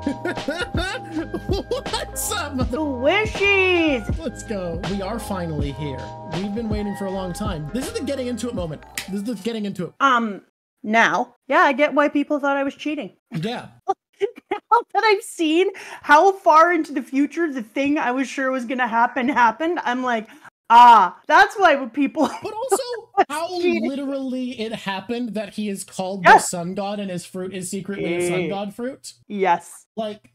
What's up, mother? Wishies! Let's go. We are finally here. We've been waiting for a long time. This is the getting into it moment. This is the getting into it. Now. Yeah, I get why people thought I was cheating. Yeah. Now that I've seen how far into the future the thing I was sure was going to happen happened, I'm like, that's why people... But also, how cheating. literally it happened that he is called the sun god and his fruit is secretly a sun god fruit? Yes. Like,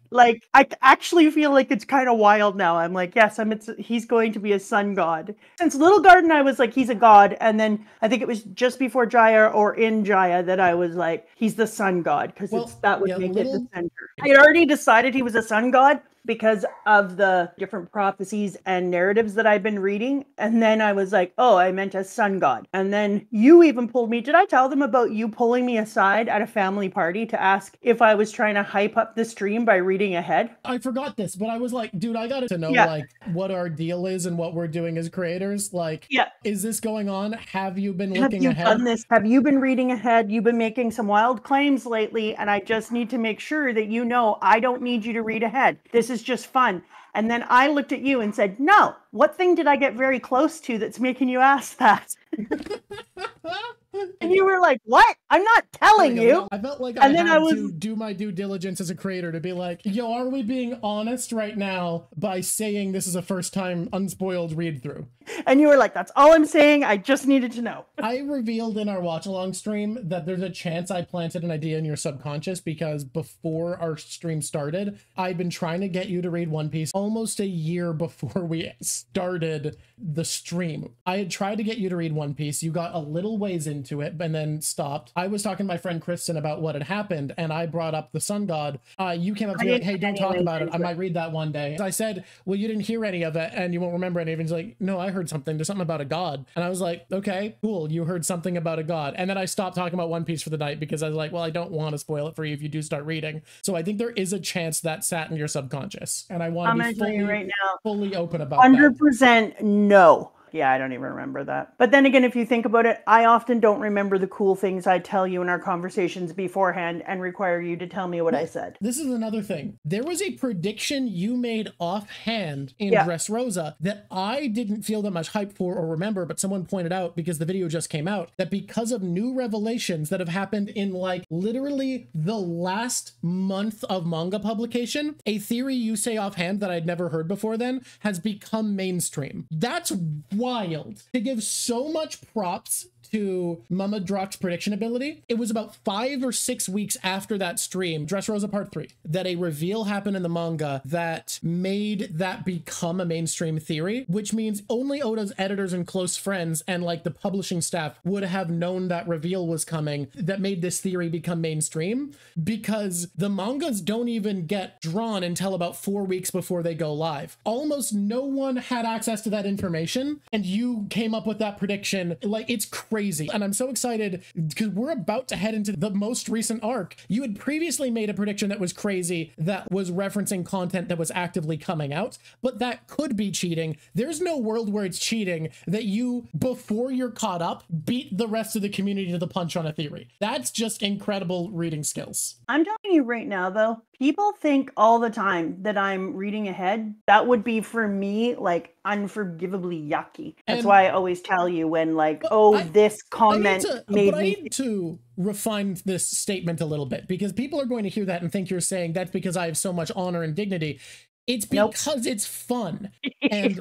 I actually feel like it's kind of wild now. I'm like, yes, he's going to be a sun god. Since Little Garden, I was like, he's a god. And then I think it was just before Jaya or in Jaya that I was like, he's the sun god. Because that would make it the center. I had already decided he was a sun god because of the different prophecies and narratives that I've been reading. And then I was like, oh, I meant a sun god. And then you even pulled me. Did I tell them about you pulling me aside at a family party to ask if I was trying to hype up the stream by reading ahead? I forgot this, but I was like, dude, I got to know like what our deal is and what we're doing as creators. Like, is this going on? Have you been looking ahead? Have you done this? Have you been reading ahead? You've been making some wild claims lately, and I just need to make sure that you know I don't need you to read ahead. This is just fun. And then I looked at you and said, no, what thing did I get very close to that's making you ask that? And you were like, what? I'm not telling you. I felt like I had to do my due diligence as a creator to be like, yo, are we being honest right now by saying this is a first time unspoiled read through? And you were like, that's all I'm saying. I just needed to know. I revealed in our watch along stream that there's a chance I planted an idea in your subconscious because before our stream started, I'd been trying to get you to read One Piece almost a year before we started the stream. I had tried to get you to read One Piece. You got a little ways into it and then stopped. I was talking to my friend Kristen about what had happened and I brought up the sun god. You came up to me like, hey, don't talk about it. I might read that one day. I said, well, you didn't hear any of it and you won't remember any of it. He's like, no, I heard something. There's something about a god. And I was like, okay, cool. You heard something about a god. And then I stopped talking about One Piece for the night because I was like, well, I don't want to spoil it for you if you do start reading. So I think there is a chance that sat in your subconscious. And I want to be fully open about 100% no. Yeah, I don't even remember that. But then again, if you think about it, I often don't remember the cool things I tell you in our conversations beforehand and require you to tell me what I said. This is another thing. There was a prediction you made offhand in Dressrosa that I didn't feel that much hype for or remember, but someone pointed out because the video just came out that because of new revelations that have happened in like literally the last month of manga publication, a theory you say offhand that I'd never heard before then has become mainstream. That's wild. To give so much props to Mama Drock's prediction ability, it was about 5 or 6 weeks after that stream, Dressrosa Part 3, that a reveal happened in the manga that made that become a mainstream theory, which means only Oda's editors and close friends and like the publishing staff would have known that reveal was coming that made this theory become mainstream because the mangas don't even get drawn until about 4 weeks before they go live. Almost no one had access to that information and you came up with that prediction. Like, it's crazy. And I'm so excited because we're about to head into the most recent arc. You had previously made a prediction that was crazy that was referencing content that was actively coming out, but that could be cheating. There's no world where it's cheating that you, before you're caught up, beat the rest of the community to the punch on a theory. That's just incredible reading skills. I'm telling you right now, though, people think all the time that I'm reading ahead. That would be for me like unforgivably yucky. That's why I always tell you when like, this comment made me... I need to refine this statement a little bit because people are going to hear that and think you're saying that's because I have so much honor and dignity. It's because it's fun and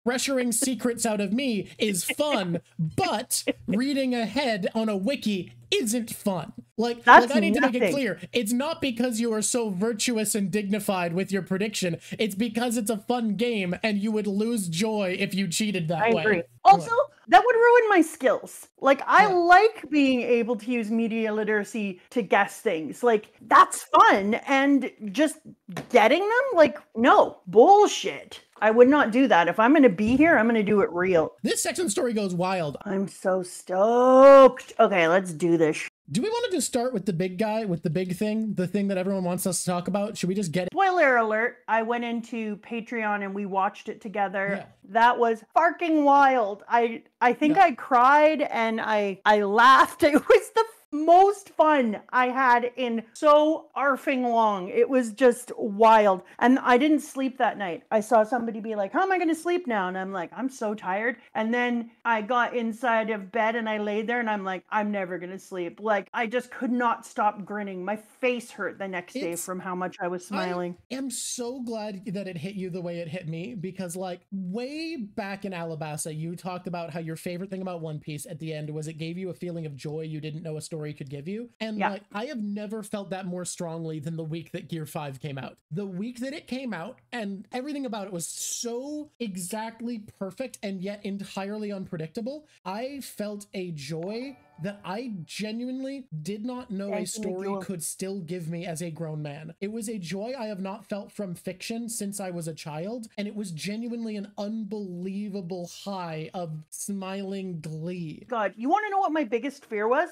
pressuring secrets out of me is fun, but reading ahead on a wiki isn't fun. Like I need to make it clear. It's not because you are so virtuous and dignified with your prediction. It's because it's a fun game and you would lose joy if you cheated that way. I agree. Also, that would ruin my skills. Like, I like being able to use media literacy to guess things. Like, that's fun. And just getting them? Like, no. Bullshit. I would not do that. If I'm going to be here, I'm going to do it real. This section story goes wild. I'm so stoked. Okay, let's do this. Do we want to just start with the big guy, with the big thing, the thing that everyone wants us to talk about? Should we just get it? Spoiler alert, I went into Patreon and we watched it together. Yeah. That was fucking wild. I think I cried and I laughed. It was the most fun I had in so arfing long. It was just wild. And I didn't sleep that night. I saw somebody be like, how am I going to sleep now? And I'm like, I'm so tired. And then I got inside of bed and I laid there and I'm like, I'm never going to sleep. Like, I just could not stop grinning. My face hurt the next day from how much I was smiling. I am so glad that it hit you the way it hit me, because like way back in Alabasta, you talked about how your favorite thing about One Piece at the end was it gave you a feeling of joy you didn't know a story could give you. And like, I have never felt that more strongly than the week that Gear 5 came out. The week that it came out, and everything about it was so exactly perfect and yet entirely unpredictable. I felt a joy that I genuinely did not know a story could still give me as a grown man. It was a joy I have not felt from fiction since I was a child, and it was genuinely an unbelievable high of smiling glee. God, you want to know what my biggest fear was?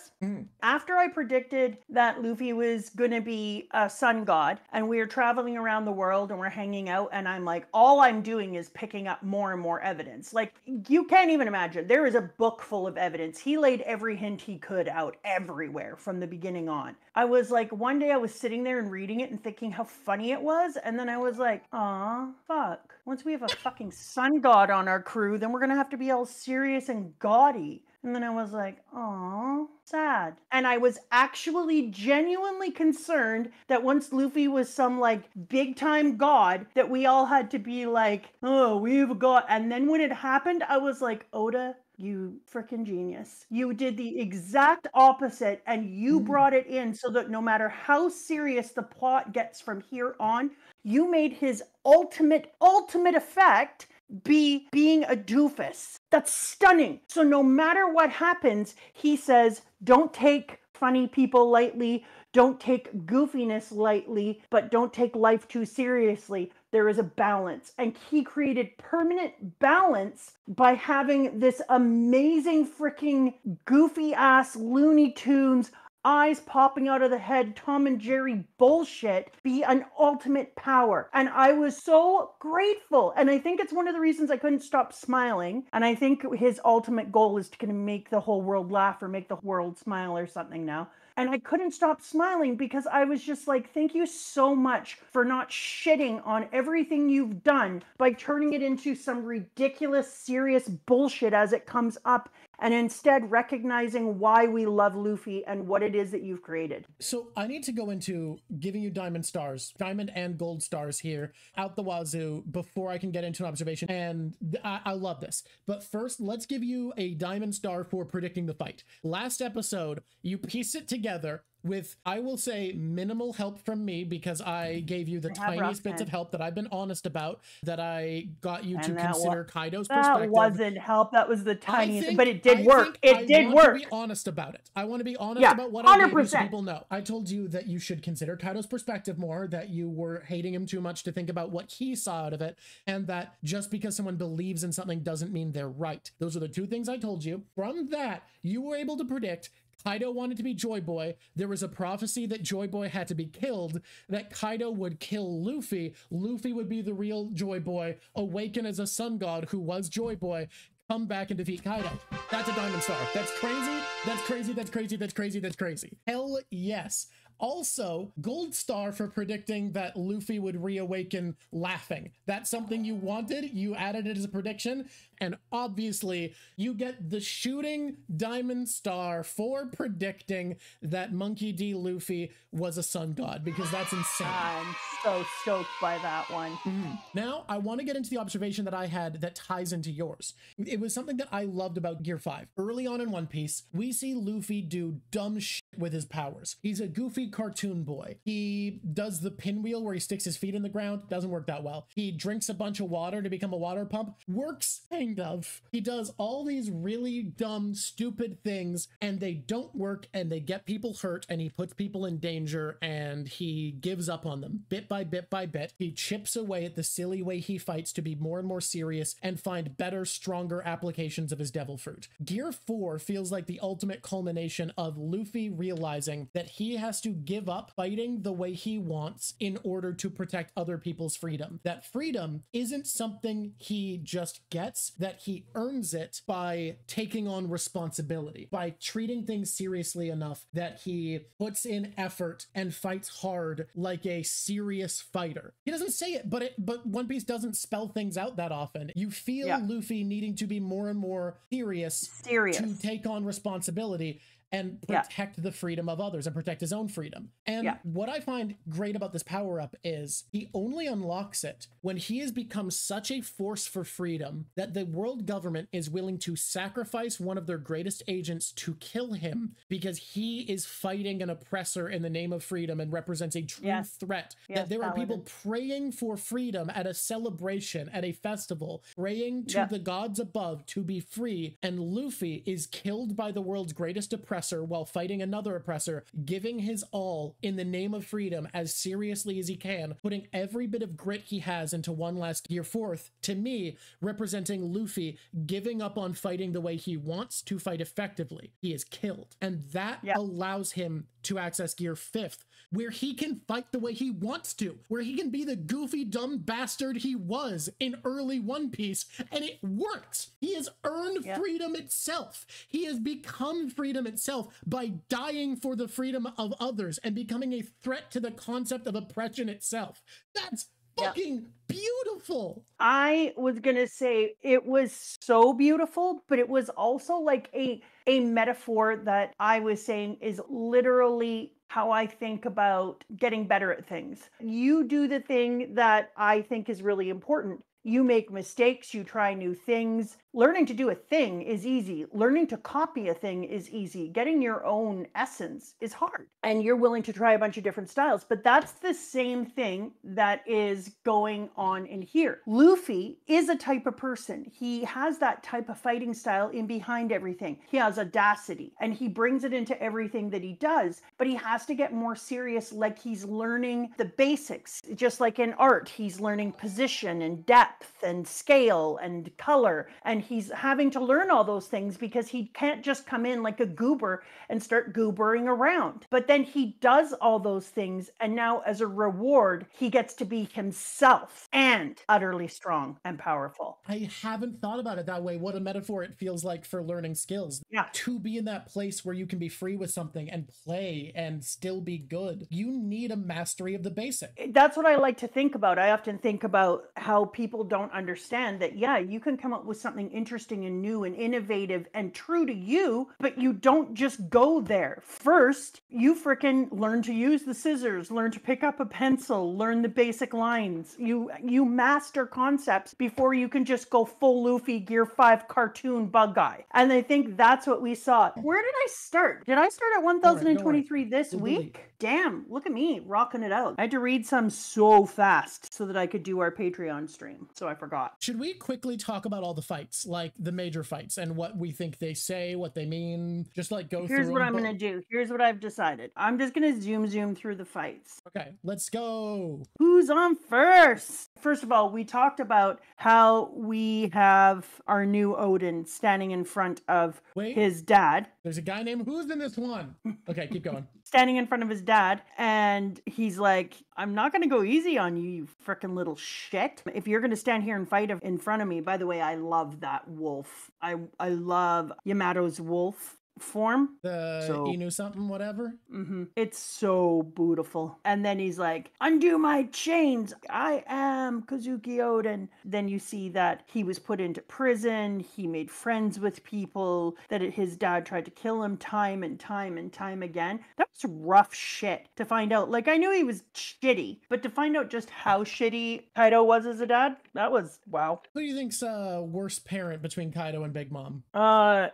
After I predicted that Luffy was going to be a sun god, and we were traveling around the world and we're hanging out, and I'm like, all I'm doing is picking up more and more evidence. Like, you can't even imagine. There is a book full of evidence. He laid every hint he could out everywhere from the beginning on. I was like, one day I was sitting there and reading it and thinking how funny it was, and then I was like, aw, fuck. Once we have a fucking sun god on our crew, then we're gonna have to be all serious and gaudy. And then I was like, aw, sad. And I was actually genuinely concerned that once Luffy was some like big time god, that we all had to be like, oh, we have a god. And then when it happened, I was like, Oda, you freaking genius. You did the exact opposite, and you brought it in so that no matter how serious the plot gets from here on, you made his ultimate effect be being a doofus. That's stunning. So no matter what happens, he says, don't take funny people lightly, don't take goofiness lightly, but don't take life too seriously. There is a balance. And he created permanent balance by having this amazing freaking goofy ass Looney Tunes eyes popping out of the head, Tom and Jerry bullshit be an ultimate power. And I was so grateful. And I think it's one of the reasons I couldn't stop smiling. And I think his ultimate goal is to make the whole world laugh or make the world smile or something now. And I couldn't stop smiling because I was just like, thank you so much for not shitting on everything you've done by turning it into some ridiculous, serious bullshit as it comes up, and instead recognizing why we love Luffy and what it is that you've created. So I need to go into giving you diamond stars, diamond and gold stars here out the wazoo before I can get into an observation. And I love this. But first, let's give you a diamond star for predicting the fight. Last episode, you pieced it together with, I will say, minimal help from me, because I gave you the tiniest bits of help that I've been honest about, that I got you to consider Kaido's perspective. That wasn't help. That was the tiniest, but it did work. It did work. I want to be honest about it. I want to be honest about what I gave you so people know. I told you that you should consider Kaido's perspective more, that you were hating him too much to think about what he saw out of it, and that just because someone believes in something doesn't mean they're right. Those are the two things I told you. From that, you were able to predict Kaido wanted to be Joy Boy. There was a prophecy that Joy Boy had to be killed, that Kaido would kill Luffy. Luffy would be the real Joy Boy, awaken as a sun god who was Joy Boy, come back and defeat Kaido. That's a diamond star. That's crazy. That's crazy. That's crazy. That's crazy. That's crazy. Hell yes. Also, gold star for predicting that Luffy would reawaken laughing. That's something you wanted. You added it as a prediction. And obviously, you get the shooting diamond star for predicting that Monkey D. Luffy was a sun god, because that's insane. I'm so stoked by that one. Now, I want to get into the observation that I had that ties into yours. It was something that I loved about Gear 5. Early on in One Piece, we see Luffy do dumb shit with his powers. He's a goofy cartoon boy. He does the pinwheel where he sticks his feet in the ground. Doesn't work that well. He drinks a bunch of water to become a water pump. Works, kind of. He does all these really dumb, stupid things, and they don't work, and they get people hurt, and he puts people in danger, and he gives up on them. Bit by bit by bit, he chips away at the silly way he fights to be more and more serious and find better, stronger applications of his devil fruit. Gear 4 feels like the ultimate culmination of Luffy realizing that he has to give up fighting the way he wants in order to protect other people's freedom. That freedom isn't something he just gets, that he earns it by taking on responsibility, by treating things seriously enough that he puts in effort and fights hard like a serious fighter. He doesn't say it, but One Piece doesn't spell things out that often. You feel Luffy needing to be more and more serious to take on responsibility and protect the freedom of others and protect his own freedom. And what I find great about this power-up is he only unlocks it when he has become such a force for freedom that the world government is willing to sacrifice one of their greatest agents to kill him because he is fighting an oppressor in the name of freedom and represents a true threat. That there are people praying for freedom at a celebration, at a festival, praying to the gods above to be free, and Luffy is killed by the world's greatest oppressor while fighting another oppressor, giving his all in the name of freedom as seriously as he can, putting every bit of grit he has into one last Gear 4th, to me, representing Luffy giving up on fighting the way he wants to fight effectively. He is killed. And that allows him to access Gear 5th, where he can fight the way he wants to, where he can be the goofy, dumb bastard he was in early One Piece, and it works. He has earned freedom itself. He has become freedom itself by dying for the freedom of others and becoming a threat to the concept of oppression itself. That's fucking beautiful. I was gonna say it was so beautiful, but it was also like a metaphor that I was saying is literally how I think about getting better at things. You do the thing that I think is really important. You make mistakes, you try new things. Learning to do a thing is easy. Learning to copy a thing is easy. Getting your own essence is hard. And you're willing to try a bunch of different styles. But that's the same thing that is going on in here. Luffy is a type of person. He has that type of fighting style in behind everything. He has audacity and he brings it into everything that he does. But he has to get more serious, like he's learning the basics. Just like in art, he's learning position and depth and scale and color, and he's having to learn all those things because he can't just come in like a goober and start goobering around. But then he does all those things, and now as a reward he gets to be himself and utterly strong and powerful. I haven't thought about it that way. What a metaphor it feels like for learning skills. To be in that place where you can be free with something and play and still be good, you need a mastery of the basic. That's what I like to think about. I often think about how people don't understand that, you can come up with something interesting and new and innovative and true to you, but you don't just go there. First, you frickin' learn to use the scissors, learn to pick up a pencil, learn the basic lines. You master concepts before you can just go full Luffy Gear 5 cartoon bug guy. And I think that's what we saw. Where did I start? Did I start at 1023 this week? Damn, look at me rocking it out. I had to read some so fast so that I could do our Patreon stream. So I forgot. Should we quickly talk about all the fights, like the major fights and what we think they say, what they mean? Just like go through. Here's what I'm going to do. Here's what I've decided. I'm just going to zoom through the fights. Okay, let's go. Who's on first? First of all, we talked about how we have our new Odin standing in front of his dad. There's a guy named who's in this one? Okay, keep going. Standing in front of his dad, and he's like, I'm not going to go easy on you, you frickin' little shit. If you're going to stand here and fight in front of me, by the way, I love that wolf. I love Yamato's wolf form. The Inu something, whatever. It's so beautiful. And then he's like, undo my chains. I am Kozuki Odin. Then you see that he was put into prison. He made friends with people, that his dad tried to kill him time and time and time again. That was rough shit to find out. Like, I knew he was shitty, but to find out just how shitty Kaido was as a dad, that was wow. Who do you think's worst parent between Kaido and Big Mom?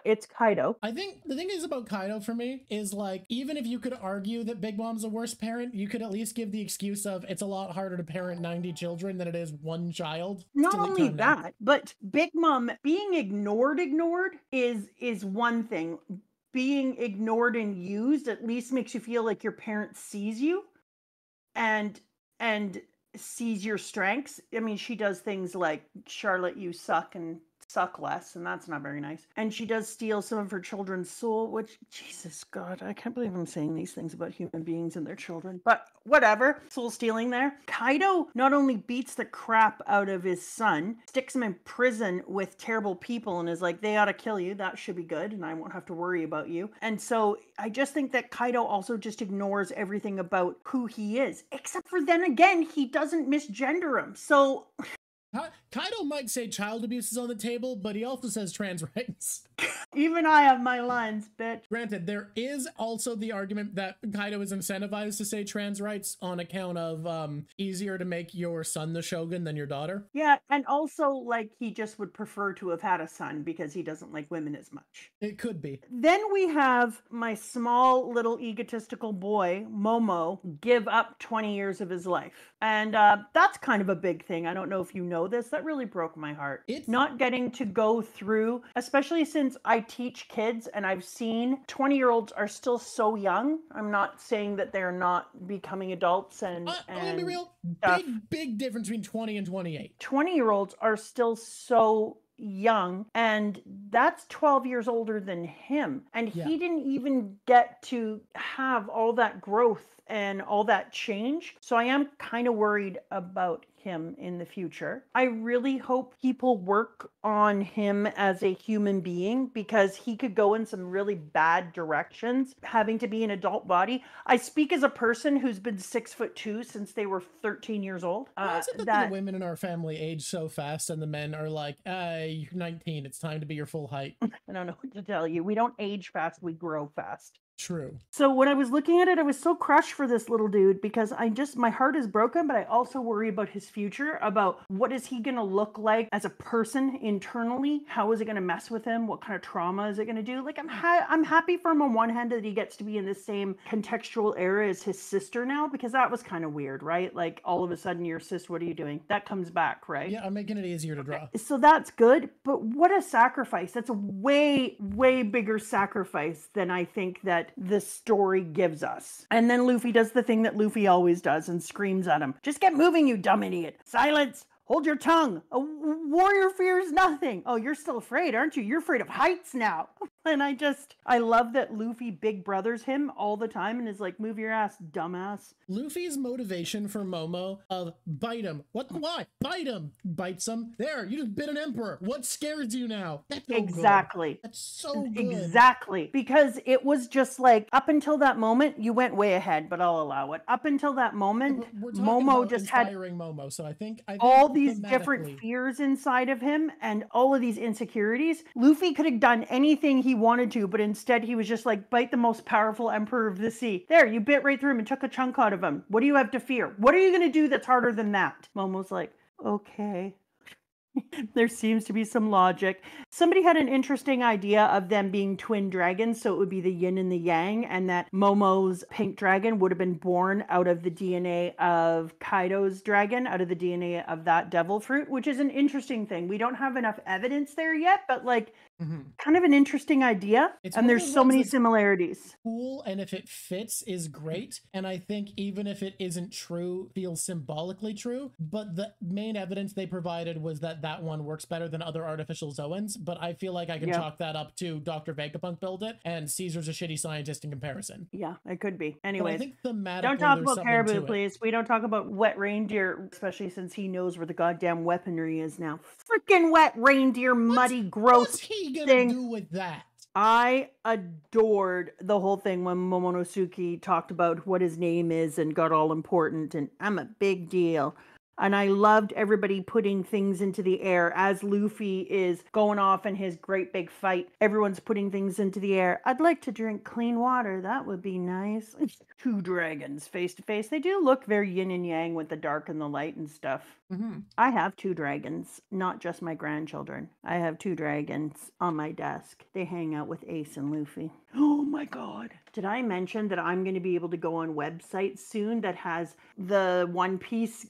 It's Kaido. I think the thing is about Kaido for me is like, even if you could argue that Big Mom's a worse parent, you could at least give the excuse of it's a lot harder to parent 90 children than it is one child. Not only that, but Big Mom being ignored is one thing. Being ignored and used at least makes you feel like your parent sees you and sees your strengths. I mean, she does things like, Charlotte, you suck, and suck less, and that's not very nice. And she does steal some of her children's soul, which, Jesus God, I can't believe I'm saying these things about human beings and their children, but whatever. Soul stealing there. Kaido not only beats the crap out of his son, sticks him in prison with terrible people and is like, they ought to kill you. That should be good, and I won't have to worry about you. And so I just think that Kaido also just ignores everything about who he is, except for then again, he doesn't misgender him. So Kaido might say child abuse is on the table, but he also says trans rights. Even I have my lines, bitch. Granted, there is also the argument that Kaido is incentivized to say trans rights on account of easier to make your son the shogun than your daughter. Yeah, and also, like, he just would prefer to have had a son because he doesn't like women as much. It could be. Then we have my small little egotistical boy, Momo, give up 20 years of his life. And that's kind of a big thing. I don't know if you know this. That really broke my heart. It's not getting to go through, especially since I teach kids and I've seen 20-year-olds are still so young. I'm not saying that they're not becoming adults and I'm gonna be real. Stuff. Big difference between 20 and 28. 20-year-olds are still so young, and that's 12 years older than him. And he didn't even get to have all that growth and all that change. So I am kind of worried about him in the future. I really hope people work on him as a human being, because he could go in some really bad directions having to be an adult body. I speak as a person who's been 6'2" since they were 13 years old. Why is it that the women in our family age so fast and the men are like, you're 19, it's time to be your full height? I don't know what to tell you. We don't age fast, we grow fast. True. So when I was looking at it, I was so crushed for this little dude, because my heart is broken, but I also worry about his future, about what is he going to look like as a person internally? How is it going to mess with him? What kind of trauma is it going to do? Like, I'm happy for him on one hand that he gets to be in the same contextual era as his sister now, because that was kind of weird, right? Like, all of a sudden, your sis, what are you doing? That comes back, right? Yeah, I'm making it easier to draw. So that's good, but what a sacrifice. That's a way, way bigger sacrifice than I think that the story gives us. And then Luffy does the thing that Luffy always does and screams at him. Just get moving, you dumb idiot. Silence. Hold your tongue. A warrior fears nothing. Oh, you're still afraid, aren't you? You're afraid of heights now. And I love that Luffy big brothers him all the time and is like, move your ass, dumbass. Luffy's motivation for Momo of bite him. Why? Bite him. Bites him. There, you just bit an emperor. What scares you now? That's so exactly. Good. That's so good. Exactly. Because it was just like, up until that moment, you went way ahead, but I'll allow it. Up until that moment, Momo just had Momo, so I think all these different fears inside of him and all of these insecurities. Luffy could have done anything he wanted to, but instead he was just like, bite the most powerful emperor of the sea. There, you bit right through him and took a chunk out of him. What do you have to fear? What are you going to do that's harder than that? Momo's like, okay. There seems to be some logic. Somebody had an interesting idea of them being twin dragons, so it would be the yin and the yang, and that Momo's pink dragon would have been born out of the DNA of Kaido's dragon, out of the DNA of that devil fruit, which is an interesting thing. We don't have enough evidence there yet, but like, kind of an interesting idea. And there's so many similarities. Cool, and if it fits is great. And I think even if it isn't true, feels symbolically true. But the main evidence they provided was that one works better than other artificial Zoans. But I feel like I can chalk that up to Dr. Vegapunk build it, and Caesar's a shitty scientist in comparison. Yeah, it could be. Anyways, I think thematically, don't talk about Caribou, please. We don't talk about wet reindeer, especially since he knows where the goddamn weaponry is now. Freaking wet reindeer, muddy, gross. What's he gonna do with that? I adored the whole thing when Momonosuke talked about what his name is and got all important and I'm a big deal. And I loved everybody putting things into the air as Luffy is going off in his great big fight. Everyone's putting things into the air. I'd like to drink clean water. That would be nice. Two dragons face to face. They do look very yin and yang with the dark and the light and stuff. I have two dragons, not just my grandchildren. I have two dragons on my desk. They hang out with Ace and Luffy. Oh my God. Did I mention that I'm going to be able to go on websites soon that has the One Piece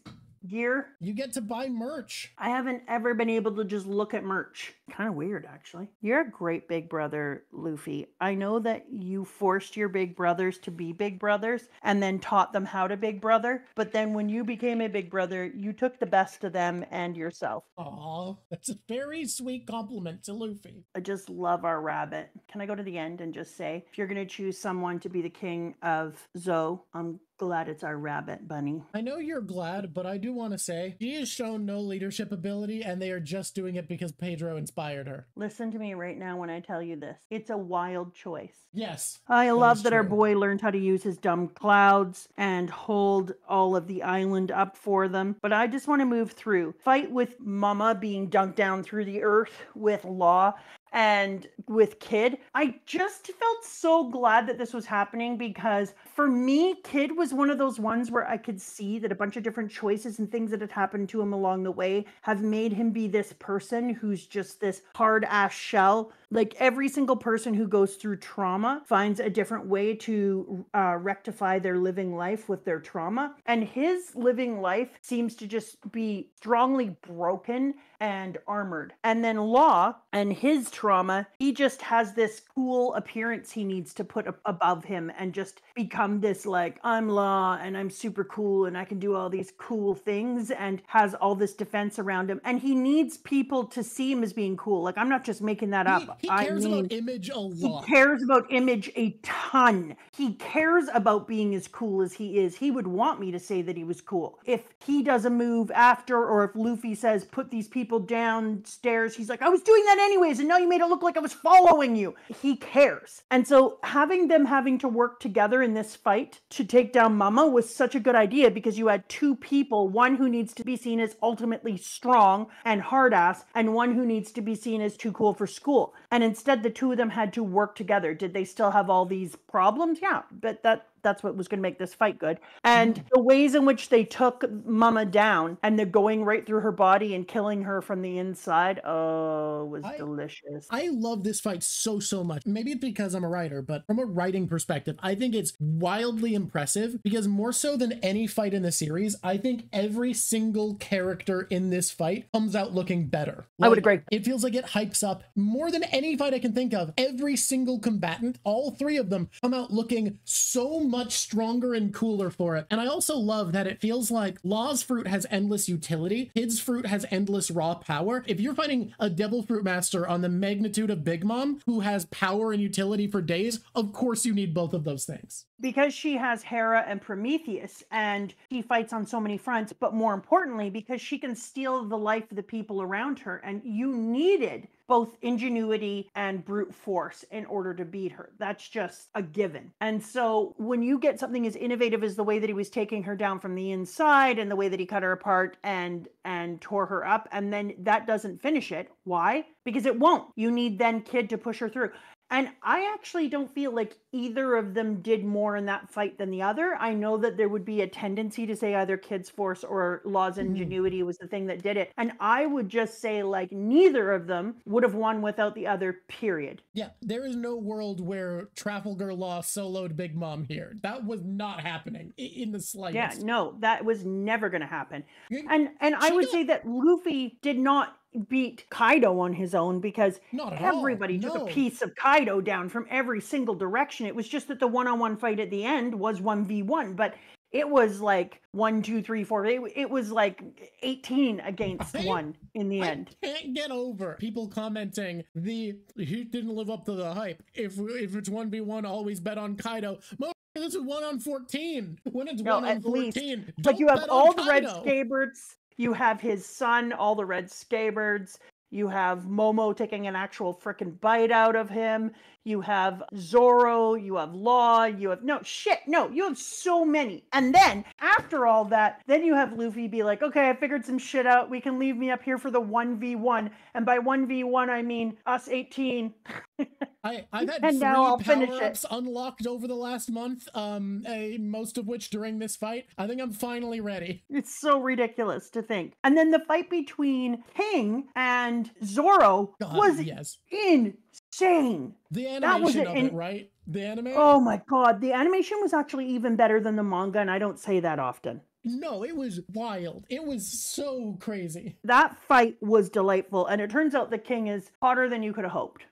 gear. You get to buy merch. I haven't ever been able to just look at merch. Kind of weird, actually. You're a great big brother, Luffy. I know that you forced your big brothers to be big brothers and then taught them how to big brother. But then when you became a big brother, you took the best of them and yourself. Aw, that's a very sweet compliment to Luffy. I just love our rabbit. Can I go to the end and just say, if you're going to choose someone to be the king of Zo, I'm glad it's our rabbit bunny. I know you're glad, but I do want to say she has shown no leadership ability and they are just doing it because Pedro inspired her. Listen to me right now when I tell you this. It's a wild choice. Yes. I love that our boy learned how to use his dumb clouds and hold all of the island up for them. But I just want to move through. Fight with Mama being dunked down through the earth with Law. And with Kid, I just felt so glad that this was happening because for me, Kid was one of those ones where I could see that a bunch of different choices and things that had happened to him along the way have made him be this person who's just this hard ass shell. Like every single person who goes through trauma finds a different way to rectify their living life with their trauma. And his living life seems to just be strongly broken and armored. And then Law and his trauma, he just has this cool appearance he needs to put above him and just become this like, I'm Law and I'm super cool and I can do all these cool things, and has all this defense around him. And he needs people to see him as being cool. Like, I'm not just making that up. He cares about image a lot. He cares about image a ton. He cares about being as cool as he is. He would want me to say that he was cool. If he does a move after, or if Luffy says, put these people downstairs, he's like, I was doing that anyways, and now you made it look like I was following you. He cares. And so having to work together in this fight to take down Mama was such a good idea, because you had two people, one who needs to be seen as ultimately strong and hard ass, and one who needs to be seen as too cool for school. And instead, the two of them had to work together. Did they still have all these problems? Yeah, but that's what was going to make this fight good. And the ways in which they took Mama down, and they're going right through her body and killing her from the inside, was delicious. I love this fight so much. Maybe it's because I'm a writer, but from a writing perspective, I think it's wildly impressive, because more so than any fight in the series, I think every single character in this fight comes out looking better. I would agree. It feels like it hypes up more than any fight I can think of. Every single combatant, all three of them, come out looking so much stronger and cooler for it. And I also love that it feels like Law's fruit has endless utility, Kid's fruit has endless raw power. If you're fighting a devil fruit master on the magnitude of Bigmom, who has power and utility for days, of course you need both of those things. Because she has Hera and Prometheus, and she fights on so many fronts, but more importantly, because she can steal the life of the people around her, and you needed both ingenuity and brute force in order to beat her. That's just a given. And so when you get something as innovative as the way that he was taking her down from the inside, and the way that he cut her apart and tore her up, and then that doesn't finish it. Why? Because it won't. You need then Kid to push her through. And I actually don't feel like either of them did more in that fight than the other. I know that there would be a tendency to say either Kid's force or Law's ingenuity was the thing that did it. And I would just say, like, neither of them would have won without the other, period. Yeah, there is no world where Trafalgar Law soloed Bigmom here. That was not happening in the slightest. Yeah, no, that was never going to happen. And I would say that Luffy did not beat Kaido on his own, because everybody took a piece of Kaido down from every single direction. It was just that the one-on-one fight at the end was 1v1, but it was like 1, 2, 3, 4. It was like 18 against 1 in the end. I can't get over people commenting he didn't live up to the hype. If it's 1v1, always bet on Kaido. This is 1-on-14. When it's 1-on-14, like, you have all the red scabbards. You have his son, all the red scabbards. You have Momo taking an actual freaking bite out of him. You have Zoro. You have Law. You have you have so many. And then after all that, then you have Luffy be like, okay, I figured some shit out. We can leave me up here for the 1v1. And by 1v1, I mean us 18. I've had three power-ups unlocked over the last month, most of which during this fight. I think I'm finally ready. It's so ridiculous to think. And then the fight between King and Zoro was insane. The animation of it, right? The anime? Oh my god, the animation was actually even better than the manga, and I don't say that often. No, it was wild. It was so crazy. That fight was delightful, and it turns out the king is hotter than you could have hoped.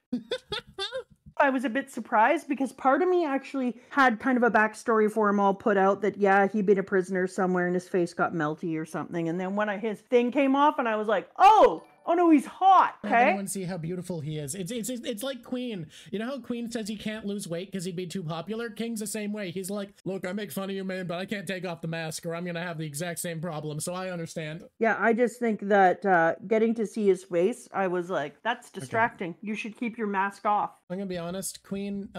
I was a bit surprised because part of me actually had kind of a backstory for him all put out that, yeah, he'd been a prisoner somewhere and his face got melty or something. And then when his thing came off and I was like, oh no, he's hot. Okay. Have anyone see how beautiful he is? It's like Queen. You know how Queen says he can't lose weight because he'd be too popular? King's the same way. He's like, look, I make fun of you, man, but I can't take off the mask or I'm going to have the exact same problem. So I understand. Yeah, I just think that getting to see his face, I was like, that's distracting. Okay. You should keep your mask off. I'm going to be honest, Queen,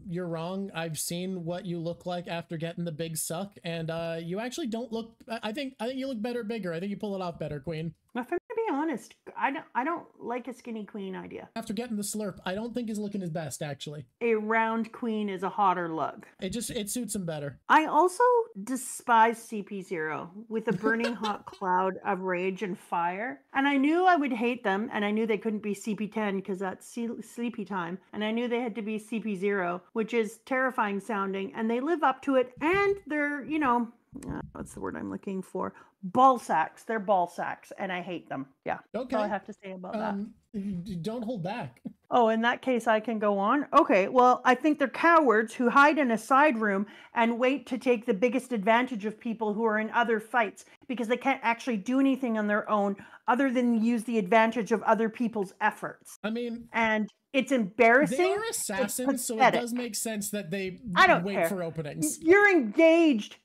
you're wrong. I've seen what you look like after getting the big suck, and you actually don't look, I think you look better bigger. I think you pull it off better, Queen. If I'm gonna be honest, I don't like a skinny queen idea. After getting the slurp, I don't think he's looking his best, actually. A round queen is a hotter look. It suits him better. I also despise CP0 with a burning hot cloud of rage and fire. And I knew I would hate them, and I knew they couldn't be CP10 because that's sleepy time. And I knew they had to be CP0, which is terrifying sounding, and they live up to it, and they're, you know, what's the word I'm looking for? Ball sacks. They're ball sacks, and I hate them. Yeah. Okay. That's all I have to say about that. Don't hold back. Oh, in that case, I can go on. Okay, well, I think they're cowards who hide in a side room and wait to take the biggest advantage of people who are in other fights because they can't actually do anything on their own other than use the advantage of other people's efforts. I mean... And it's embarrassing. They are assassins, so it does make sense that they wait for openings. You're engaged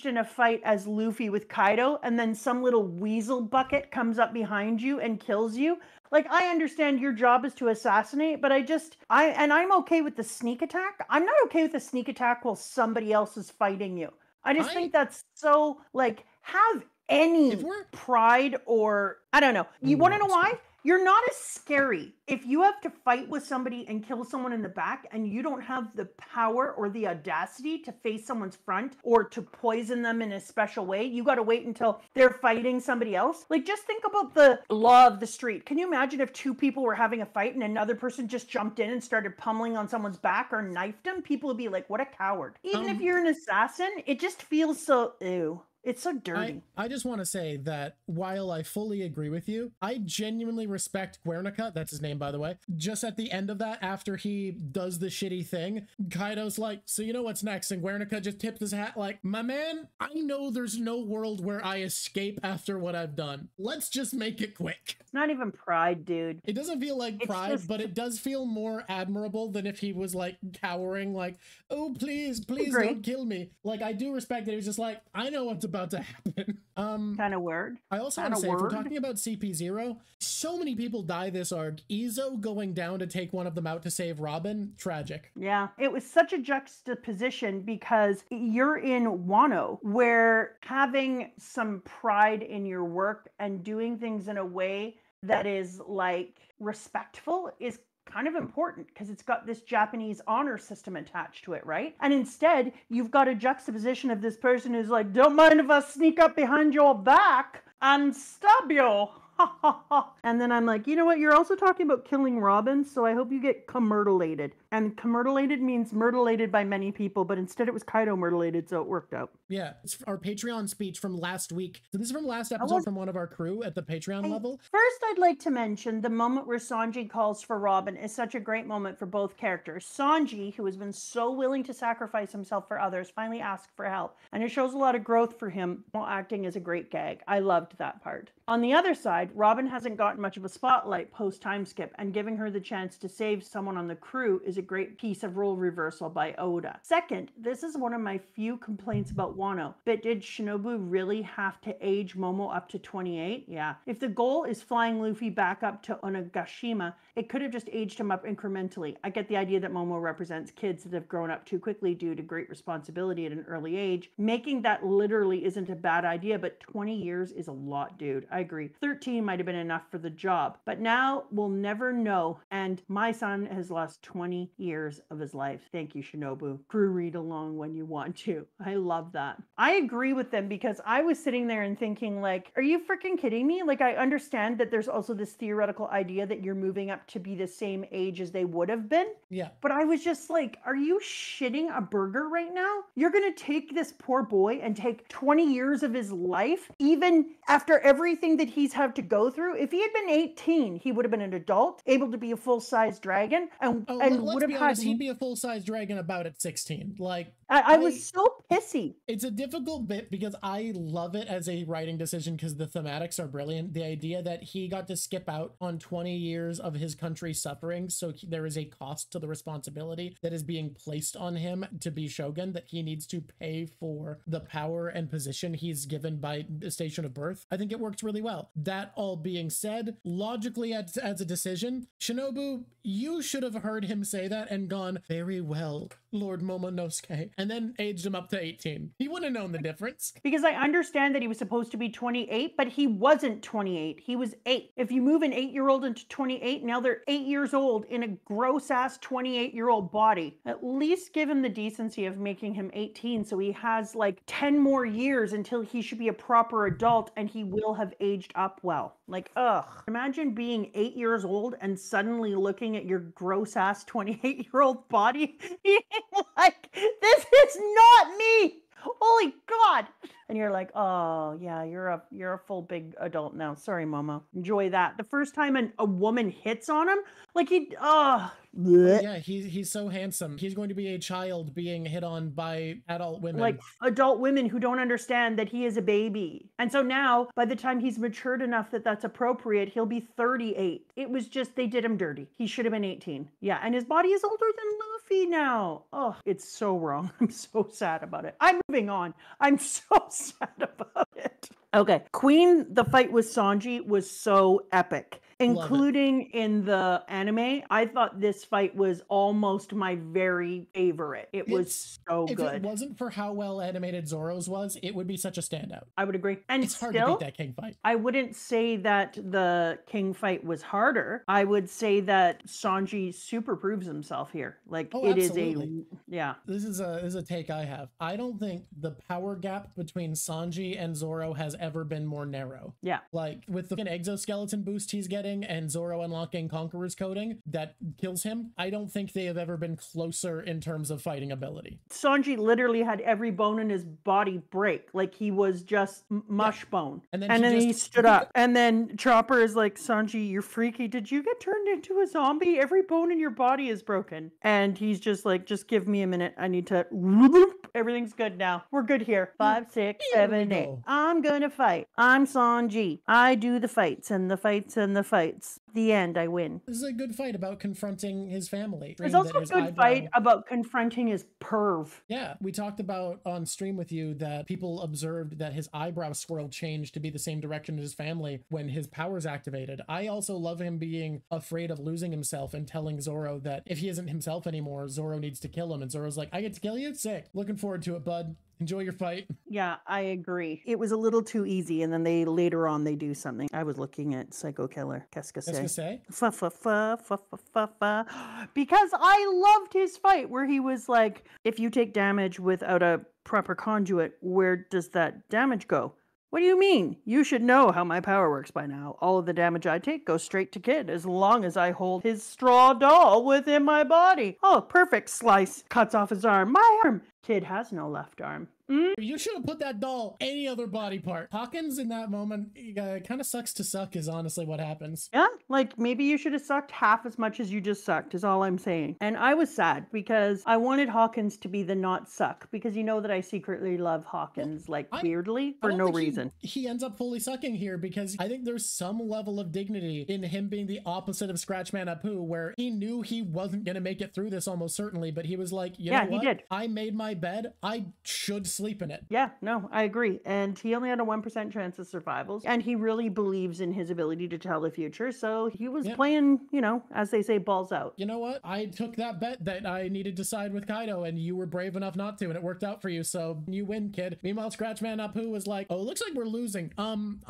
in a fight as Luffy with Kaido, and then some little weasel bucket comes up behind you and kills you. Like, I understand your job is to assassinate, but I'm okay with the sneak attack. I'm not okay with the sneak attack while somebody else is fighting you. I just think that's so, like, have any pride or, I don't know. You want to know why? You're not as scary if you have to fight with somebody and kill someone in the back and you don't have the power or the audacity to face someone's front or to poison them in a special way. You got to wait until they're fighting somebody else. Like, just think about the law of the street. Can you imagine if two people were having a fight and another person just jumped in and started pummeling on someone's back or knifed them? People would be like, what a coward. Even if you're an assassin, it just feels so, ew. It's so dirty. I just want to say that while I fully agree with you, I genuinely respect Guernica, that's his name, by the way. Just at the end of that, after he does the shitty thing, Kaido's like, so you know what's next? And Guernica just tips his hat like, my man, I know there's no world where I escape after what I've done. Let's just make it quick. It's not even pride, dude. It doesn't feel like pride, but it does feel more admirable than if he was like cowering, like, oh, please don't kill me. Like, I do respect that he was just like, I know what's about to happen. Kind of weird. I also want to say, if we're talking about CP0, so many people die this arc. Izo going down to take one of them out to save Robin, tragic. Yeah, it was such a juxtaposition because you're in Wano, where having some pride in your work and doing things in a way that is like respectful is kind of important because it's got this Japanese honor system attached to it, right? And instead, you've got a juxtaposition of this person who's like, don't mind if I sneak up behind your back and stab you. And then I'm like, you know what? You're also talking about killing Robin, so I hope you get commurtulated. And commurtulated means murtulated by many people, but instead it was Kaido murtulated, so it worked out. Yeah, it's our Patreon speech from last week. So this is from last episode from one of our crew at the Patreon level. First, I'd like to mention the moment where Sanji calls for Robin is such a great moment for both characters. Sanji, who has been so willing to sacrifice himself for others, finally asks for help. And it shows a lot of growth for him while acting as a great gag. I loved that part. On the other side, Robin hasn't gotten much of a spotlight post-time skip, and giving her the chance to save someone on the crew is a great piece of role reversal by Oda. Second, this is one of my few complaints about Wano, but did Shinobu really have to age Momo up to 28? Yeah. If the goal is flying Luffy back up to Onigashima, it could have just aged him up incrementally. I get the idea that Momo represents kids that have grown up too quickly due to great responsibility at an early age. Making that literally isn't a bad idea, but 20 years is a lot, dude. I agree. 13 body might have been enough for the job. But now we'll never know. And my son has lost 20 years of his life. Thank you, Shinobu. Crew read along when you want to. I love that. I agree with them because I was sitting there and thinking like, are you freaking kidding me? Like, I understand that there's also this theoretical idea that you're moving up to be the same age as they would have been. Yeah. But I was just like, are you shitting a burger right now? You're going to take this poor boy and take 20 years of his life, even after everything that he's had to go through. If he had been 18, he would have been an adult, able to be a full-size dragon, and would have had... He'd be a full-size dragon about at 16. Like, I was so pissy. It's a difficult bit because I love it as a writing decision because the thematics are brilliant. The idea that he got to skip out on 20 years of his country's suffering, so there is a cost to the responsibility that is being placed on him to be shogun, that he needs to pay for the power and position he's given by the station of birth. I think it works really well. That all being said, logically as a decision, Shinobu, you should have heard him say that and gone, very well, Lord Momonosuke, and then aged him up to 18. He wouldn't have known the difference. Because I understand that he was supposed to be 28, but he wasn't 28. He was 8. If you move an 8-year-old into 28, now they're 8 years old in a gross-ass 28-year-old body. At least give him the decency of making him 18 so he has like 10 more years until he should be a proper adult and he will have aged up well. Like, ugh. Imagine being 8 years old and suddenly looking at your gross-ass 28-year-old body. Like, this is not me. Holy God. And you're like, oh yeah, you're a full big adult now. Sorry, Momo. Enjoy that. The first time a woman hits on him, like yeah, he's so handsome. He's going to be a child being hit on by adult women. Like adult women who don't understand that he is a baby. And so now, by the time he's matured enough that that's appropriate, he'll be 38. It was just, they did him dirty. He should have been 18. Yeah, and his body is older than Luffy now. Oh, it's so wrong. I'm so sad about it. I'm moving on. I'm so sad about it. Okay, Queen, the fight with Sanji was so epic. Including in the anime, I thought this fight was almost my very favorite. It was so good. If it wasn't for how well animated Zoro's was, it would be such a standout. I would agree. And it's hard to beat that king fight. I wouldn't say that the king fight was harder. I would say that Sanji super proves himself here. Like it absolutely. Is yeah. This is a take I have. I don't think the power gap between Sanji and Zoro has ever been more narrow. Yeah. Like with the exoskeleton boost he's getting and Zoro unlocking Conqueror's coding that kills him, I don't think they have ever been closer in terms of fighting ability. Sanji literally had every bone in his body break. Like he was just mush bone. And then he stood up. And then Chopper is like, Sanji, you're freaky. Did you get turned into a zombie? Every bone in your body is broken. And he's just like, just give me a minute. I need to... Everything's good now. We're good here. 5, 6, 7, 8. I'm gonna fight. I'm Sanji. I do the fights and the fights and the fights. The end, I win. This is a good fight about confronting his family. There's also a good fight about confronting his perv. Yeah, we talked about on stream with you that people observed that his eyebrow swirl changed to be the same direction as his family when his powers activated. I also love him being afraid of losing himself and telling Zoro that if he isn't himself anymore, Zoro needs to kill him. And Zoro's like, I get to kill you? Sick. Looking forward to it, bud. Enjoy your fight. Yeah, I agree. It was a little too easy, and then later on they do something. I was looking at Psycho Killer. Qu'est-ce que c'est? Fa fa fa fa fa fa fa. Because I loved his fight where he was like, if you take damage without a proper conduit, where does that damage go? What do you mean? You should know how my power works by now. All of the damage I take goes straight to Kid as long as I hold his straw doll within my body. Oh, perfect. Slice. Cuts off his arm. My arm. Kid has no left arm. You should have put that doll any other body part. Hawkins in that moment kind of sucks to suck is honestly what happens. Yeah, like maybe you should have sucked half as much as you just sucked is all I'm saying. And I was sad because I wanted Hawkins to be the not suck because you know that I secretly love Hawkins weirdly for no reason. He ends up fully sucking here because I think there's some level of dignity in him being the opposite of Scratchman Apu where he knew he wasn't going to make it through this almost certainly, but he was like, you know what? He did. I made my bed. I should sleep in it. Yeah, no, I agree. And he only had a 1% chance of survival. And he really believes in his ability to tell the future. So he was playing, you know, as they say, balls out. You know what? I took that bet that I needed to side with Kaido, and you were brave enough not to, and it worked out for you. So you win, kid. Meanwhile, Scratchman Apu was like, "Oh, looks like we're losing. I'm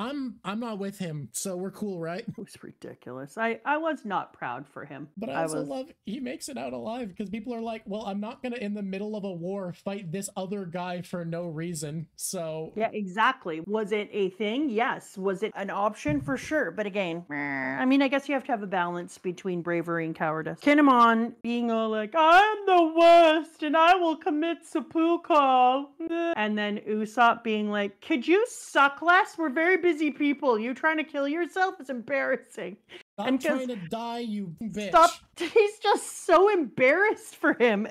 not with him, so we're cool, right?" It was ridiculous. I was not proud for him. But I also love he makes it out alive, because people are like, well, I'm not gonna in the middle of a war fight this other guy for no reason. So yeah, exactly. Was it a thing? Yes. Was it an option? For sure. But again, I mean, I guess you have to have a balance between bravery and cowardice. Kinemon being all like, I'm the worst and I will commit seppuku. And then Usopp being like, could you suck less? We're very busy people. You trying to kill yourself is embarrassing. Stop trying to die, you bitch. Stop. He's just so embarrassed for him.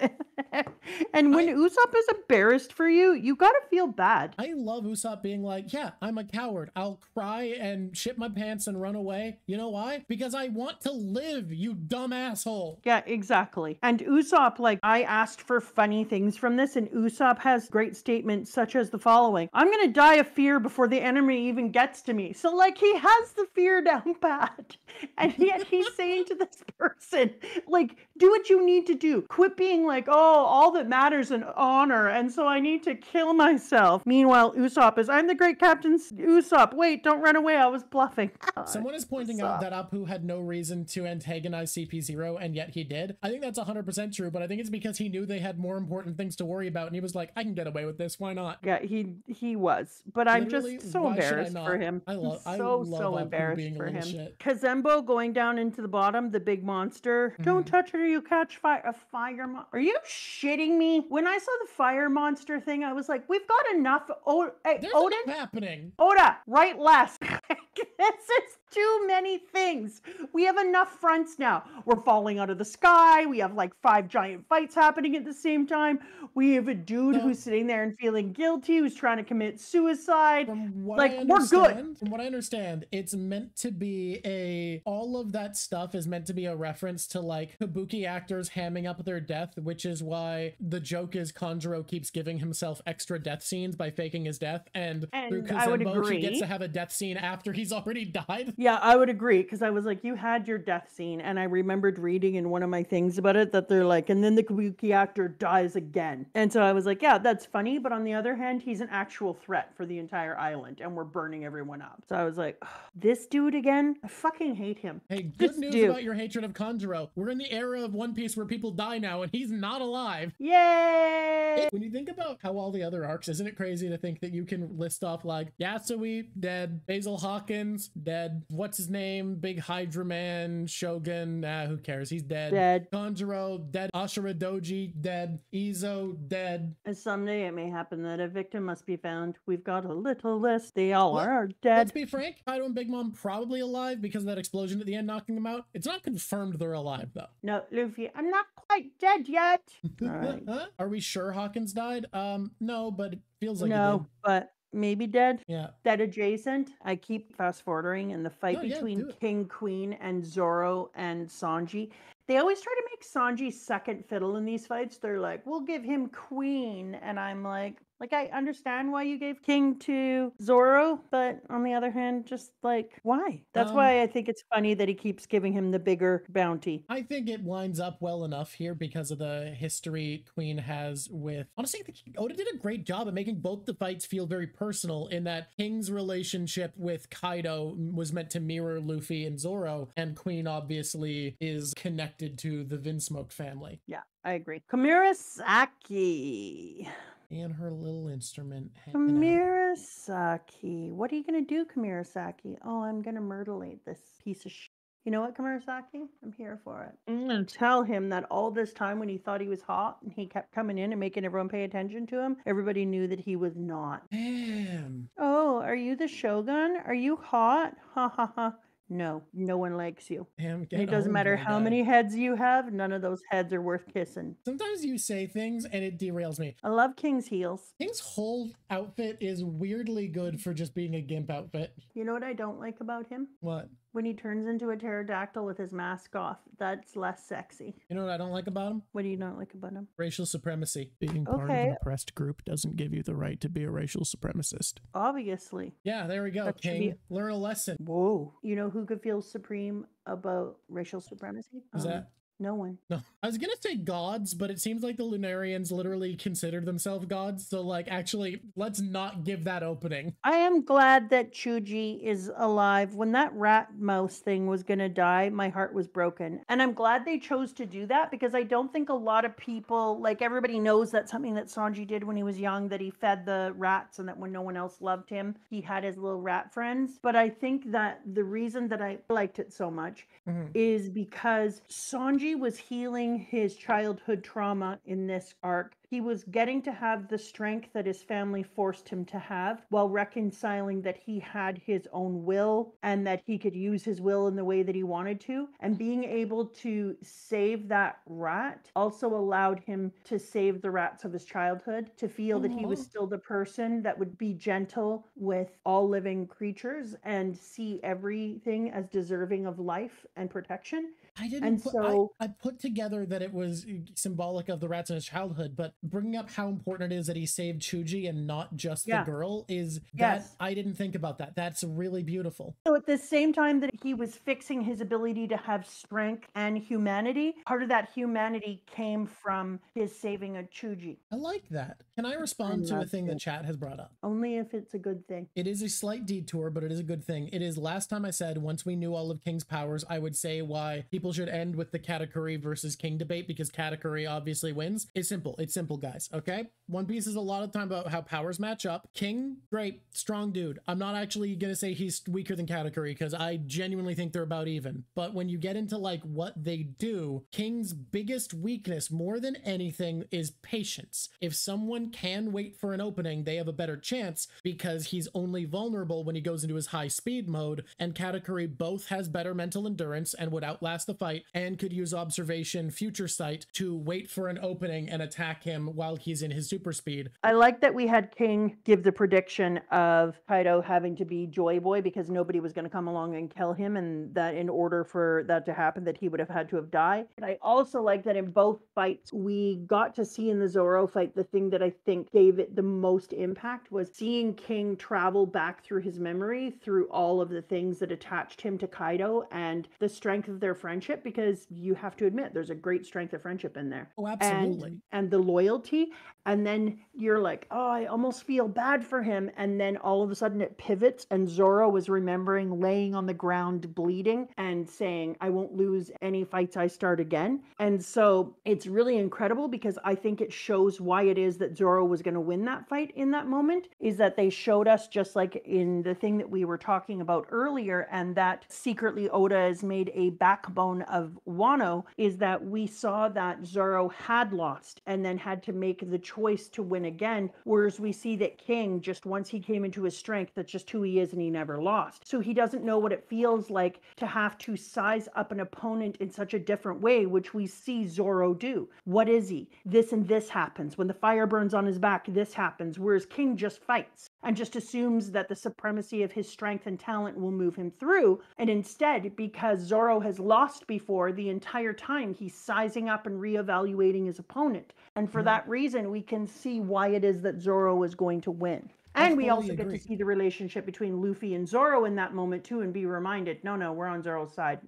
And when Usopp is embarrassed for you, you gotta feel bad. I love Usopp being like, yeah, I'm a coward. I'll cry and shit my pants and run away. You know why? Because I want to live, you dumb asshole. Yeah, exactly. And Usopp, like, I asked for funny things from this, and Usopp has great statements such as the following. I'm gonna die of fear before the enemy even gets to me. So, like, he has the fear down pat. And yet he's saying to this person, like, do what you need to do. Quit being like, oh, all that matters is honor, and so I need to kill myself. Meanwhile, Usopp is, I'm the great Captain Usopp. Wait, don't run away. I was bluffing. Someone is pointing out that Apu had no reason to antagonize CP0, and yet he did. I think that's 100% true, but I think it's because he knew they had more important things to worry about, and he was like, I can get away with this. Why not? Yeah, he was. But literally, I'm just so embarrassed for him. I love so embarrassed being for him. Shit. Kazembo going down into the bottom, the big monster. Don't touch it or you catch a fire monster. Are you shitting me? When I saw the fire monster thing, I was like, we've got enough. There's Odin enough happening. Oda, right, left. This is too many things. We have enough fronts now. We're falling out of the sky. We have like 5 giant fights happening at the same time. We have a dude who's sitting there and feeling guilty, who's trying to commit suicide. We're good. From what I understand, it's meant to be all of that stuff is meant to be a reference to like kabuki actors hamming up their death, which is why the joke is Kanjuro keeps giving himself extra death scenes by faking his death. And through Kazembo, he gets to have a death scene after he's already died. Yeah, I would agree, because I was like, you had your death scene, and I remembered reading in one of my things about it that they're like, and then the kabuki actor dies again. And so I was like, yeah, that's funny, but on the other hand, he's an actual threat for the entire island, and we're burning everyone up. So I was like, this dude again? I fucking hate him. Hey, good news about your hatred of Kanjuro. We're in the era of One Piece where people die now, and he's not alive. Yay! When you think about how all the other arcs, isn't it crazy to think that you can list off like Yasuie, dead, Basil Hawkins, dead, what's his name, Big Hydra Man, Shogun, who cares, he's dead. Kanjuro, dead. Ashura Doji, dead. Izo, dead. And someday it may happen that a victim must be found. We've got a little list. They all are dead. Let's be frank, Kaido and Big Mom probably alive because of that explosion at the end knocking them out. It's not confirmed they're alive though. No, Luffy, I'm not quite dead yet. All right. Are we sure Hawkins died? No, but it feels like no, but maybe dead. Yeah. Dead adjacent. I keep fast forwarding, and the fight between King, Queen, and Zoro and Sanji. They always try to make Sanji second fiddle in these fights. They're like, we'll give him Queen. And I'm like, I understand why you gave King to Zoro, but on the other hand, just like, why? That's why I think it's funny that he keeps giving him the bigger bounty. I think it lines up well enough here because of the history Queen has with... Honestly, I think Oda did a great job at making both the fights feel very personal in that King's relationship with Kaido was meant to mirror Luffy and Zoro, and Queen obviously is connected to the Vinsmoke family. Yeah, I agree. Kamirasaki. And her little instrument. Kamirasaki. What are you going to do, Kamirasaki? Oh, I'm going to myrtlate this piece of shit. You know what, Kamirasaki? I'm here for it. I'm going to tell him that all this time when he thought he was hot and he kept coming in and making everyone pay attention to him, everybody knew that he was not. Damn. Oh, are you the Shogun? Are you hot? Ha ha ha. No, no one likes you. Damn, And get it doesn't owned, matter my how guy. many heads you have, none of those heads are worth kissing. Sometimes you say things and it derails me. I love King's heels. King's whole outfit is weirdly good for just being a gimp outfit. You know what I don't like about him? What? When he turns into a pterodactyl with his mask off, that's less sexy. You know what I don't like about him? What do you not like about him? Racial supremacy. Being part of an oppressed group doesn't give you the right to be a racial supremacist. Obviously. Yeah, there we go, King. Learn a lesson. Whoa. You know who could feel supreme about racial supremacy? Is that? No one. No, I was gonna say gods, but it seems like the Lunarians literally considered themselves gods. So like, actually, let's not give that opening. I am glad that Chuji is alive. When that rat mouse thing was gonna die, my heart was broken. And I'm glad they chose to do that because I don't think a lot of people, like everybody knows that's something that Sanji did when he was young, that he fed the rats and that when no one else loved him, he had his little rat friends. But I think that the reason that I liked it so much is because Sanji was healing his childhood trauma in this arc. He was getting to have the strength that his family forced him to have while reconciling that he had his own will and that he could use his will in the way that he wanted to. And being able to save that rat also allowed him to save the rats of his childhood, to feel that he was still the person that would be gentle with all living creatures and see everything as deserving of life and protection. I put together that it was symbolic of the rats in his childhood, but bringing up how important it is that he saved Chuji and not just the girl is that I didn't think about that. That's really beautiful. So at the same time that he was fixing his ability to have strength and humanity, part of that humanity came from his saving of Chuji. I like that. Can I respond to a thing that chat has brought up? Only if it's a good thing. It is a slight detour, but it is a good thing. It is last time I said once we knew all of King's powers, I would say why people should end with the Katakuri versus King debate because Katakuri obviously wins. It's simple. It's simple, guys. Okay? One Piece is a lot of time about how powers match up. King, great, strong dude. I'm not actually going to say he's weaker than Katakuri because I genuinely think they're about even. But when you get into like what they do, King's biggest weakness more than anything is patience. If someone can wait for an opening, they have a better chance because he's only vulnerable when he goes into his high speed mode, and Katakuri both has better mental endurance and would outlast the fight and could use observation future sight to wait for an opening and attack him while he's in his super speed. I like that we had King give the prediction of Kaido having to be Joy Boy because nobody was going to come along and kill him, and that in order for that to happen that he would have had to have died. And I also like that in both fights we got to see in the Zoro fight, the thing that I think gave it the most impact was seeing King travel back through his memory through all of the things that attached him to Kaido and the strength of their friendship, because you have to admit there's a great strength of friendship in there. Oh, absolutely. And the loyalty. And then you're like, oh, I almost feel bad for him. And then all of a sudden it pivots and Zoro was remembering laying on the ground bleeding and saying, I won't lose any fights I start again. And so it's really incredible because I think it shows why it is that Zoro was going to win that fight in that moment, is that they showed us, just like in the thing that we were talking about earlier, and that secretly Oda has made a backbone of Wano, is that we saw that Zoro had lost and then had to make the choice to win again, whereas we see that King, just once he came into his strength, that's just who he is and he never lost. So he doesn't know what it feels like to have to size up an opponent in such a different way, which we see Zoro do. What is he? This and this happens. When the fire burns on his back, this happens, whereas King just fights and just assumes that the supremacy of his strength and talent will move him through. And instead, because Zoro has lost before, the entire time he's sizing up and reevaluating his opponent. And for that reason, we can see why it is that Zoro is going to win. And we also get to see the relationship between Luffy and Zoro in that moment too, and be reminded, no, we're on Zoro's side.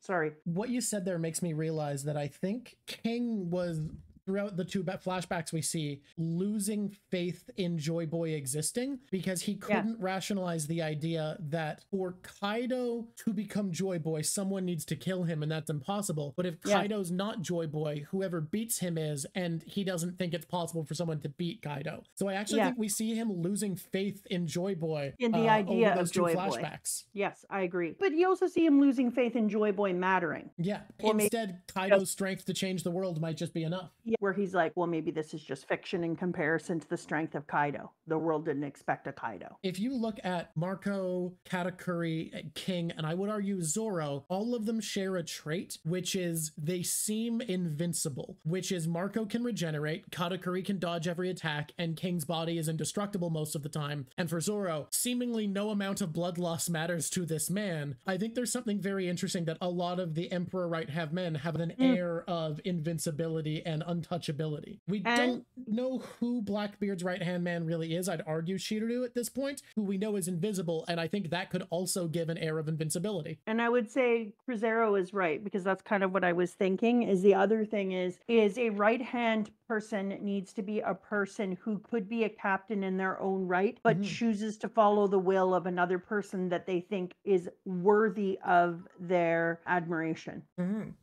Sorry. What you said there makes me realize that I think King was, throughout the two flashbacks we see, losing faith in Joy Boy existing because he couldn't rationalize the idea that for Kaido to become Joy Boy, someone needs to kill him, and that's impossible. But if Kaido's not Joy Boy, whoever beats him is, and he doesn't think it's possible for someone to beat Kaido. So I actually think we see him losing faith in Joy Boy in the idea over those of Joy two flashbacks. Boy. Yes, I agree. But you also see him losing faith in Joy Boy mattering. Yeah. Or instead, Kaido's strength to change the world might just be enough. Yeah. where he's like, well, maybe this is just fiction in comparison to the strength of Kaido. The world didn't expect a Kaido. If you look at Marco, Katakuri, King, and I would argue Zoro, all of them share a trait, which is they seem invincible, which is Marco can regenerate, Katakuri can dodge every attack, and King's body is indestructible most of the time. And for Zoro, seemingly no amount of blood loss matters to this man. I think there's something very interesting that a lot of the Emperor right-hand men have an air of invincibility and untouchability. We don't know who Blackbeard's right-hand man really is. I'd argue Shiryu at this point, who we know is invisible, and I think that could also give an air of invincibility. And I would say Cruzeiro is right, because that's kind of what I was thinking. Is the other thing is a right-hand person needs to be a person who could be a captain in their own right, but chooses to follow the will of another person that they think is worthy of their admiration.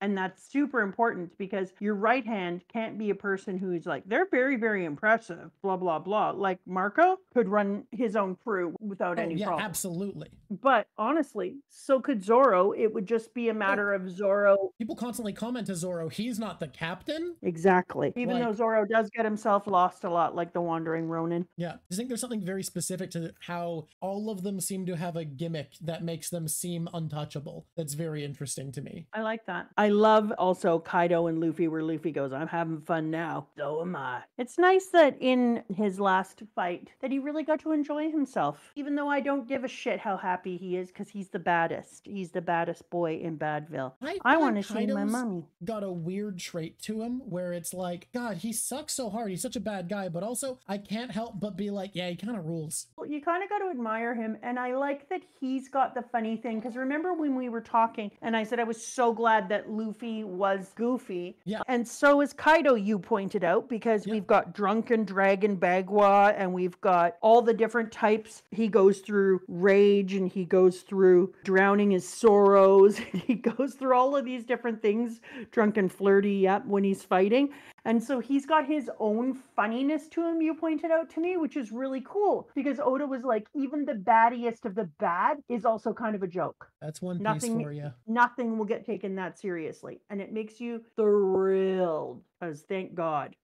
And that's super important, because your right hand can't be a person who's like, they're very, very impressive, blah, blah, blah. Like Marco could run his own crew without any problem. Absolutely. But honestly, so could Zoro. It would just be a matter of Zoro. People constantly comment to Zoro, he's not the captain. Exactly. Even though Zoro does get himself lost a lot, like the Wandering Ronin. Yeah. I think there's something very specific to how all of them seem to have a gimmick that makes them seem untouchable. That's very interesting to me. I like that. I love also Kaido and Luffy, where Luffy goes, I'm having fun now. So am I. It's nice that in his last fight that he really got to enjoy himself. Even though I don't give a shit how happy he is, because he's the baddest. He's the baddest boy in Badville. I want to see my mommy. Got a weird trait to him where it's like, God, he sucks so hard. He's such a bad guy, but also I can't help but be like, yeah, he kind of rules. Well, you kind of got to admire him. And I like that he's got the funny thing, because remember when we were talking and I said I was so glad that Luffy was goofy. Yeah. And so is Kaido, you pointed out, because we've got Drunken Dragon Bagua, and we've got all the different types. He goes through rage, and he goes through drowning his sorrows. He goes through all of these different things. Drunken flirty, when he's fighting. And so he's got his own funniness to him, you pointed out to me, which is really cool, because Oda was like, even the baddiest of the bad is also kind of a joke. That's One Piece for you. Nothing will get taken that seriously. And it makes you thrilled, because thank God.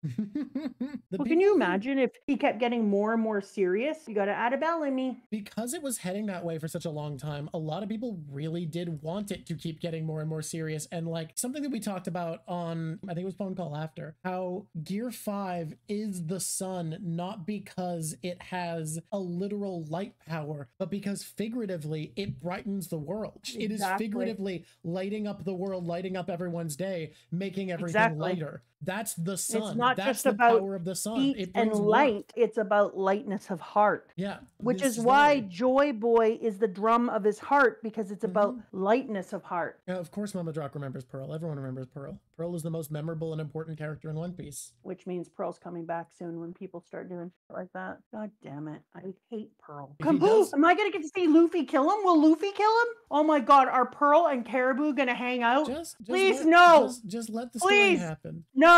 Well, can you imagine if he kept getting more and more serious? You got to add a bell in me. Because it was heading that way for such a long time, a lot of people really did want it to keep getting more and more serious. And like something that we talked about on, I think it was Phone Call After, how Gear 5 is the sun, not because it has a literal light power, but because figuratively it brightens the world. Exactly. It is figuratively lighting up the world, lighting up everyone's day, making everything lighter. That's the sun. It's not That's just the about power of the sun. Heat and light. It's about lightness of heart. Yeah. Which is why Joy Boy is the drum of his heart, because it's about lightness of heart. Yeah, of course Mama Drock remembers Pearl. Everyone remembers Pearl. Pearl is the most memorable and important character in One Piece. Which means Pearl's coming back soon when people start doing shit like that. God damn it. I hate Pearl. Am I going to get to see Luffy kill him? Will Luffy kill him? Oh my God. Are Pearl and Caribou going to hang out? Please, no. Just let the story happen. No.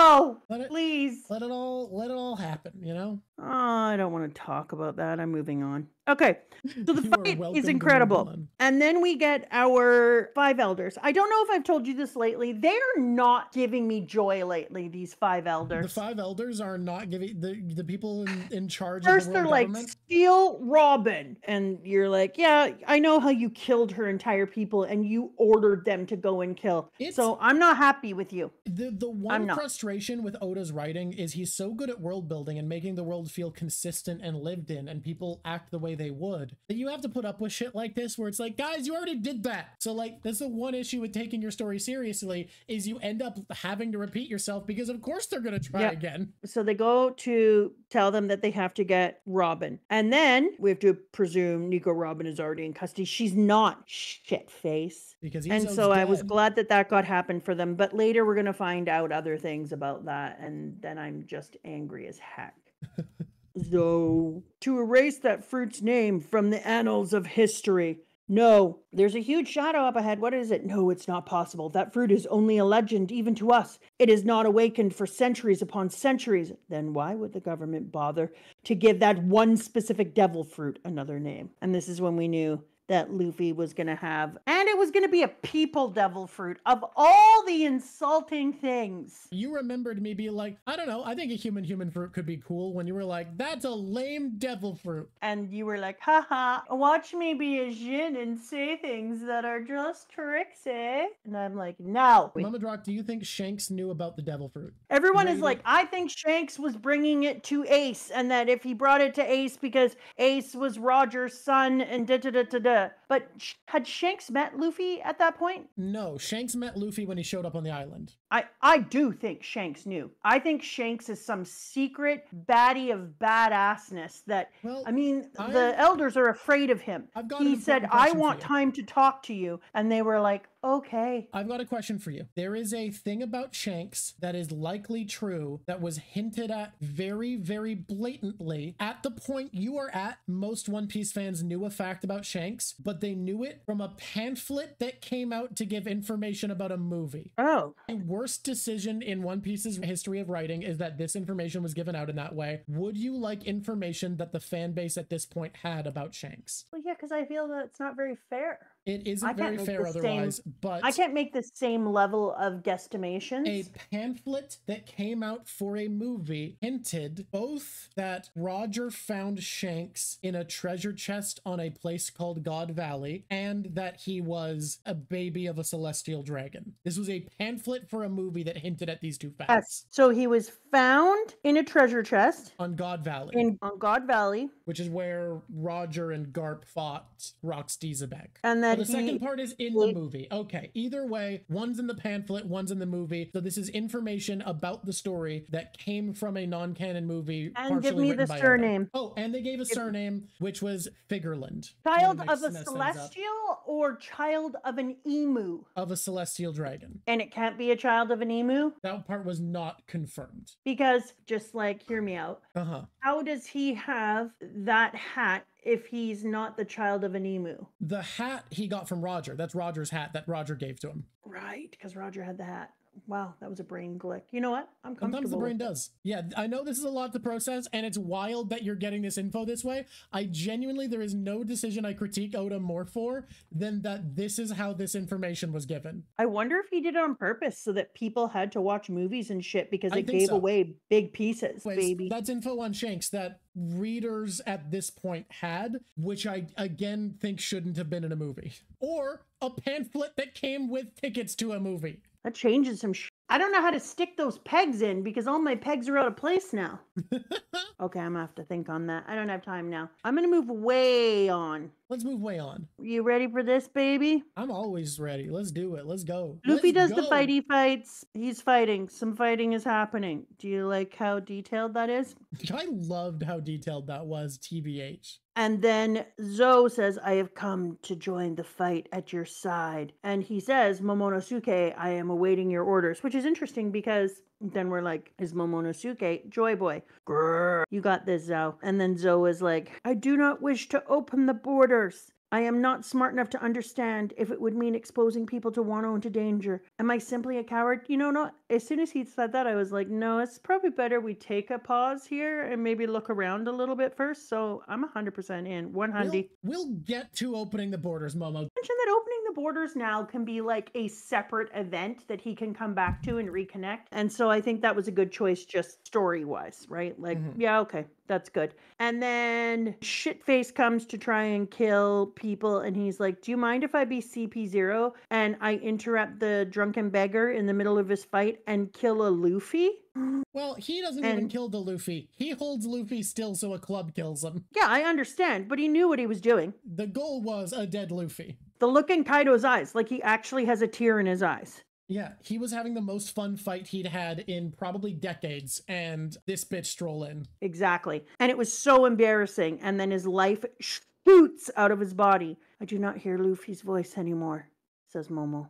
Please. Let it all happen, you know? Oh, I don't want to talk about that. I'm moving on. Okay, so the fight is incredible. And then we get our 5 elders. I don't know if I've told you this lately. They're not giving me joy lately, these 5 elders. The 5 elders are not giving the people in charge First, of the world they're government. Like, steal Robin. And you're like, yeah, I know how you killed her entire people and you ordered them to go and kill. So I'm not happy with you. The one frustration with Oda's writing is he's so good at world building and making the world feel consistent and lived in, and people act the way they would, that you have to put up with shit like this where it's like, guys, you already did that. So like, that's the one issue with taking your story seriously, is you end up having to repeat yourself, because of course they're going to try again. So they go to tell them that they have to get Robin, and then we have to presume Nico Robin is already in custody. She's not, shit face. Because so I was glad that got happened for them, but later we're going to find out other things about that, and then I'm just angry as heck. So, to erase that fruit's name from the annals of history. No, there's a huge shadow up ahead. What is it? No, it's not possible. That fruit is only a legend, even to us. It is not awakened for centuries upon centuries. Then why would the government bother to give that one specific devil fruit another name? And this is when we knew that Luffy was going to have an And it was going to be a people devil fruit of all the insulting things. You remembered me being like, I don't know, I think a human fruit could be cool, when you were like, that's a lame devil fruit. And you were like, haha, watch me be a Jin and say things that are just tricks, eh? And I'm like, no. Mama Drock, do you think Shanks knew about the devil fruit? Everyone is like, I think Shanks was bringing it to Ace, and that if he brought it to Ace because Ace was Roger's son and da-da-da-da-da. But had Shanks met Luffy at that point? No, Shanks met Luffy when he showed up on the island. I do think Shanks knew. I think Shanks is some secret baddie of badassness that, well, I mean, the elders are afraid of him. He said, I want time to talk to you. And they were like, okay. I've got a question for you. There is a thing about Shanks that is likely true that was hinted at very, very blatantly. At the point you are at, most One Piece fans knew a fact about Shanks, but they knew it from a pamphlet that came out to give information about a movie. Oh. The worst decision in One Piece's history of writing is that this information was given out in that way. Would you like information that the fan base at this point had about Shanks? Well, yeah, because I feel that it's not very fair. It isn't very fair otherwise, but I can't make the same level of guesstimations. A pamphlet that came out for a movie hinted both that Roger found Shanks in a treasure chest on a place called God Valley, and that he was a baby of a celestial dragon. This was a pamphlet for a movie that hinted at these two facts. Yes. So he was found in a treasure chest on God Valley. On God Valley. Which is where Roger and Garp fought Rox Diesebek. And then the second part is in the movie. Okay, either way, one's in the pamphlet, one's in the movie. So this is information about the story that came from a non-canon movie. And give me the surname. Oh, and they gave a surname, which was Figureland. Child of a celestial or child of an emu? Of a celestial dragon. And it can't be a child of an emu? That part was not confirmed. Because, just like, hear me out. How does he have that hat if he's not the child of an emu? The hat he got from Roger. That's Roger's hat that Roger gave to him. Right, because Roger had the hat. Wow, that was a brain glick. You know what? I'm comfortable. Sometimes the brain does. Yeah, I know this is a lot to process, and it's wild that you're getting this info this way. I genuinely, there is no decision I critique Oda more for than that this is how this information was given. I wonder if he did it on purpose so that people had to watch movies and shit because it gave away big pieces, baby. That's info on Shanks that readers at this point had, which I again think shouldn't have been in a movie. Or a pamphlet that came with tickets to a movie. That changes some I don't know how to stick those pegs in because all my pegs are out of place now. Okay, I'm gonna have to think on that. I don't have time now. I'm gonna move way on. Let's move way on. You ready for this, baby? I'm always ready. Let's do it. Let's go. Luffy does the fighty fights. He's fighting. Some fighting is happening. Do you like how detailed that is? I loved how detailed that was, TBH. And then Zoe says, I have come to join the fight at your side. And he says, Momonosuke, I am awaiting your orders, which is interesting because then we're like, is Momonosuke Joy Boy? Grrr, you got this, Zoe. And then Zoe is like, I do not wish to open the borders. I am not smart enough to understand if it would mean exposing people to Wano and to danger. Am I simply a coward? You know, not as soon as he said that, I was like, no, it's probably better we take a pause here and maybe look around a little bit first. So I'm 100% in. 100. We'll get to opening the borders, Momo. Mention that opening the borders now can be like a separate event that he can come back to and reconnect. And so I think that was a good choice just story-wise, right? Like, yeah, okay. That's good. And then Shitface comes to try and kill people. And he's like, do you mind if I be CP0 and I interrupt the drunken beggar in the middle of his fight and kill a Luffy? Well, he doesn't even kill the Luffy. He holds Luffy still so a club kills him. Yeah, I understand. But he knew what he was doing. The goal was a dead Luffy. The look in Kaido's eyes, like he actually has a tear in his eyes. Yeah, he was having the most fun fight he'd had in probably decades, and this bitch stroll in. Exactly. And it was so embarrassing. And then his life shoots out of his body. I do not hear Luffy's voice anymore, says Momo.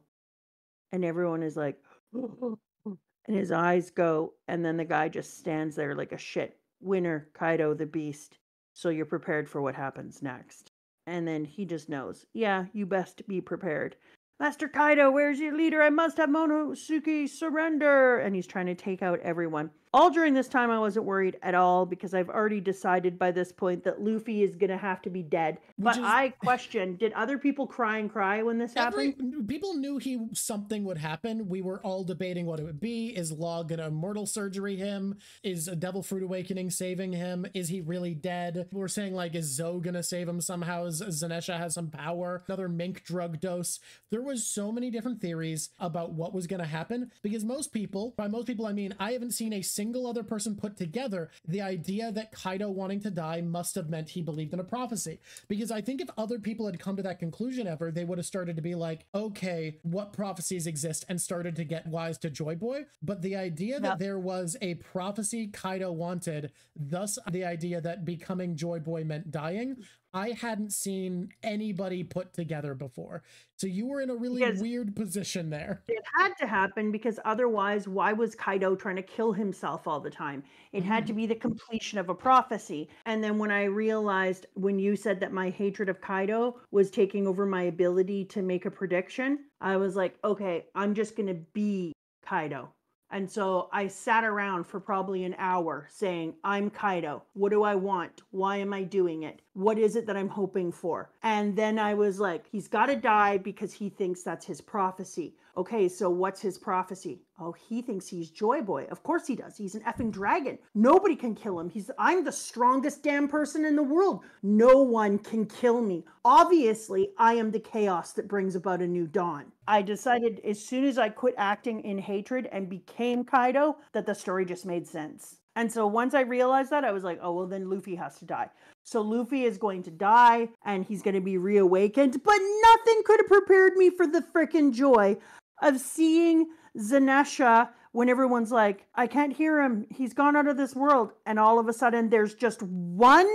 And everyone is like, and his eyes go, and then the guy just stands there like a shit. Winner, Kaido the Beast. So you're prepared for what happens next. And then he just knows, yeah, you best be prepared. Master Kaido, where's your leader? I must have Momonosuke surrender. And he's trying to take out everyone. All during this time, I wasn't worried at all because I've already decided by this point that Luffy is going to have to be dead. But I question, did other people cry and cry when this happened? People knew something would happen. We were all debating what it would be. Is Law going to immortal surgery him? Is a Devil Fruit Awakening saving him? Is he really dead? We're saying, like, is Zoe going to save him somehow? Zenesha has some power. Another mink drug dose. There was so many different theories about what was going to happen because most people, by most people I mean, I haven't seen a single other person put together the idea that Kaido wanting to die must have meant he believed in a prophecy. Because I think if other people had come to that conclusion ever, they would have started to be like, okay, what prophecies exist, and started to get wise to Joy Boy. But the idea that there was a prophecy Kaido wanted, thus the idea that becoming Joy Boy meant dying, I hadn't seen anybody put together before. So you were in a really weird position there. It had to happen because otherwise, why was Kaido trying to kill himself all the time? It had to be the completion of a prophecy. And then when I realized, when you said that my hatred of Kaido was taking over my ability to make a prediction, I was like, okay, I'm just going to be Kaido. And so I sat around for probably an hour saying, I'm Kaido. What do I want? Why am I doing it? What is it that I'm hoping for? And then I was like, he's got to die because he thinks that's his prophecy. Okay, so what's his prophecy? Oh, he thinks he's Joy Boy. Of course he does. He's an effing dragon. Nobody can kill him. I'm the strongest damn person in the world. No one can kill me. Obviously, I am the chaos that brings about a new dawn. I decided as soon as I quit acting in hatred and became Kaido, that the story just made sense. And so once I realized that, I was like, oh, well, then Luffy has to die. So Luffy is going to die and he's going to be reawakened. But nothing could have prepared me for the frickin' joy of seeing Zenesha when everyone's like, I can't hear him. He's gone out of this world. And all of a sudden there's just one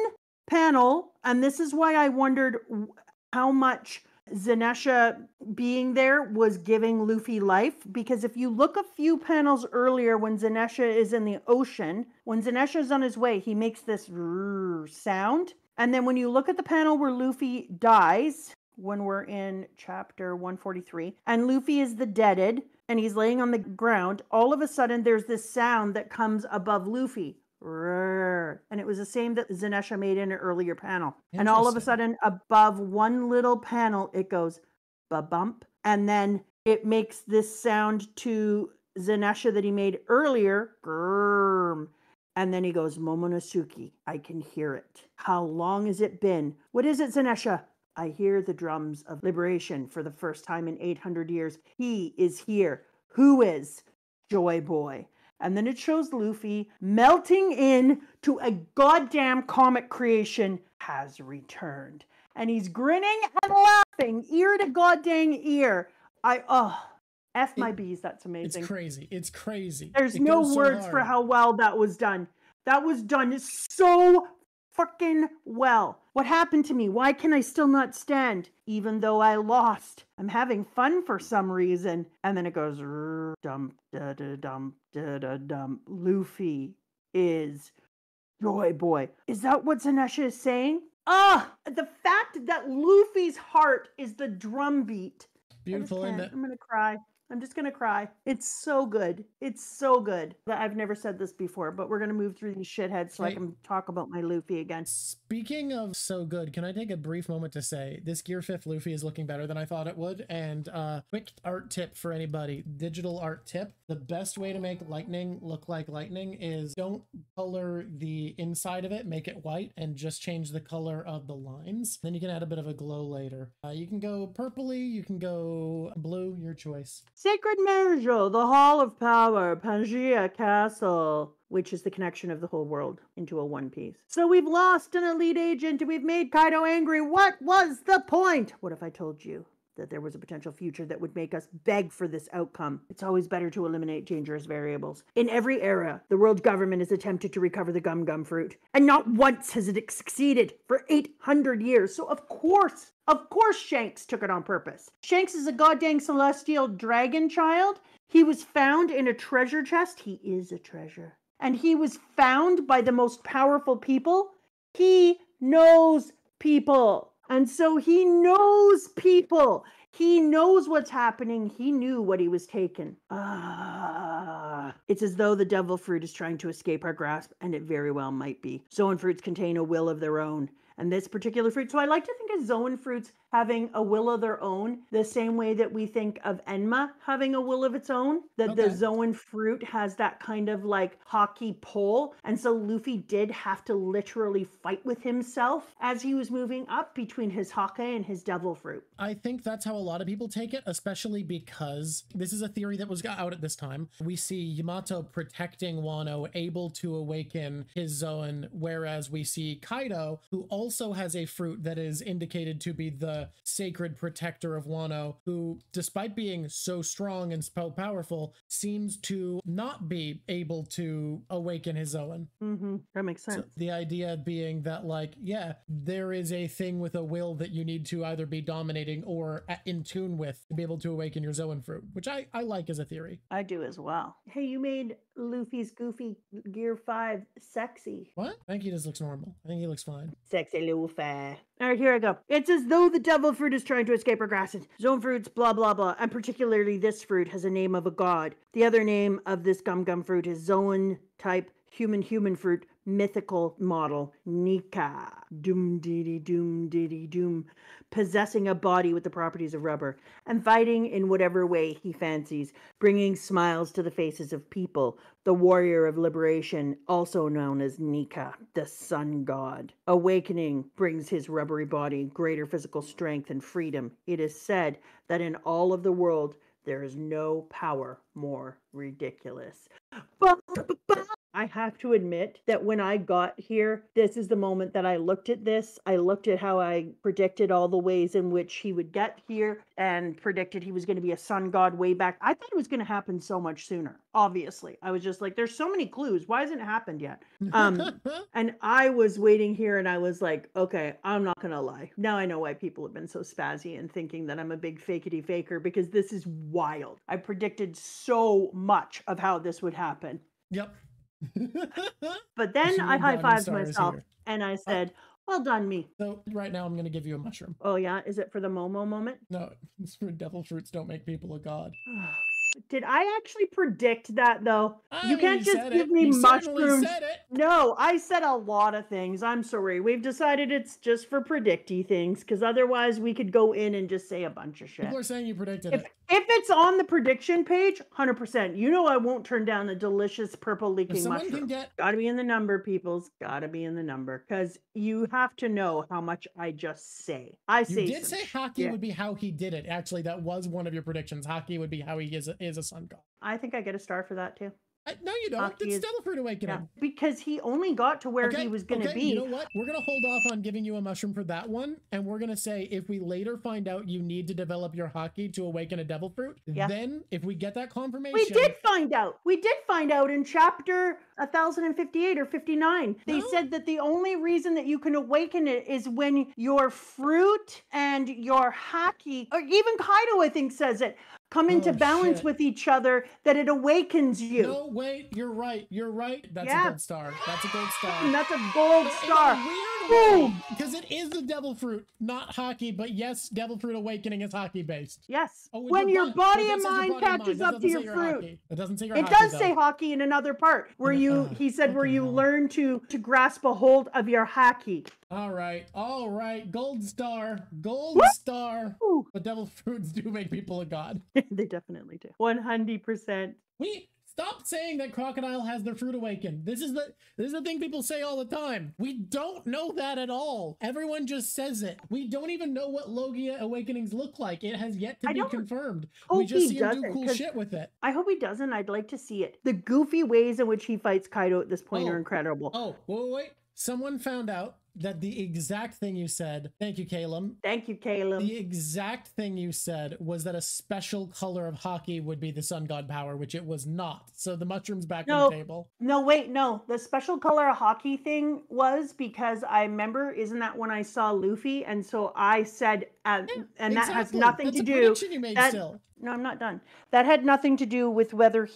panel. And this is why I wondered how much Zenesha being there was giving Luffy life, because if you look a few panels earlier when Zenesha is in the ocean, when Zenesha is on his way, he makes this sound. And then when you look at the panel where Luffy dies, when we're in chapter 143, and Luffy is the deaded, and he's laying on the ground, all of a sudden there's this sound that comes above Luffy. And it was the same that Zenesha made in an earlier panel. And all of a sudden, above one little panel, it goes ba-bump. And then it makes this sound to Zenesha that he made earlier. Grrm. And then he goes, Momonosuke, I can hear it. How long has it been? What is it, Zenesha? I hear the drums of liberation for the first time in 800 years. He is here. Who is? Joy Boy. And then it shows Luffy melting in to a goddamn comic creation has returned. And he's grinning and laughing ear to goddamn ear. F my bees, that's amazing. It's crazy. It's crazy. There's no words for how well that was done. That was done so fucking well. What happened to me? Why can I still not stand? Even though I lost. I'm having fun for some reason. And then it goes, dump, da da dump, da da dump. Luffy is Joy Boy. Is that what Zenesha is saying? The fact that Luffy's heart is the drum beat. Beautiful, isn't it? I'm gonna cry. I'm just going to cry. It's so good. It's so good. I've never said this before, but we're going to move through these shitheads so I can talk about my Luffy again. Speaking of so good, can I take a brief moment to say this Gear 5th Luffy is looking better than I thought it would? And quick art tip for anybody, digital art tip. The best way to make lightning look like lightning is don't color the inside of it, make it white, and just change the color of the lines. Then you can add a bit of a glow later. You can go purpley, you can go blue, your choice. Sacred Marjo, the Hall of Power, Pangaea Castle, which is the connection of the whole world into a one piece. So we've lost an elite agent and we've made Kaido angry. What was the point? What if I told you that there was a potential future that would make us beg for this outcome? It's always better to eliminate dangerous variables. In every era, the world government has attempted to recover the gum fruit, and not once has it succeeded for 800 years. So of course Shanks took it on purpose. Shanks is a goddamn celestial dragon child. He was found in a treasure chest. He is a treasure. And he was found by the most powerful people. He knows people. And so he knows people. He knows what's happening. He knew what he was taking. It's as though the devil fruit is trying to escape our grasp, and it very well might be. Zoan fruits contain a will of their own. And this particular fruit, so I like to think of Zoan fruits having a will of their own, the same way that we think of Enma having a will of its own, that the Zoan fruit has that kind of like hockey pull. And so Luffy did have to literally fight with himself as he was moving up between his hockey and his devil fruit. I think that's how a lot of people take it, especially because this is a theory that was out at this time. We see Yamato protecting Wano, able to awaken his Zoan, whereas we see Kaido, who also has a fruit that is indicated to be the sacred protector of Wano, who, despite being so strong and so powerful, seems to not be able to awaken his Zoan. That makes sense. So the idea being that, like, yeah, there is a thing with a will that you need to either be dominating or in tune with to be able to awaken your Zoan fruit, which I like as a theory. I do as well. Hey, you made Luffy's Goofy Gear 5 sexy. What? I think he just looks normal. I think he looks fine. Sexy Luffy. All right, here I go. It's as though the devil fruit is trying to escape our grasp. Zoan fruits, blah, blah, blah. And particularly this fruit has a name of a god. The other name of this gum fruit is Zoan type human fruit mythical model Nika. Doom diddy doom, possessing a body with the properties of rubber and fighting in whatever way he fancies, bringing smiles to the faces of people. The warrior of liberation, also known as Nika, the sun god. Awakening brings his rubbery body greater physical strength and freedom. It is said that in all of the world there is no power more ridiculous. I have to admit that when I got here, this is the moment that I looked at this. I looked at how I predicted all the ways in which he would get here and predicted he was going to be a sun god way back. I thought it was going to happen so much sooner, obviously. I was just like, there's so many clues. Why hasn't it happened yet? And I was waiting here and I was like, okay, I'm not going to lie. Now I know why people have been so spazzy and thinking that I'm a big fakety faker, because this is wild. I predicted so much of how this would happen. Yep. But then I high-fived myself and I said, well done me. So right now I'm going to give you a mushroom. Oh yeah? Is it for the Momo moment? No, it's for devil fruits don't make people a god. Did I actually predict that though? You can't just give me you mushrooms. Said it. No, I said a lot of things. I'm sorry. We've decided it's just for predicty things, because otherwise we could go in and just say a bunch of shit. People are saying you predicted it. If it's on the prediction page, 100%. You know I won't turn down a delicious purple leaking mushroom. Gotta be in the number, peoples. Gotta be in the number. Because you have to know how much I just say. You did say hockey would be how he did it. Actually, that was one of your predictions. Hockey would be how he is a sun god. I think I get a star for that too. No, you don't. It's Devil Fruit Awakening. Yeah, because he only got to where he was going to be. You know what? We're going to hold off on giving you a mushroom for that one. And we're going to say, if we later find out you need to develop your hockey to awaken a devil fruit, then if we get that confirmation. We did find out. We did find out in chapter 1058 or 59. They said that the only reason that you can awaken it is when your fruit and your hockey, or even Kaido, I think, says it, come into balance with each other, that it awakens you. No, wait, you're right. You're right. That's a gold star. That's a gold star. And that's a gold star. In a weird way, because it is the devil fruit, not hockey, but yes, devil fruit awakening is hockey based. Yes. When your body and mind catches up to your fruit. It doesn't say your hockey. It does say hockey in another part where he said where you learn to grasp a hold of your hockey. All right. Gold star. Star. Ooh. But devil fruits do make people a god. They definitely do. 100%. Stop saying that Crocodile has their fruit awakened. This is the thing people say all the time. We don't know that at all. Everyone just says it. We don't even know what Logia awakenings look like. It has yet to be confirmed. We just see him do cool shit with it. I hope he doesn't. I'd like to see it. The goofy ways in which he fights Kaido at this point are incredible. Oh, wait. Someone found out that the exact thing you said, thank you, Caleb. Thank you, Caleb. The exact thing you said was that a special color of hockey would be the sun god power, which it was not. So the mushroom's back on the table. No. The special color of hockey thing was because I remember, isn't that when I saw Luffy? And so I said, that has nothing to do. You made still. No, I'm not done. That had nothing to do with whether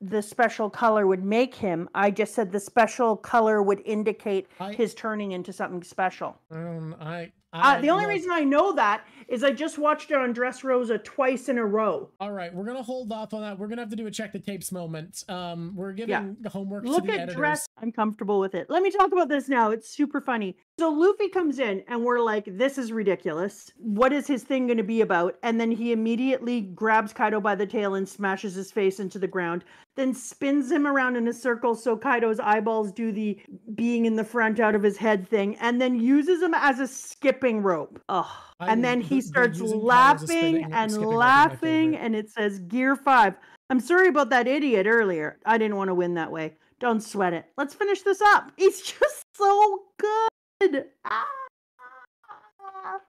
the special color would make him. I just said the special color would indicate his turning into something special. The only reason I know that is I just watched it on Dressrosa twice in a row. All right, we're gonna hold off on that. We're gonna have to do a check the tapes moment. We're giving homework to the editors. Dress. I'm comfortable with it. Let me talk about this now. It's super funny. So Luffy comes in and we're like, this is ridiculous. What is his thing going to be about? And then he immediately grabs Kaido by the tail and smashes his face into the ground, then spins him around in a circle so Kaido's eyeballs do the being in the front out of his head thing, and then uses him as a skipping rope. And then he starts laughing and laughing, and it says Gear 5. I'm sorry about that idiot earlier. I didn't want to win that way. Don't sweat it. Let's finish this up. He's just so good.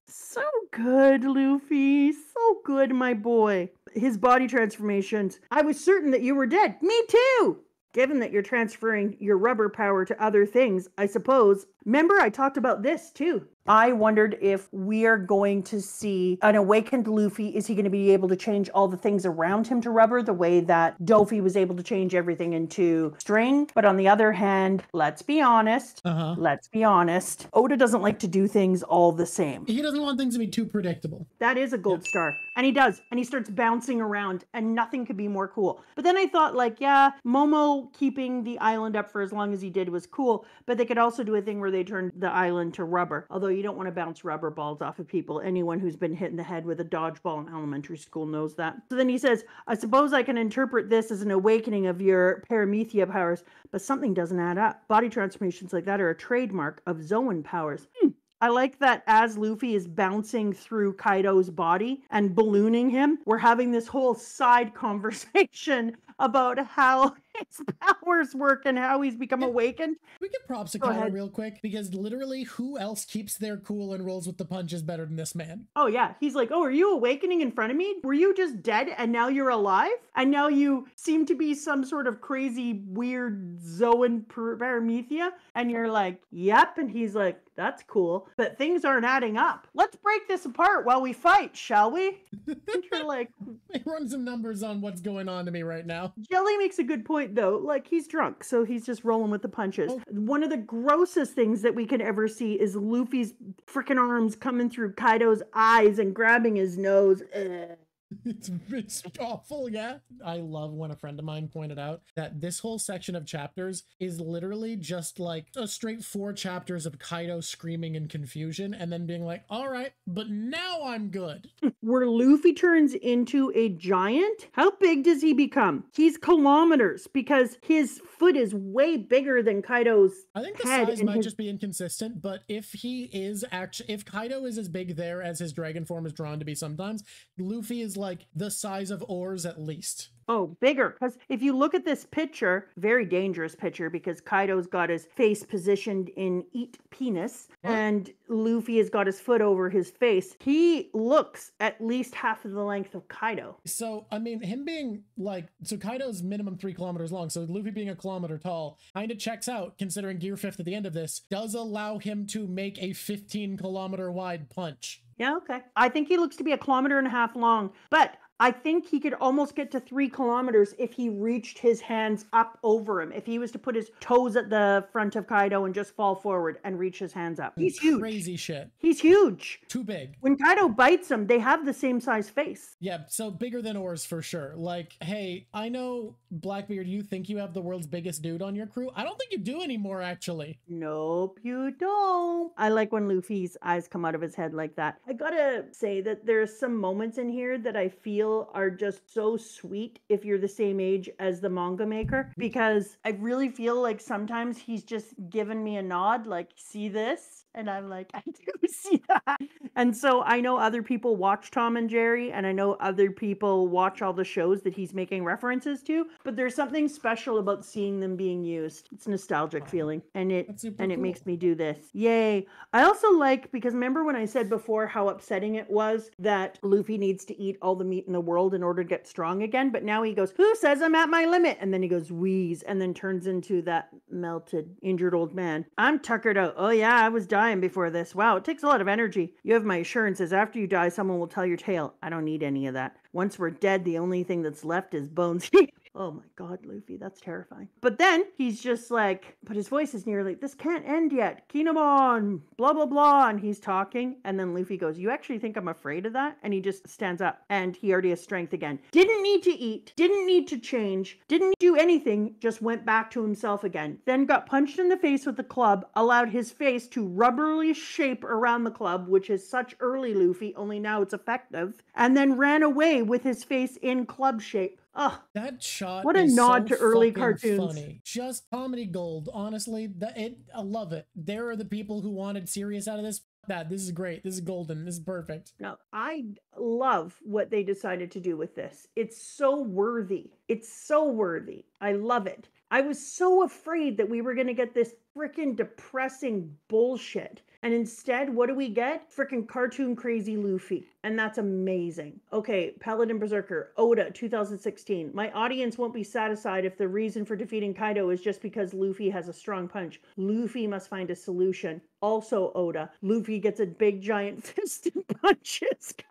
So good, Luffy. So good, my boy. His body transformations. I was certain that you were dead. Me too. Given that you're transferring your rubber power to other things, I suppose. Remember, I talked about this too. I wondered if we are going to see an awakened Luffy. Is he going to be able to change all the things around him to rubber the way that Dofi was able to change everything into string? But on the other hand, let's be honest. Let's be honest. Oda doesn't like to do things all the same. He doesn't want things to be too predictable. That is a gold star. And he does. And he starts bouncing around and nothing could be more cool. But then I thought Momo keeping the island up for as long as he did was cool. But they could also do a thing where they turned the island to rubber. Although you don't want to bounce rubber balls off of people. Anyone who's been hit in the head with a dodgeball in elementary school knows that. So then he says, I suppose I can interpret this as an awakening of your paramethea powers, but something doesn't add up. Body transformations like that are a trademark of Zoan powers. I like that as Luffy is bouncing through Kaido's body and ballooning him, we're having this whole side conversation about how his powers work and how he's become awakened. We give props to Kaido real quick, because literally who else keeps their cool and rolls with the punches better than this man? Oh yeah, he's like, oh, are you awakening in front of me? Were you just dead and now you're alive? And now you seem to be some sort of crazy, weird Zoan paramethea? And you're like, yep. And he's like, that's cool, but things aren't adding up. Let's break this apart while we fight, shall we? And you're like, run some numbers on what's going on to me right now. Jelly makes a good point though. Like, he's drunk, so he's just rolling with the punches. One of the grossest things that we can ever see is Luffy's freaking arms coming through Kaido's eyes and grabbing his nose. It's awful, yeah. I love when a friend of mine pointed out that this whole section of chapters is literally just like a straight 4 chapters of Kaido screaming in confusion and then being like, all right, but now I'm good. Where Luffy turns into a giant, how big does he become? He's kilometers, because his foot is way bigger than Kaido's I think the head. size might just be inconsistent, but if Kaido is as big there as his dragon form is drawn to be sometimes, Luffy is like the size of oars at least. Oh, bigger. Because if you look at this picture, very dangerous picture, because Kaido's got his face positioned in eat penis, and Luffy has got his foot over his face. He looks at least half of the length of Kaido. So, I mean, him being like, so Kaido's minimum 3 kilometers long, so Luffy being a kilometer tall kind of checks out, considering Gear 5th at the end of this does allow him to make a 15-kilometer wide punch. Yeah, okay. I think he looks to be 1.5 kilometers long, but I think he could almost get to 3 kilometers if he reached his hands up over him. If he was to put his toes at the front of Kaido and just fall forward and reach his hands up. He's huge. Crazy shit. He's huge. Too big. When Kaido bites him, they have the same size face. Yeah, so bigger than oars for sure. Like, hey, I know, Blackbeard, you think you have the world's biggest dude on your crew. I don't think you do anymore, actually. Nope, you don't. I like when Luffy's eyes come out of his head like that. I gotta say that there's some moments in here that I feel are just so sweet if you're the same age as the manga maker, because I really feel like sometimes he's just giving me a nod, like, see this? And I'm like, I do see that. And so I know other people watch Tom and Jerry, and I know other people watch all the shows that he's making references to, but there's something special about seeing them being used. It's a nostalgic feeling, and it makes me do this. Yay. I also like, because remember when I said before how upsetting it was that Luffy needs to eat all the meat in the world in order to get strong again, but now he goes, who says I'm at my limit? And then he goes, wheeze, and then turns into that melted, injured old man. I'm tuckered out. Oh yeah, I was dying dying before this. Wow, it takes a lot of energy. You have my assurances. After you die, someone will tell your tale. I don't need any of that. Once we're dead, the only thing that's left is bones. Oh my God, Luffy, that's terrifying. But then he's just like, but his voice is nearly, this can't end yet. Kinemon, blah, blah, blah. And he's talking. And then Luffy goes, you actually think I'm afraid of that? And he just stands up and he already has strength again. Didn't need to eat, didn't need to change, didn't do anything, just went back to himself again. Then got punched in the face with the club, allowed his face to rubberly shape around the club, which is such early Luffy, only now it's effective. And then ran away with his face in club shape. Oh, that shot what a is nod so to early fucking cartoons. funny. Just comedy gold. Honestly, I love it. There are the people who wanted serious out of this. This is great. This is golden. This is perfect. No, I love what they decided to do with this. It's so worthy. It's so worthy. I love it. I was so afraid that we were going to get this freaking depressing bullshit. And instead, what do we get? Freaking cartoon crazy Luffy. And that's amazing. Okay, Paladin Berserker, Oda, 2016. My audience won't be satisfied if the reason for defeating Kaido is just because Luffy has a strong punch. Luffy must find a solution. Also, Oda, Luffy gets a big giant fist and punches Kaido.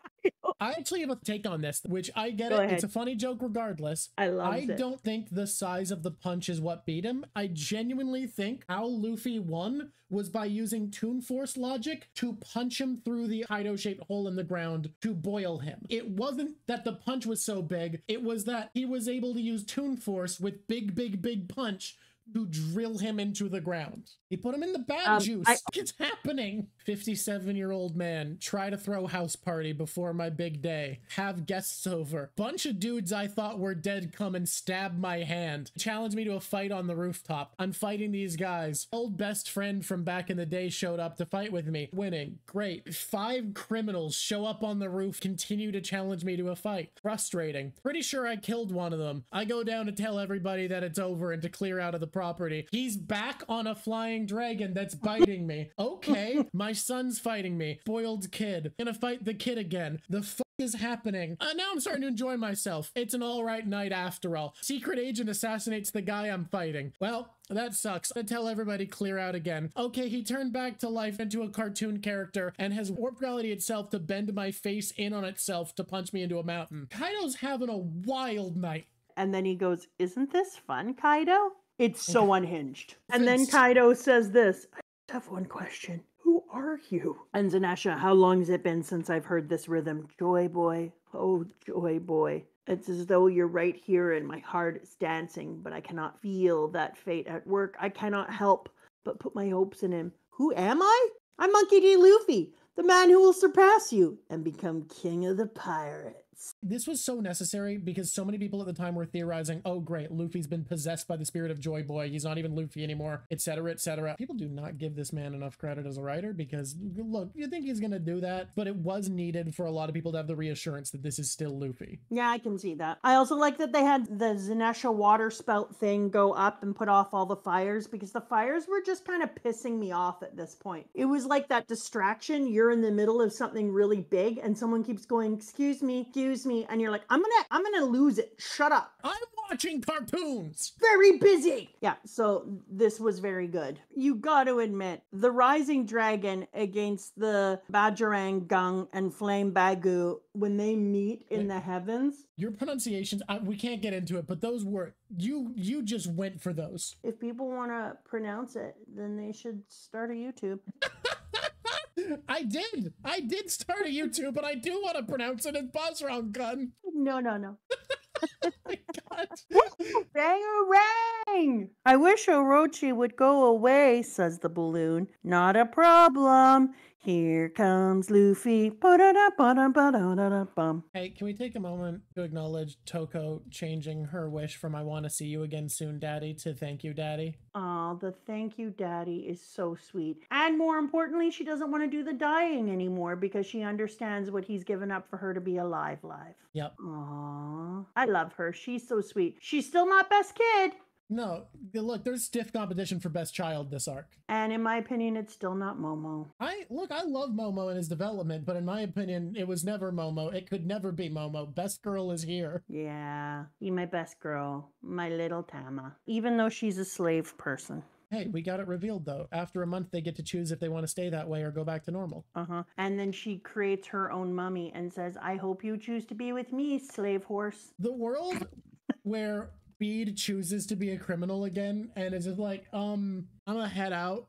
I actually have a take on this, which I get Go it. ahead. It's a funny joke regardless. I don't think the size of the punch is what beat him. I genuinely think how Luffy won was by using Toon Force logic to punch him through the Kaido-shaped hole in the ground to boil him. It wasn't that the punch was so big. It was that he was able to use Toon Force with big punch to drill him into the ground. He put him in the bad juice. It's happening. 57-year-old man, try to throw house party before my big day. Have guests over. Bunch of dudes I thought were dead come and stab my hand. Challenge me to a fight on the rooftop. I'm fighting these guys. Old best friend from back in the day showed up to fight with me. Winning. Great. 5 criminals show up on the roof, continue to challenge me to a fight. Frustrating. Pretty sure I killed one of them. I go down to tell everybody that it's over and to clear out of the property. He's back on a flying dragon that's biting me. Okay, my son's fighting me. Spoiled kid. Gonna fight the kid again. The fuck is happening? Now I'm starting to enjoy myself. It's an alright night after all. Secret agent assassinates the guy I'm fighting. Well, that sucks. I tell everybody clear out again. Okay, he turned back to life into a cartoon character and has warped reality itself to bend my face in on itself to punch me into a mountain. Kaido's having a wild night. And then he goes, isn't this fun, Kaido? It's so unhinged. And then Kaido says this, I have one question. Who are you? And Zanesha, how long has it been since I've heard this rhythm? Joy boy. Oh, joy boy. It's as though you're right here and my heart is dancing, but I cannot feel that fate at work. I cannot help but put my hopes in him. Who am I? I'm Monkey D. Luffy, the man who will surpass you and become king of the pirates. This was so necessary because so many people at the time were theorizing, oh great, Luffy's been possessed by the spirit of Joy Boy. He's not even Luffy anymore, etc., etc. People do not give this man enough credit as a writer because, look, you think he's going to do that, but it was needed for a lot of people to have the reassurance that this is still Luffy. Yeah, I can see that. I also like that they had the Zanesha water spout thing go up and put off all the fires because the fires were just kind of pissing me off at this point. It was like that distraction. You're in the middle of something really big and someone keeps going, excuse me, and you're like, I'm gonna lose it. Shut up. I'm watching cartoons. Very busy. Yeah, so this was very good. You got to admit, the Rising Dragon against the Bajrang Gung and Flame Bagu, when they meet in the heavens. Your pronunciations, we can't get into it, but those were, you just went for those. If people want to pronounce it, then they should start a YouTube. I did start a YouTube, but I do want to pronounce it as Bajrang Gun. No. Oh my God. Bangarang! I wish Orochi would go away, says the balloon. Not a problem. Here comes Luffy. Hey, can we take a moment to acknowledge Toko changing her wish from I want to see you again soon, Daddy, to thank you, Daddy? Oh, the thank you, Daddy is so sweet. And more importantly, she doesn't want to do the dying anymore because she understands what he's given up for her to be alive. Yep. Aww. I love her. She's so sweet. She's still not best kid. No, look, there's stiff competition for best child this arc. And in my opinion, it's still not Momo. I love Momo and his development, but in my opinion, it was never Momo. It could never be Momo. Best girl is here. Yeah, be my best girl, my little Tama. Even though she's a slave person. Hey, we got it revealed though. After a month, they get to choose if they want to stay that way or go back to normal. And then she creates her own mummy and says, I hope you choose to be with me, slave horse. The world where Speed chooses to be a criminal again and is just like, I'm gonna head out.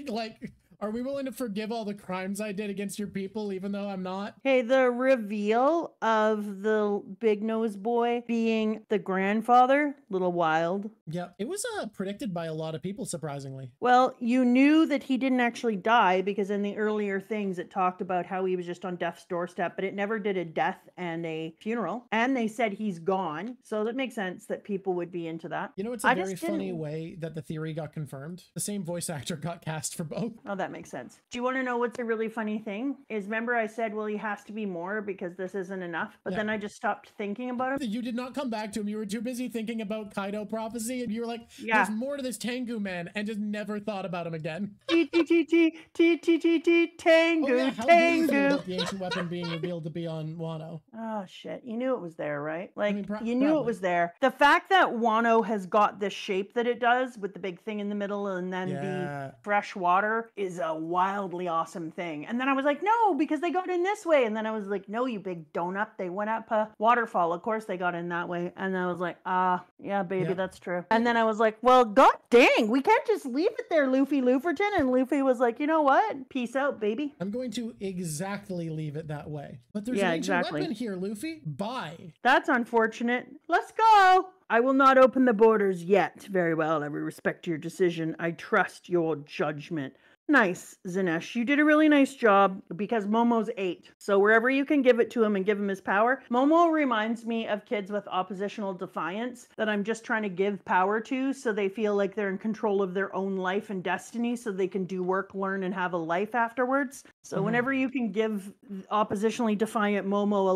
Like, are we willing to forgive all the crimes I did against your people, even though I'm not? Hey, the reveal of the big nose boy being the grandfather, little wild. Yeah, it was predicted by a lot of people, surprisingly. Well, you knew that he didn't actually die because in the earlier things it talked about how he was just on death's doorstep, but it never did a death and a funeral. And they said he's gone. So that makes sense that people would be into that. You know, it's a very funny way that the theory got confirmed. The same voice actor got cast for both. Oh, that makes sense. Do you want to know what's a really funny thing? Is remember I said, well, he has to be more because this isn't enough. But then I just stopped thinking about him. You did not come back to him. You were too busy thinking about Kaido prophecy. And you were like, there's more to this Tengu man, and just never thought about him again. Tengu, Tengu. The ancient weapon being revealed to be on Wano. Oh, shit. You knew it was there, right? Like, I mean, you knew it was there. The fact that Wano has got the shape that it does with the big thing in the middle and then the fresh water is a wildly awesome thing. And then I was like, no, because they got in this way. And then I was like, no, you big donut. They went up a waterfall. Of course they got in that way. And I was like, yeah, baby, that's true. And then I was like, well, god dang, we can't just leave it there, Luffy Luferton. And Luffy was like, you know what? Peace out, baby. I'm going to exactly leave it that way. But there's an ancient weapon here, Luffy. Bye. That's unfortunate. Let's go. I will not open the borders yet. Very well. I will respect your decision. I trust your judgment. Nice, Zinesh. You did a really nice job because Momo's 8. So wherever you can give it to him and give him his power. Momo reminds me of kids with oppositional defiance that I'm just trying to give power to so they feel like they're in control of their own life and destiny so they can do work, learn, and have a life afterwards. So whenever you can give oppositionally defiant Momo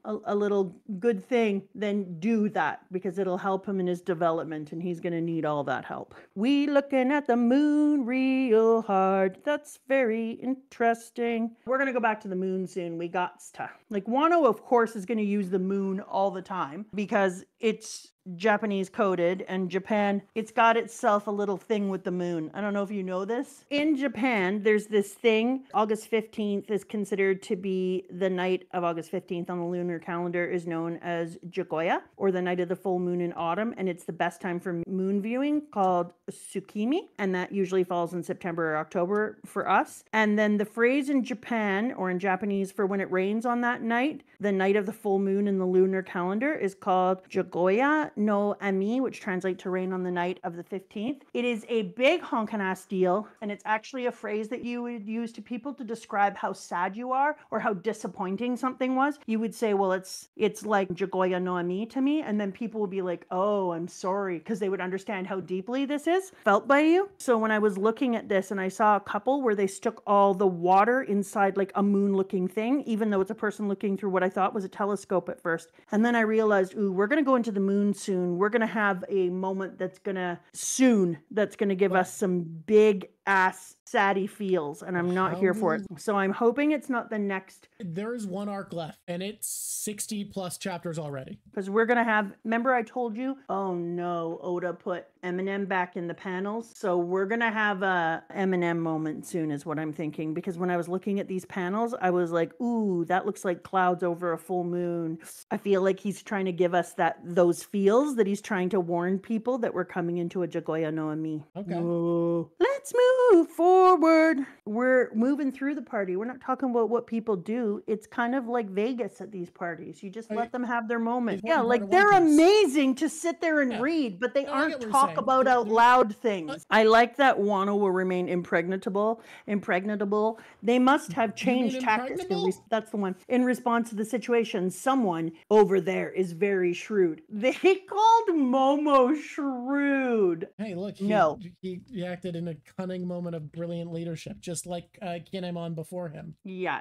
a little good thing, then do that because it'll help him in his development and he's going to need all that help. We looking at the moon real hard. That's very interesting. We're going to go back to the moon soon. We got to. Like, Wano, of course, is going to use the moon all the time because it's Japanese coded, and Japan, it's got itself a little thing with the moon. I don't know if you know this. In Japan, there's this thing. August 15th is considered to be the night of August 15th on the lunar calendar is known as Jogoya, or the night of the full moon in autumn, and it's the best time for moon viewing called Tsukimi, and that usually falls in September or October for us. And then the phrase in Japan, or in Japanese for when it rains on that night, the night of the full moon in the lunar calendar is called Jogoya no Ami, which translates to rain on the night of the 15th. It is a big honkin' ass deal, and it's actually a phrase that you would use to people to describe how sad you are or how disappointing something was. You would say, well, it's like Jogoya no Ami to me, and then people would be like, oh, I'm sorry, because they would understand how deeply this is felt by you. So when I was looking at this and I saw a couple where they stuck all the water inside like a moon-looking thing, even though it's a person looking through what I thought was a telescope at first. And then I realized, ooh, we're going to go into the moon soon. We're going to have a moment that's going to give us some big ass saddy feels, and I'm not here for it. So I'm hoping it's not the next. There is one arc left, and it's 60 plus chapters already. Because we're going to have, remember I told you, oh no, Oda put Eminem back in the panels. So we're going to have a Eminem moment soon is what I'm thinking. Because when I was looking at these panels, I was like, ooh, that looks like clouds over a full moon. I feel like he's trying to give us those feels that he's trying to warn people that we're coming into a Jogoya no Ami. Okay. Whoa. Let's move forward. We're moving through the party. We're not talking about what people do. It's kind of like Vegas at these parties. You just let them have their moment. Yeah, like they're amazing to sit there and read, but they aren't talk about out loud things. I like that Wano will remain impregnable. They must have changed tactics. That's the one. In response to the situation, someone over there is very shrewd. They called Momo shrewd. Hey, look, he acted in a cunning moment of brilliant leadership, just like Kinemon before him. Yeah.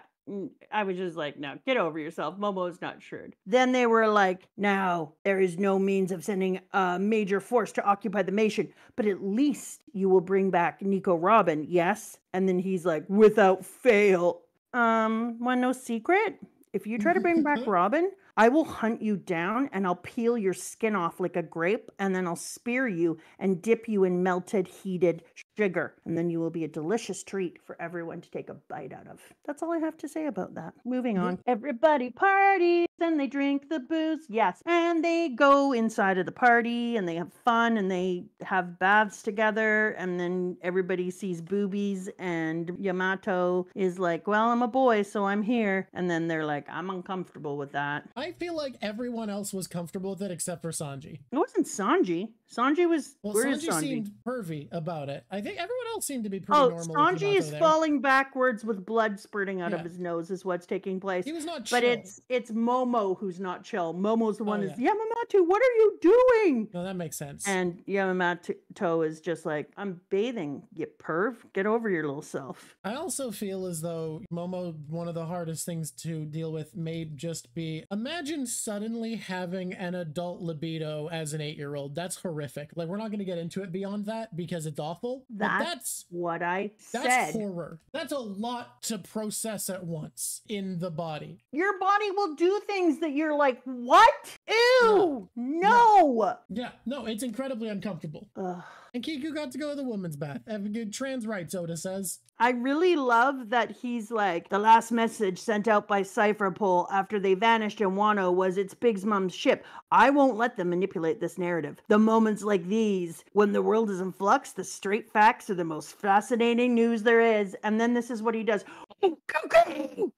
I was just like, no, get over yourself. Momo's not shrewd. Then they were like, now there is no means of sending a major force to occupy the nation, but at least you will bring back Nico Robin, yes? And then he's like, without fail. Want no secret? If you try to bring back Robin, I will hunt you down and I'll peel your skin off like a grape, and then I'll spear you and dip you in melted, heated sugar. And then you will be a delicious treat for everyone to take a bite out of. That's all I have to say about that. Moving on. Everybody parties and they drink the booze. Yes. And they go inside of the party and they have fun and they have baths together. And then everybody sees boobies and Yamato is like, well, I'm a boy, so I'm here. And then they're like, I'm uncomfortable with that. I feel like everyone else was comfortable with it except for Sanji. It wasn't Sanji. Sanji was. Well, where is Sanji Sanji? seemed pervy about it. I think everyone else seemed to be pretty normal. Sanji is there. falling backwards with blood spurting out of his nose is what's taking place. He was not chill. But it's Momo who's not chill. Momo's the one who's, Yamamoto, what are you doing? No, that makes sense. And Yamamoto is just like, I'm bathing, you perv. Get over your little self. I also feel as though Momo, one of the hardest things to deal with may just be, imagine suddenly having an adult libido as an 8-year-old. That's horrific. Like, we're not going to get into it beyond that because it's awful. That's what I said. That's horror. That's a lot to process at once in the body. Your body will do things that you're like, what? Ew, no. Yeah, no, it's incredibly uncomfortable. Ugh. And Kiku got to go to the women's bath. Have a good trans rights, Oda says. I really love that he's like, the last message sent out by Cypher Pole after they vanished in Wano was it's bigmom's ship. I won't let them manipulate this narrative. The moments like these, when the world is in flux, the straight facts are the most fascinating news there is. And then this is what he does.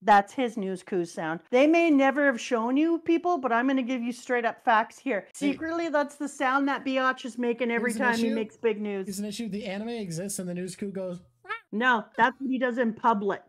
That's his news coup sound. They may never have shown you people, but I'm going to give you straight up facts here. Secretly, that's the sound that Biatch is making every time he makes big news. It's an issue. The anime exists and the news coup goes... No, that's what he does in public.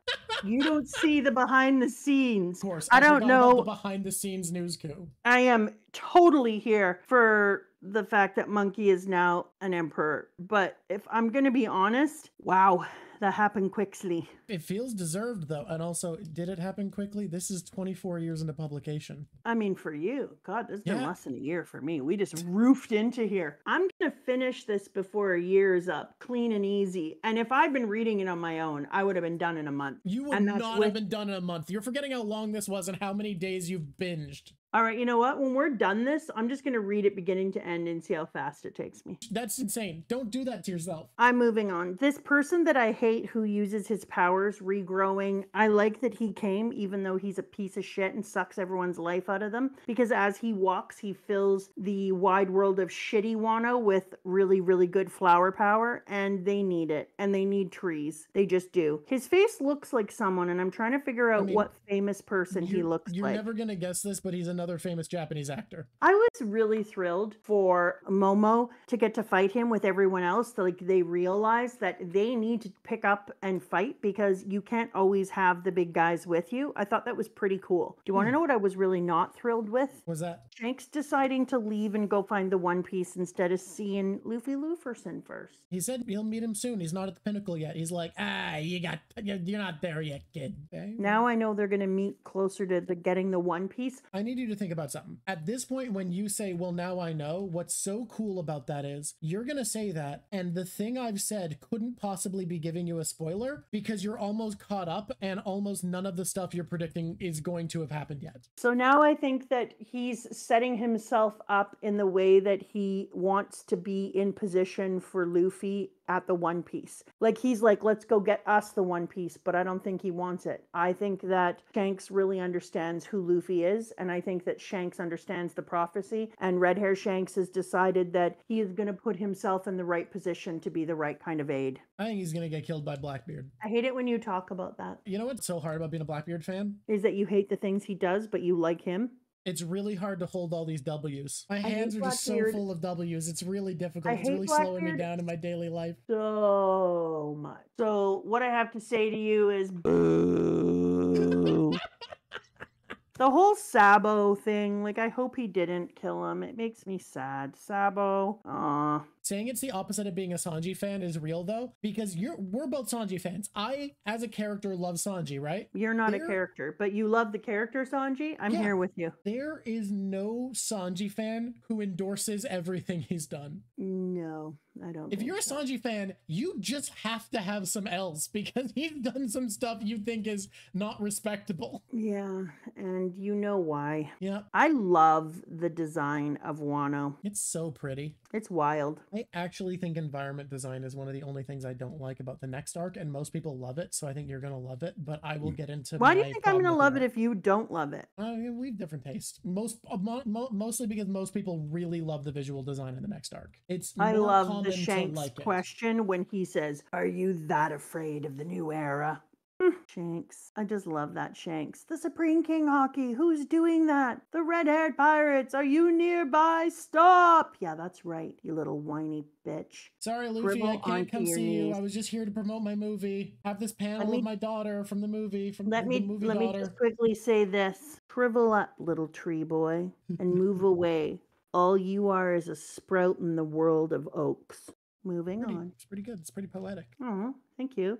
You don't see the behind the scenes. Of course. I don't know. The behind the scenes news coup. I am totally here for the fact that Monkey is now an emperor. But if I'm going to be honest, wow, that happened quickly. It feels deserved, though. And also, did it happen quickly? This is 24 years into publication. I mean, for you, God, this has been less than a year for me. We just roofed into here. I'm going to finish this before a year is up, clean and easy. And if I'd been reading it on my own, I would have been done in a month. You would not have been done in a month. You're forgetting how long this was and how many days you've binged. All right, you know what? When we're done this, I'm just going to read it beginning to end and see how fast it takes me. That's insane. Don't do that to yourself. I'm moving on. This person that I hate who uses his powers regrowing, I like that he came, even though he's a piece of shit and sucks everyone's life out of them. Because as he walks, he fills the wide world of shitty Wano with really, really good flower power. And they need it. And they need trees. They just do. His face looks like someone, and I'm trying to figure out what famous person he looks like. You're never going to guess this, but he's another famous Japanese actor. I was really thrilled for Momo to get to fight him with everyone else. Like, they realize that they need to pick up and fight because you can't always have the big guys with you. I thought that was pretty cool. Do you want to know what I was really not thrilled with? Was that? Shanks deciding to leave and go find the One Piece instead of seeing Luffy Luferson first. He said he'll meet him soon. He's not at the pinnacle yet. He's like, you're not there yet, kid. Okay? Now I know they're going to meet closer to getting the One Piece. I need you to think about something. At this point, when you say, well, now I know, what's so cool about that is you're going to say that, and the thing I've said couldn't possibly be giving you a spoiler because you're almost caught up and almost none of the stuff you're predicting is going to have happened yet. So now I think that he's setting himself up in the way that he wants to be in position for Luffy at the One Piece. Like, he's like, let's go get us the One Piece, but I don't think he wants it. I think that Shanks really understands who Luffy is, and I think that Shanks understands the prophecy, and Red Hair Shanks has decided that he is going to put himself in the right position to be the right kind of aide. I think he's going to get killed by Blackbeard. I hate it when you talk about that. You know what's so hard about being a Blackbeard fan? Is that you hate the things he does, but you like him. It's really hard to hold all these W's. My hands are just so full of W's. It's really difficult. It's really slowing me down in my daily life. So much. So what I have to say to you is boo. The whole Sabo thing, like, I hope he didn't kill him. It makes me sad. Sabo, aw. Saying it's the opposite of being a Sanji fan is real though, because we're both Sanji fans. I, as a character, love Sanji, right? You're not a character, but you love the character Sanji. I'm here with you. There is no Sanji fan who endorses everything he's done. No, I don't. If you're a Sanji fan, you just have to have some L's because he's done some stuff you think is not respectable. Yeah, and you know why. Yeah. I love the design of Wano. It's so pretty. It's wild. I actually think environment design is one of the only things I don't like about the next arc, and most people love it, so I think you're going to love it, but I will get into Why do you think I'm going to love it if you don't love it? We have different tastes. Mostly because most people really love the visual design in the next arc. I love the Shanks question when he says, "Are you that afraid of the new era?" Shanks. I just love that Shanks. The Supreme King Hockey. Who's doing that? The red-haired pirates. Are you nearby? Stop. Yeah, that's right, you little whiny bitch. Sorry, Luffy, I can't come see you. I was just here to promote my movie. Have this panel of my daughter from the movie. Let me just quickly say this. Shrivel up, little tree boy, and move away. All you are is a sprout in the world of oaks. Moving on. It's pretty good. It's pretty poetic. Oh, thank you.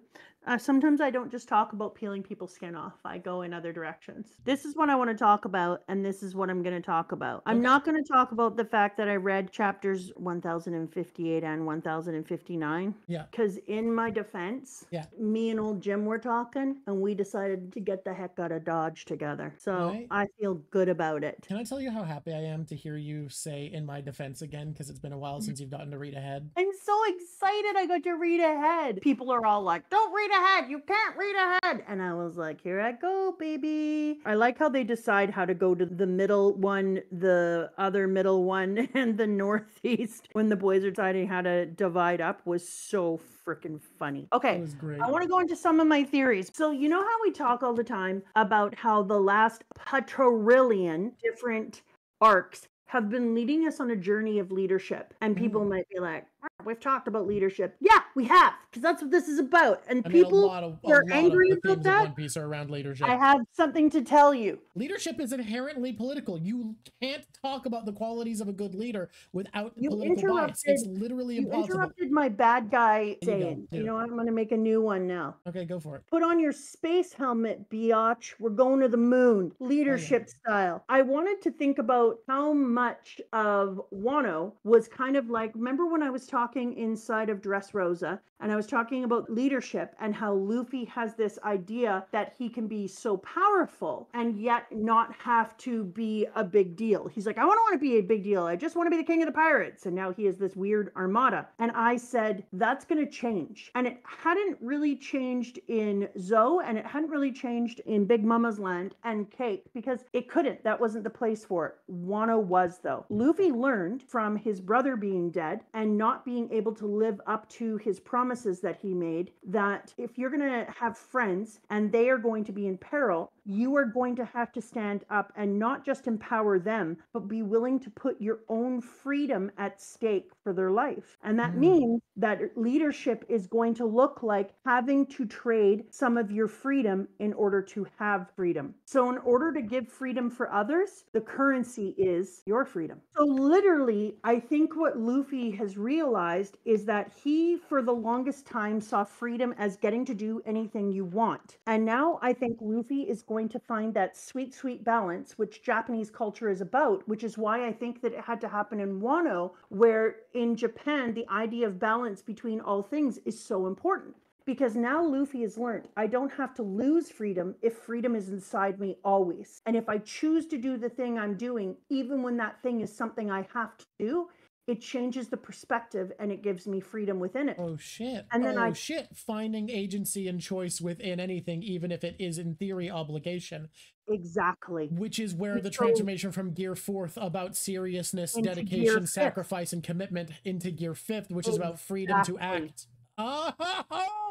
Sometimes I don't just talk about peeling people's skin off. I go in other directions. This is what I want to talk about, and this is what I'm going to talk about. I'm not going to talk about the fact that I read chapters 1058 and 1059. Yeah. Because in my defense, me and old Jim were talking, and we decided to get the heck out of Dodge together. So I feel good about it. Can I tell you how happy I am to hear you say "in my defense" again? Because it's been a while since you've gotten to read ahead. I'm so excited I got to read ahead. People are all like, "Don't read ahead. You can't read ahead." And I was like, here I go, baby. I like how they decide how to go to the middle one, the other middle one, and the northeast when the boys are deciding how to divide up was so freaking funny. Okay, I want to go into some of my theories. So you know how we talk all the time about how the last quadrillion different arcs have been leading us on a journey of leadership. And people might be like, we've talked about leadership. Yeah, we have, because that's what this is about. And people are angry about that. One Piece are around leadership. I have something to tell you. Leadership is inherently political. You can't talk about the qualities of a good leader without political bias. It's literally impossible. You interrupted my bad guy saying, you know what, I'm going to make a new one now. Okay, go for it. Put on your space helmet, biatch. We're going to the moon. Leadership style. I wanted to think about how much of Wano was kind of like, remember when I was talking inside of Dressrosa and I was talking about leadership and how Luffy has this idea that he can be so powerful and yet not have to be a big deal. He's like, I don't want to be a big deal. I just want to be the king of the pirates. And now he has this weird armada. And I said, that's going to change. And it hadn't really changed in Zoe and it hadn't really changed in Big Mama's Land and Cake because it couldn't. That wasn't the place for it. Wano was though. Luffy learned from his brother being dead and not being able to live up to his promises that he made, that if you're going to have friends and they are going to be in peril, you are going to have to stand up and not just empower them, but be willing to put your own freedom at stake for their life. And that means that leadership is going to look like having to trade some of your freedom in order to have freedom. So in order to give freedom for others, the currency is your freedom. So literally, I think what Luffy has realized is that he, for the longest time, saw freedom as getting to do anything you want. And now I think Luffy is going to find that sweet, sweet balance, which Japanese culture is about, which is why I think that it had to happen in Wano, where in Japan, the idea of balance between all things is so important. Because now Luffy has learned, I don't have to lose freedom if freedom is inside me always. And if I choose to do the thing I'm doing, even when that thing is something I have to do, it changes the perspective and it gives me freedom within it. Oh shit. And then finding agency and choice within anything, even if it is in theory obligation. Exactly. Which is where the transformation from Gear 4th about seriousness, dedication, sacrifice, and commitment into Gear 5th, which is about freedom to act. Oh,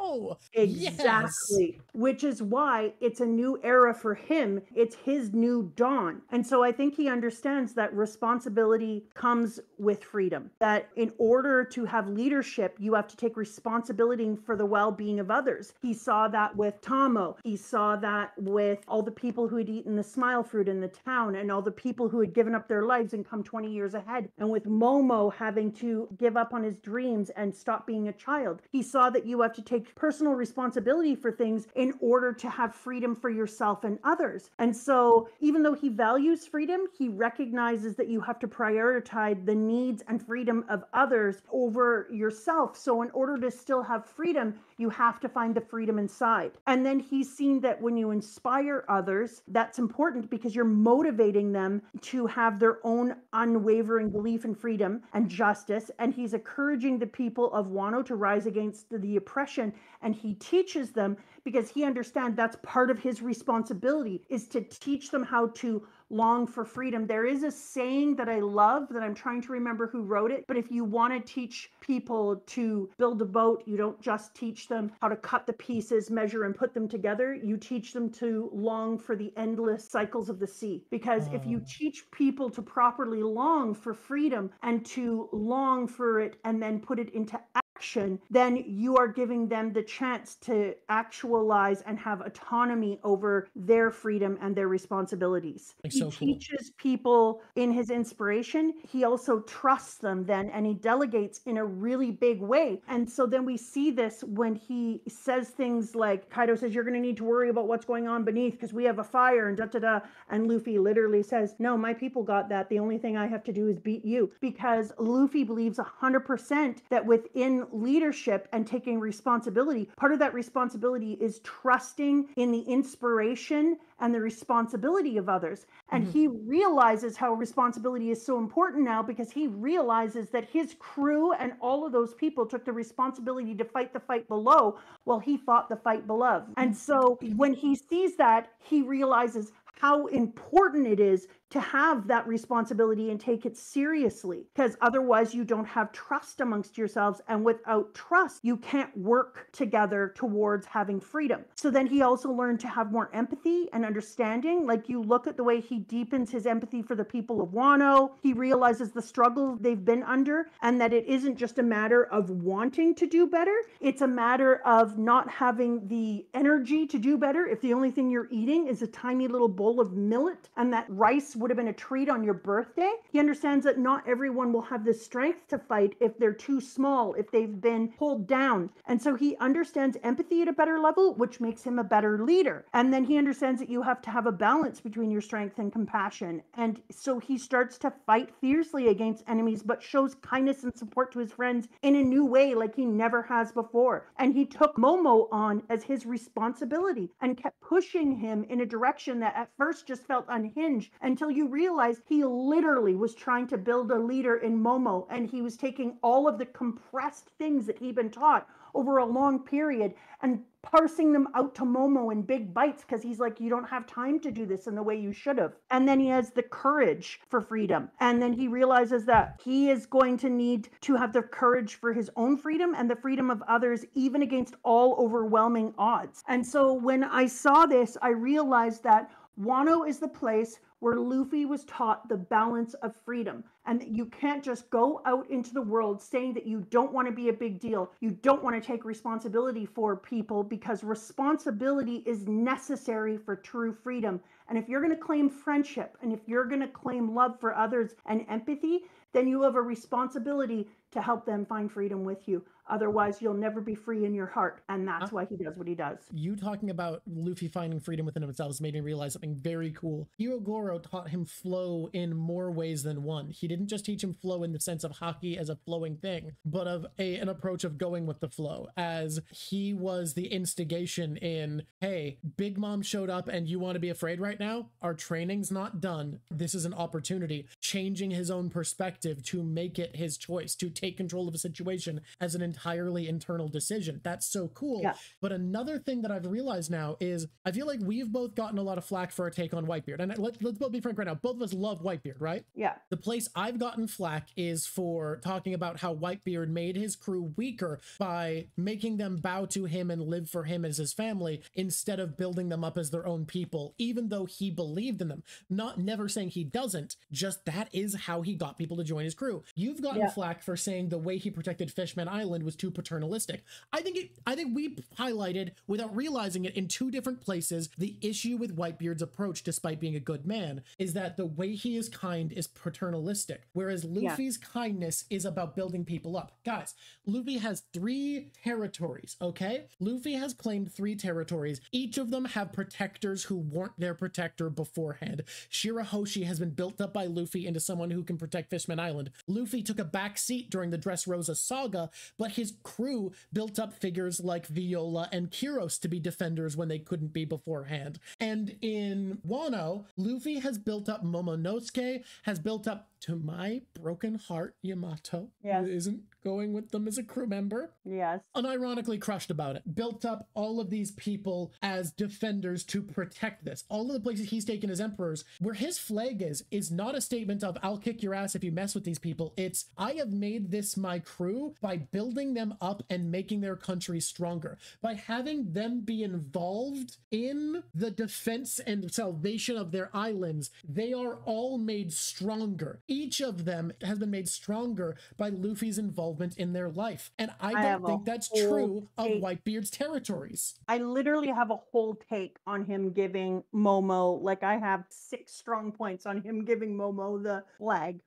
go. Exactly. Yes. Which is why it's a new era for him. It's his new dawn. And so I think he understands that responsibility comes with freedom. That in order to have leadership, you have to take responsibility for the well-being of others. He saw that with Tomo. He saw that with all the people who had eaten the smile fruit in the town and all the people who had given up their lives and come 20 years ahead. And with Momo having to give up on his dreams and stop being a child. He saw that you have to take personal responsibility for things in order to have freedom for yourself and others. And so even though he values freedom, he recognizes that you have to prioritize the needs and freedom of others over yourself. So in order to still have freedom, you have to find the freedom inside. And then he's seen that when you inspire others, that's important because you're motivating them to have their own unwavering belief in freedom and justice. And he's encouraging the people of Wano to rise against the oppression. And he teaches them because he understands that's part of his responsibility, is to teach them how to long for freedom. There is a saying that I love that I'm trying to remember who wrote it, but if you want to teach people to build a boat, you don't just teach them how to cut the pieces, measure, and put them together. You teach them to long for the endless cycles of the sea. Because if you teach people to properly long for freedom and to long for it and then put it into action, then you are giving them the chance to actualize and have autonomy over their freedom and their responsibilities. He teaches people in his inspiration. He also trusts them then, and he delegates in a really big way. And so then we see this when he says things like, Kaido says, you're going to need to worry about what's going on beneath because we have a fire and da-da-da. And Luffy literally says, no, my people got that. The only thing I have to do is beat you. Because Luffy believes 100% that within leadership and taking responsibility, part of that responsibility is trusting in the inspiration and the responsibility of others. And he realizes how responsibility is so important now because he realizes that his crew and all of those people took the responsibility to fight the fight below while he fought the fight below. And so when he sees that, he realizes how important it is to have that responsibility and take it seriously, because otherwise you don't have trust amongst yourselves, and without trust you can't work together towards having freedom. So then he also learned to have more empathy and understanding. Like, you look at the way he deepens his empathy for the people of Wano. He realizes the struggle they've been under and that it isn't just a matter of wanting to do better, it's a matter of not having the energy to do better if the only thing you're eating is a tiny little bowl of millet and that rice would have been a treat on your birthday. He understands that not everyone will have the strength to fight if they're too small, if they've been pulled down. And so he understands empathy at a better level, which makes him a better leader. And then he understands that you have to have a balance between your strength and compassion. And so he starts to fight fiercely against enemies, but shows kindness and support to his friends in a new way like he never has before. And he took Momo on as his responsibility and kept pushing him in a direction that at first just felt unhinged, until you realize he literally was trying to build a leader in Momo, and he was taking all of the compressed things that he'd been taught over a long period and parsing them out to Momo in big bites, because he's like, you don't have time to do this in the way you should have. And then he has the courage for freedom. And then he realizes that he is going to need to have the courage for his own freedom and the freedom of others, even against all overwhelming odds. And so when I saw this, I realized that Wano is the place where Luffy was taught the balance of freedom, and that you can't just go out into the world saying that you don't want to be a big deal. You don't want to take responsibility for people, because responsibility is necessary for true freedom. And if you're going to claim friendship, and if you're going to claim love for others and empathy, then you have a responsibility to help them find freedom with you. Otherwise, you'll never be free in your heart. And that's why he does what he does. You talking about Luffy finding freedom within himself has made me realize something very cool. Hyogoro taught him flow in more ways than one. He didn't just teach him flow in the sense of hockey as a flowing thing, but of an approach of going with the flow, as he was the instigation in, hey, Big Mom showed up and you want to be afraid right now? Our training's not done. This is an opportunity. Changing his own perspective to make it his choice, to take take control of a situation as an entirely internal decision. That's so cool. Yeah. But another thing that I've realized now is I feel like we've both gotten a lot of flack for our take on Whitebeard. And let's both be frank right now. Both of us love Whitebeard, right? Yeah. The place I've gotten flack is for talking about how Whitebeard made his crew weaker by making them bow to him and live for him as his family instead of building them up as their own people, even though he believed in them. Never saying he doesn't, just that is how he got people to join his crew. You've gotten flack for saying the way he protected Fishman Island was too paternalistic. I think we highlighted, without realizing it, in two different places, the issue with Whitebeard's approach, despite being a good man, is that the way he is kind is paternalistic, whereas Luffy's kindness is about building people up. Guys, Luffy has 3 territories, okay? Luffy has claimed 3 territories. Each of them have protectors who weren't their protector beforehand. Shirahoshi has been built up by Luffy into someone who can protect Fishman Island. Luffy took a back seat during the Dressrosa saga, but his crew built up figures like Viola and Kiros to be defenders when they couldn't be beforehand. And in Wano, Luffy has built up Momonosuke, has built up, to my broken heart, Yamato, who isn't going with them as a crew member. Yes. Unironically crushed about it. Built up all of these people as defenders to protect this. All of the places he's taken as emperors, where his flag is not a statement of, I'll kick your ass if you mess with these people. It's, I have made this my crew by building them up and making their country stronger. By having them be involved in the defense and salvation of their islands, they are all made stronger. Each of them has been made stronger by Luffy's involvement in their life. And I don't think that's true of Whitebeard's territories. I literally have a whole take on him giving Momo, like I have 6 strong points on him giving Momo the flag.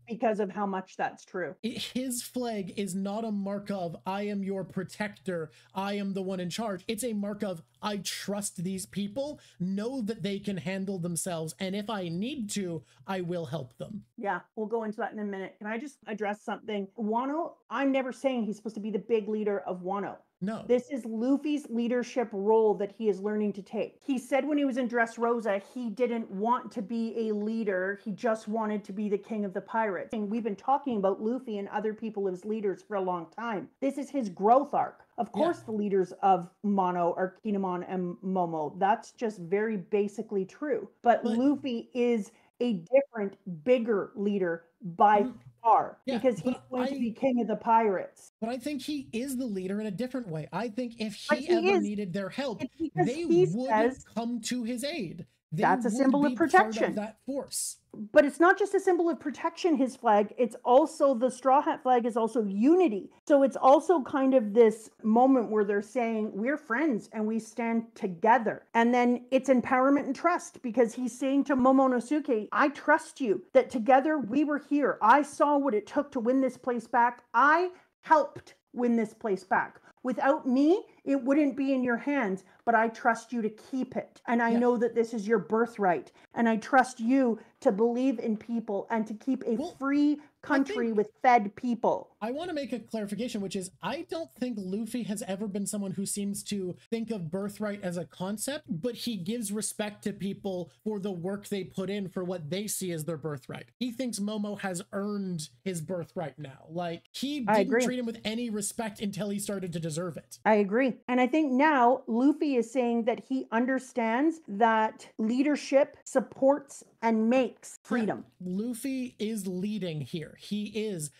Because of how much that's true. His flag is not a mark of, I am your protector, I am the one in charge. It's a mark of, I trust these people, know that they can handle themselves, and if I need to, I will help them. Yeah, we'll go into that in a minute. Can I just address something? Wano, I'm never saying he's supposed to be the big leader of Wano. No. This is Luffy's leadership role that he is learning to take. He said when he was in Dressrosa, he didn't want to be a leader. He just wanted to be the king of the pirates. And we've been talking about Luffy and other people as leaders for a long time. This is his growth arc. Of course, the leaders of Mono are Kinemon and Momo. That's just very basically true. But Luffy is a different, bigger leader by far, because he's going to be king of the pirates. But I think he is the leader in a different way. I think if he ever needed their help, they would come to his aid. That's a symbol of protection. Part of that force. But it's not just a symbol of protection, his flag. It's also, the Straw Hat flag is also unity. So it's also kind of this moment where they're saying, we're friends and we stand together. And then it's empowerment and trust, because he's saying to Momonosuke, I trust you, that together we were here. I saw what it took to win this place back. I helped win this place back. Without me, it wouldn't be in your hands, but I trust you to keep it. And I know that this is your birthright. And I trust you to believe in people and to keep a free country with fed people. I want to make a clarification, which is I don't think Luffy has ever been someone who seems to think of birthright as a concept, but he gives respect to people for the work they put in for what they see as their birthright. He thinks Momo has earned his birthright now. Like, he didn't treat him with any respect until he started to deserve it. I agree. And I think now Luffy is saying that he understands that leadership supports and makes freedom. Luffy is leading here.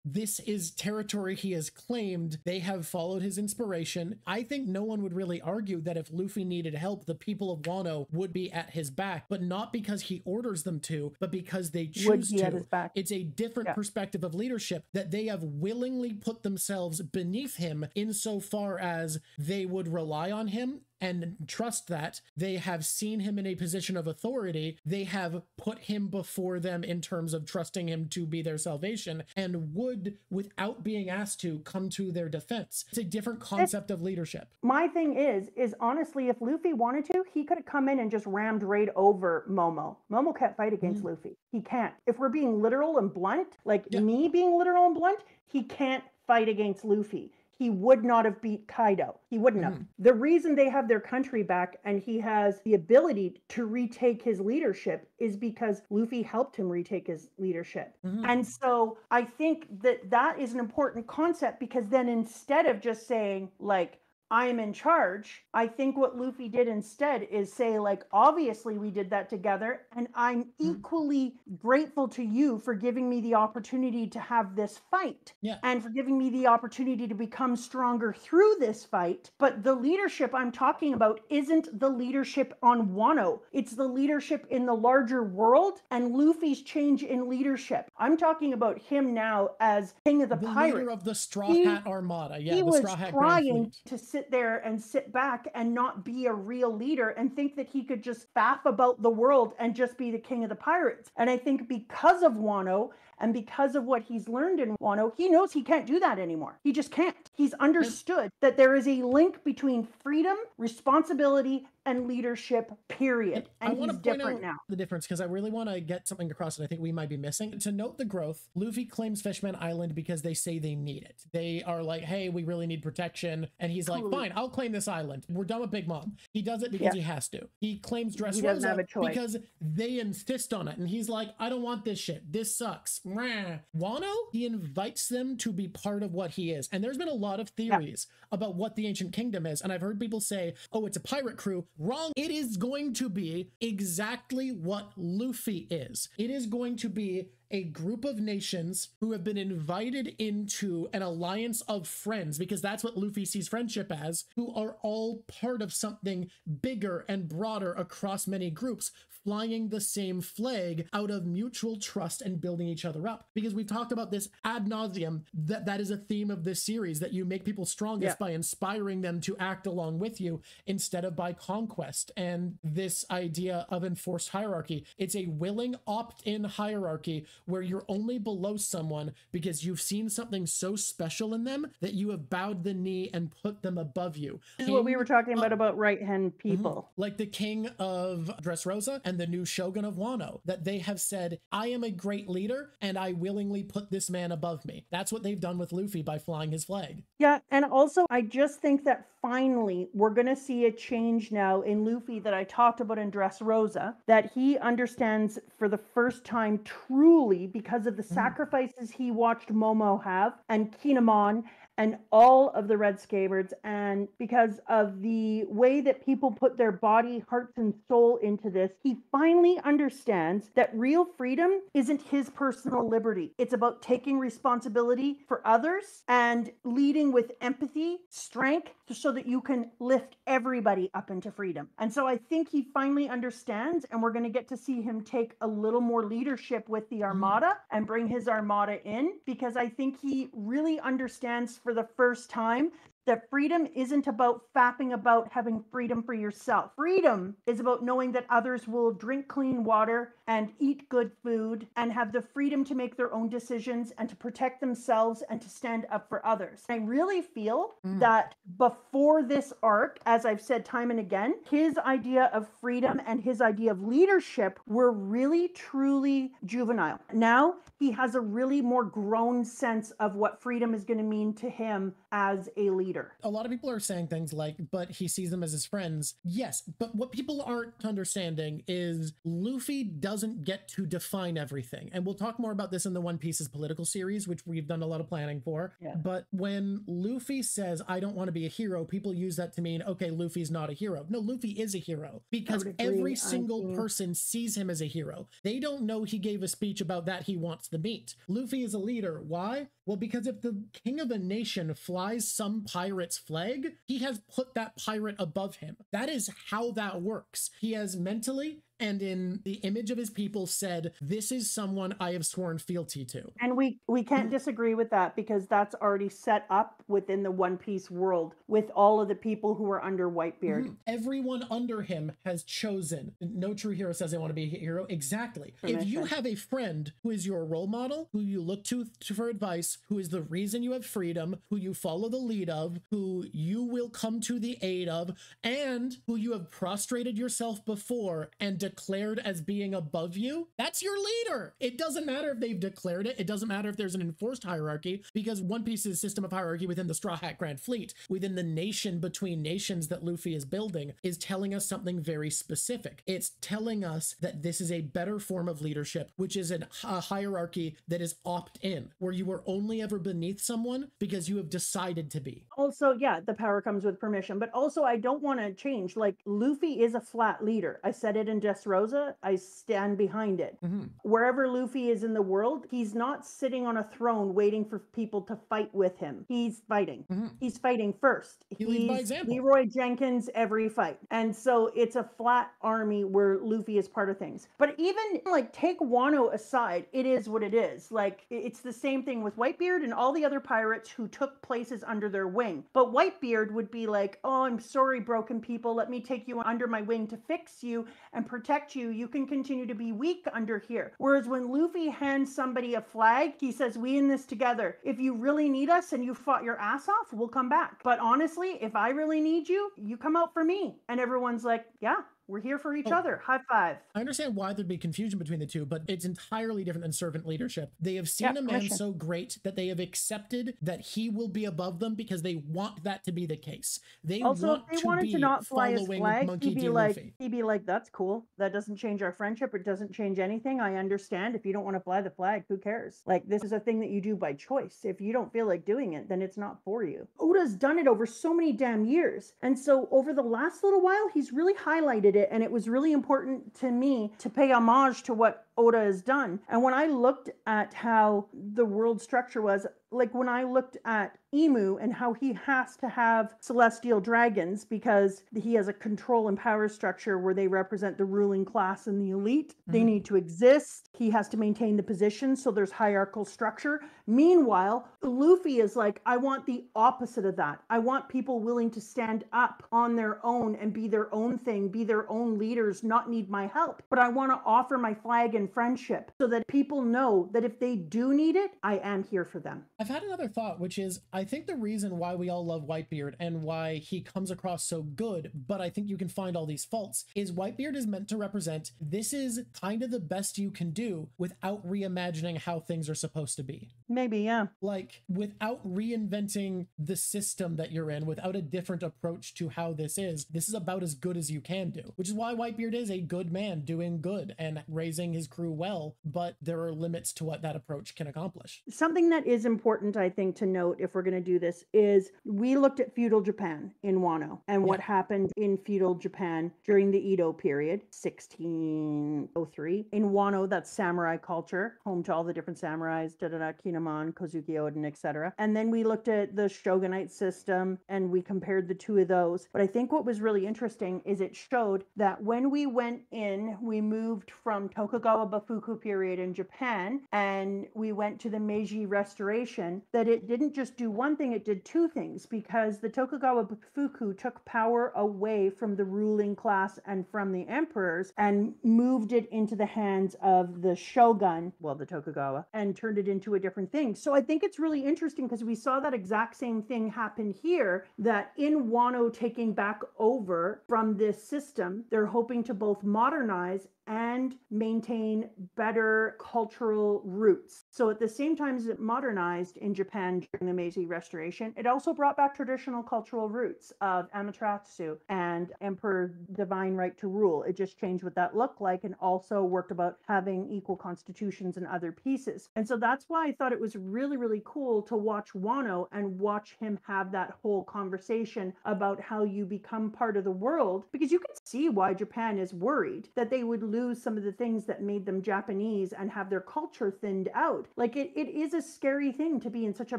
This is territory he has claimed. They have followed his inspiration. I think no one would really argue that if Luffy needed help, the people of Wano would be at his back, but not because he orders them to, but because they choose to. At his back. It's a different perspective of leadership, that they have willingly put themselves beneath him insofar as they would rely on him and trust that. They have seen him in a position of authority. They have put him before them in terms of trusting him to be their salvation, and would, without being asked to, come to their defense. It's a different concept of leadership. My thing is honestly, if Luffy wanted to, he could have come in and just rammed right over Momo. Momo can't fight against Luffy. He can't. If we're being literal and blunt, like me being literal and blunt, he can't fight against Luffy. he would not have beat Kaido. He wouldn't have. The reason they have their country back and he has the ability to retake his leadership is because Luffy helped him retake his leadership. And so I think that that is an important concept, because then instead of just saying like, I'm in charge, I think what Luffy did instead is say, like, obviously we did that together, and I'm equally grateful to you for giving me the opportunity to have this fight, and for giving me the opportunity to become stronger through this fight. But the leadership I'm talking about isn't the leadership on Wano. It's the leadership in the larger world and Luffy's change in leadership. I'm talking about him now as king of the pirates. Leader of the Straw Hat Armada. Yeah, he the was Straw Hat Grand trying Fleet. to sit there and sit back and not be a real leader and think that he could just faff about the world and just be the king of the pirates. And I think because of Wano and because of what he's learned in Wano, he knows he can't do that anymore. He just can't. He's understood that there is a link between freedom, responsibility, and leadership, period. And he's different now. The difference, because I really want to get something across that I think we might be missing. To note the growth, Luffy claims Fishman Island because they say they need it. They are like, hey, we really need protection. And he's like, fine, I'll claim this island. We're done with Big Mom. He does it because he has to. He claims Dressrosa because they insist on it. And he's like, I don't want this shit. This sucks. Wano, he invites them to be part of what he is. And there's been a lot of theories about what the Ancient Kingdom is. And I've heard people say, oh, it's a pirate crew. Wrong. It is going to be exactly what Luffy is. It is going to be a group of nations who have been invited into an alliance of friends, because that's what Luffy sees friendship as, who are all part of something bigger and broader across many groups, flying the same flag out of mutual trust and building each other up. Because we've talked about this ad nauseum, that is a theme of this series, that you make people strongest by inspiring them to act along with you instead of by conquest. And this idea of enforced hierarchy, it's a willing opt-in hierarchy where you're only below someone because you've seen something so special in them that you have bowed the knee and put them above you. This is what we were talking about right-hand people. Like the king of Dressrosa and the new shogun of Wano, that they have said, I am a great leader and I willingly put this man above me. That's what they've done with Luffy by flying his flag. Yeah, and also I just think that finally we're going to see a change now in Luffy that I talked about in Dressrosa, that he understands for the first time truly, because of the sacrifices he watched Momo have and Kinemon and all of the Red Scabbards, and because of the way that people put their body, hearts, and soul into this, he finally understands that real freedom isn't his personal liberty. It's about taking responsibility for others and leading with empathy, strength, so that you can lift everybody up into freedom. And so I think he finally understands, and we're going to get to see him take a little more leadership with the Armada and bring his Armada in, because I think he really understands for the first time that freedom isn't about fapping about having freedom for yourself. Freedom is about knowing that others will drink clean water and eat good food and have the freedom to make their own decisions and to protect themselves and to stand up for others. I really feel that before this arc, as I've said time and again, his idea of freedom and his idea of leadership were really, truly juvenile. Now he has a really more grown sense of what freedom is going to mean to him as a leader. A lot of people are saying things like, but he sees them as his friends. Yes, but what people aren't understanding is Luffy doesn't get to define everything. And we'll talk more about this in the One Piece's political series, which we've done a lot of planning for. Yeah. But when Luffy says, I don't want to be a hero, people use that to mean, okay, Luffy's not a hero. No, Luffy is a hero because every single person sees him as a hero. They don't know he gave a speech about that he wants the meat. Luffy is a leader. Why? Well, because if the king of a nation flies some pirate's flag, he has put that pirate above him. That is how that works. He has mentally and in the image of his people said, this is someone I have sworn fealty to. And we can't disagree with that, because that's already set up within the One Piece world with all of the people who are under Whitebeard. Everyone under him has chosen. No true hero says they want to be a hero. Exactly. If you have a friend who is your role model, who you look to for advice, who is the reason you have freedom, who you follow the lead of, who you will come to the aid of, and who you have prostrated yourself before and declared as being above you, that's your leader. It doesn't matter if they've declared it. It doesn't matter if there's an enforced hierarchy, because One Piece's system of hierarchy within the Straw Hat Grand Fleet, within the nation between nations that Luffy is building, is telling us something very specific. It's telling us that this is a better form of leadership, which is a hierarchy that is opt-in, where you are only ever beneath someone because you have decided to be. Also, yeah, the power comes with permission, but also I don't want to change. Like, Luffy is a flat leader. I said it in Dressrosa. I stand behind it. Wherever Luffy is in the world, he's not sitting on a throne waiting for people to fight with him. He's fighting. He's fighting first. He leads by example. Leroy Jenkins every fight. And so it's a flat army where Luffy is part of things. But even like, take Wano aside, it is what it is. Like, it's the same thing with Whitebeard and all the other pirates who took places under their wing. But Whitebeard would be like, oh, I'm sorry, broken people. Let me take you under my wing to fix you and protect you. You can continue to be weak under here. Whereas when Luffy hands somebody a flag, he says, we in this together. If you really need us and you fought your ass off, we'll come back. But honestly, if I really need you, you come out for me. And everyone's like, yeah, we're here for each other. High five. I understand why there'd be confusion between the two, but it's entirely different than servant leadership. They have seen a man so great that they have accepted that he will be above them because they want that to be the case. They also, want if they to wanted be to not fly his following flag, Monkey D. he'd Luffy. be like, that's cool. That doesn't change our friendship. It doesn't change anything. I understand. If you don't want to fly the flag, who cares? Like, this is a thing that you do by choice. If you don't feel like doing it, then it's not for you. Oda's done it over so many damn years. And so over the last little while, he's really highlighted it. And it was really important to me to pay homage to what Oda has done. And when I looked at how the world structure was, like when I looked at Emu and how he has to have celestial dragons because he has a control and power structure where they represent the ruling class and the elite. They need to exist. He has to maintain the position, so there's hierarchical structure. Meanwhile, Luffy is like, I want the opposite of that. I want people willing to stand up on their own and be their own thing, be their own leaders, not need my help. But I want to offer my flag and friendship so that people know that if they do need it, I am here for them. I've had another thought, which is, I think the reason why we all love Whitebeard and why he comes across so good, but I think you can find all these faults, is Whitebeard is meant to represent, this is kind of the best you can do without reimagining how things are supposed to be. Maybe, yeah. Like, without reinventing the system that you're in, without a different approach to how this is about as good as you can do, which is why Whitebeard is a good man doing good and raising his crew well, but there are limits to what that approach can accomplish. Something that is important, I think, to note if we're going to do this is we looked at feudal Japan in Wano and what happened in feudal Japan during the Edo period, 1603. In Wano, that's samurai culture, home to all the different samurais, Kinemon, Kozuki Oden, etc. And then we looked at the shogunate system and we compared the two of those. But I think what was really interesting is it showed that when we went in, we moved from Tokugawa Bafuku period in Japan and we went to the Meiji Restoration, that it didn't just do one thing, it did two things, because the Tokugawa Bafuku took power away from the ruling class and from the emperors and moved it into the hands of the shogun, well, the Tokugawa, and turned it into a different thing. So I think it's really interesting because we saw that exact same thing happen here, that in Wano taking back over from this system, they're hoping to both modernize and maintain better cultural roots. So at the same time as it modernized in Japan during the Meiji Restoration, it also brought back traditional cultural roots of Amaterasu and Emperor Divine Right to Rule. It just changed what that looked like and also worked about having equal constitutions and other pieces. And so that's why I thought it was really, really cool to watch Wano and watch him have that whole conversation about how you become part of the world, because you can see why Japan is worried that they would lose some of the things that made them Japanese and have their culture thinned out. Like it is a scary thing to be in such a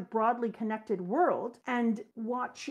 broadly connected world and watch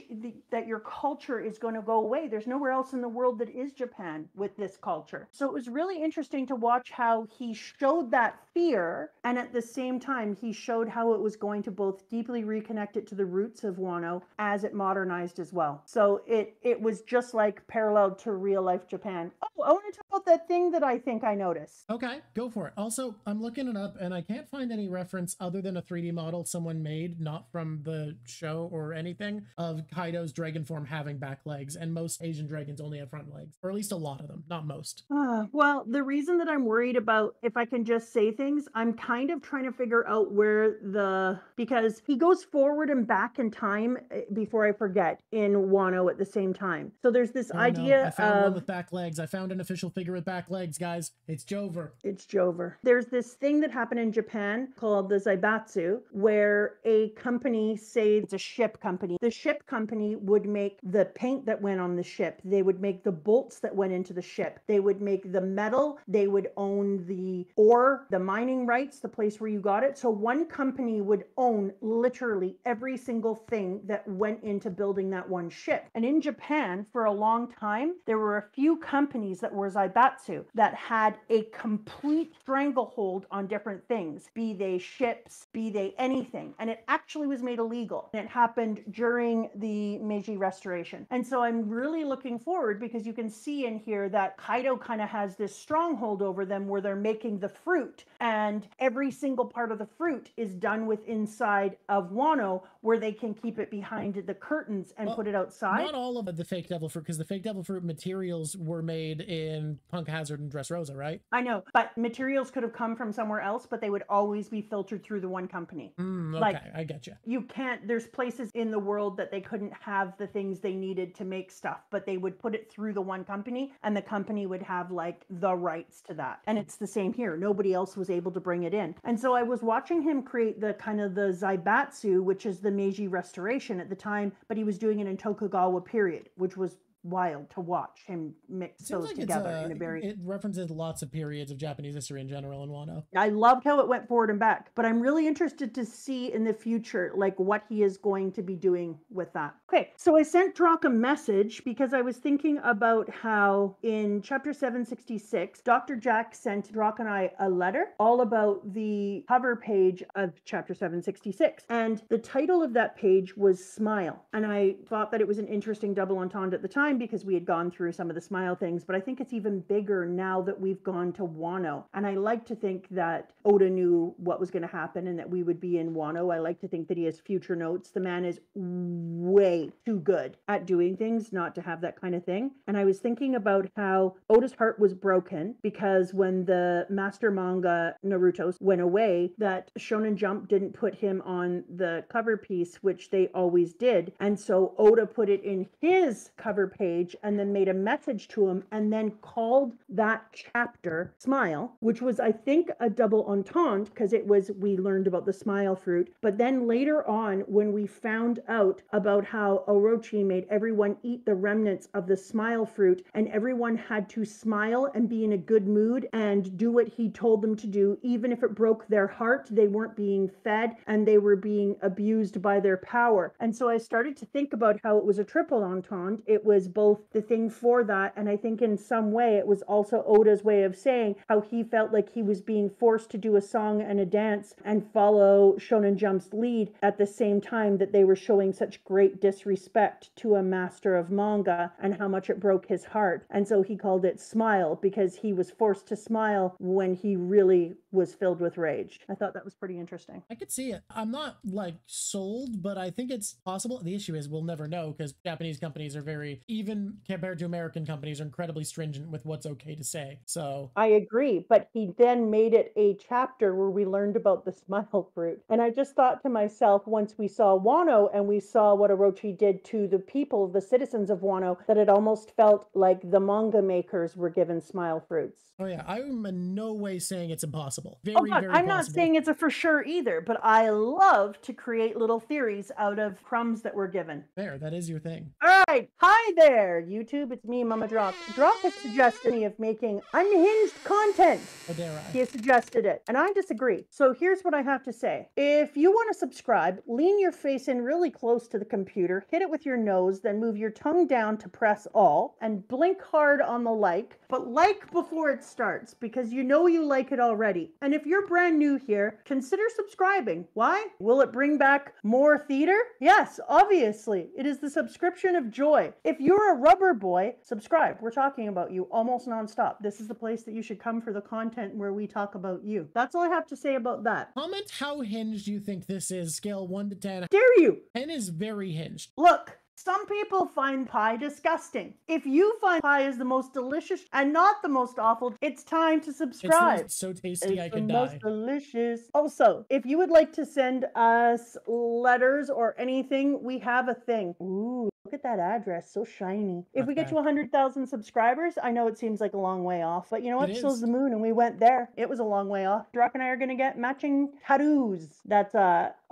that your culture is going to go away. There's nowhere else in the world that is Japan with this culture. So it was really interesting to watch how he showed that fear, and at the same time he showed how it was going to both deeply reconnect it to the roots of Wano as it modernized as well. So it was just like paralleled to real life Japan. Oh, I want to talk about that thing that I think I noticed. Okay, go for it. Also, I'm looking it up and I can't find any reference other than a 3D model someone made, not from the show or anything, of Kaido's dragon form having back legs, and most Asian dragons only have front legs, or at least a lot of them, not most. Well, the reason that I'm worried about, if I can just say things, I'm kind of trying to figure out where because he goes forward and back in time, before I forget, in Wano at the same time. So there's this idea I found one with back legs. I found an official figure with back legs, guys. It's Jover. It's Jover. There's this thing that happened in Japan called the Zaibatsu, where a company, say it's a ship company, the ship company would make the paint that went on the ship. They would make the bolts that went into the ship. They would make the metal. They would own the ore, the mining rights, the place where you got it. So one company would own literally every single thing that went into building that one ship. And in Japan, for a long time, there were a few companies that were Zaibatsu that had a complete stranglehold on different things, be they ships, be they anything. And it actually was made illegal. And it happened during the Meiji Restoration. And so I'm really looking forward, because you can see in here that Kaido kind of has this stronghold over them where they're making the fruit, and every single part of the fruit is done with inside of Wano, where they can keep it behind the curtains and put it outside. Not all of the fake devil fruit, because the fake devil fruit materials were made in Punk Hazard and Dressrosa, right? I know, but materials could have come from somewhere else, but they would always be filtered through the one company. Okay, I get you. You can't, there's places in the world that they couldn't have the things they needed to make stuff, but they would put it through the one company, and the company would have like the rights to that. And it's the same here. Nobody else was able to bring it in. And so I was watching him create the kind of the Zaibatsu, which is the Meiji Restoration at the time, but he was doing it in Tokugawa period, which was wild to watch him mix those like together in a very... It references lots of periods of Japanese history in general in Wano. I loved how it went forward and back, but I'm really interested to see in the future, like what he is going to be doing with that. Okay, so I sent Drock a message because I was thinking about how in chapter 766, Dr. Jack sent Drock and I a letter all about the cover page of chapter 766. And the title of that page was Smile. And I thought that it was an interesting double entendre at the time, because we had gone through some of the smile things, but I think it's even bigger now that we've gone to Wano. And I like to think that Oda knew what was going to happen and that we would be in Wano. I like to think that he has future notes. The man is way too good at doing things not to have that kind of thing. And I was thinking about how Oda's heart was broken because when the master manga Naruto went away, that Shonen Jump didn't put him on the cover piece, which they always did. And so Oda put it in his cover page and then made a message to him and then called that chapter Smile, which was, I think, a double entendre, because it was, we learned about the smile fruit. But then later on, when we found out about how Orochi made everyone eat the remnants of the smile fruit, and everyone had to smile and be in a good mood and do what he told them to do, even if it broke their heart, they weren't being fed and they were being abused by their power. And so I started to think about how it was a triple entendre. It was both the thing for that, and I think in some way it was also Oda's way of saying how he felt like he was being forced to do a song and a dance and follow Shonen Jump's lead at the same time that they were showing such great disrespect to a master of manga, and how much it broke his heart. And so he called it Smile, because he was forced to smile when he really was filled with rage. I thought that was pretty interesting. I could see it. I'm not like sold, but I think it's possible. The issue is we'll never know, because Japanese companies are very, even compared to American companies, are incredibly stringent with what's okay to say. So I agree, but he then made it a chapter where we learned about the smile fruit. And I just thought to myself, once we saw Wano and we saw what Orochi did to the people, the citizens of Wano, that it almost felt like the manga makers were given smile fruits. Oh yeah, I'm in no way saying it's impossible. Very, oh God, very I'm possible. not saying it's a for sure either, but I love to create little theories out of crumbs that were given. There, that is your thing. All right, hi there, YouTube. It's me, Mama Drock. Drock has suggested me of making unhinged content. How dare I? He has suggested it, and I disagree. So here's what I have to say. If you want to subscribe, lean your face in really close to the computer, hit it with your nose, then move your tongue down to press all, and blink hard on the like, but like before it starts, because you know you like it already. And if you're brand new here, consider subscribing. Why? Will it bring back more theater? Yes, obviously. It is the subscription of joy. If you're you're a rubber boy, subscribe. We're talking about you almost nonstop. This is the place that you should come for the content where we talk about you. That's all I have to say about that. Comment how hinged you think this is, scale 1 to 10. Dare you? 10 is very hinged. Look. Some people find pie disgusting. If you find pie is the most delicious and not the most awful, it's time to subscribe. It's so tasty I it's could the die. most delicious. Also, if you would like to send us letters or anything, we have a thing. Ooh, look at that address, so shiny. If we get to 100,000 subscribers, I know it seems like a long way off, but you know what? So is the moon, and we went there. It was a long way off. Drock and I are going to get matching tattoos. That's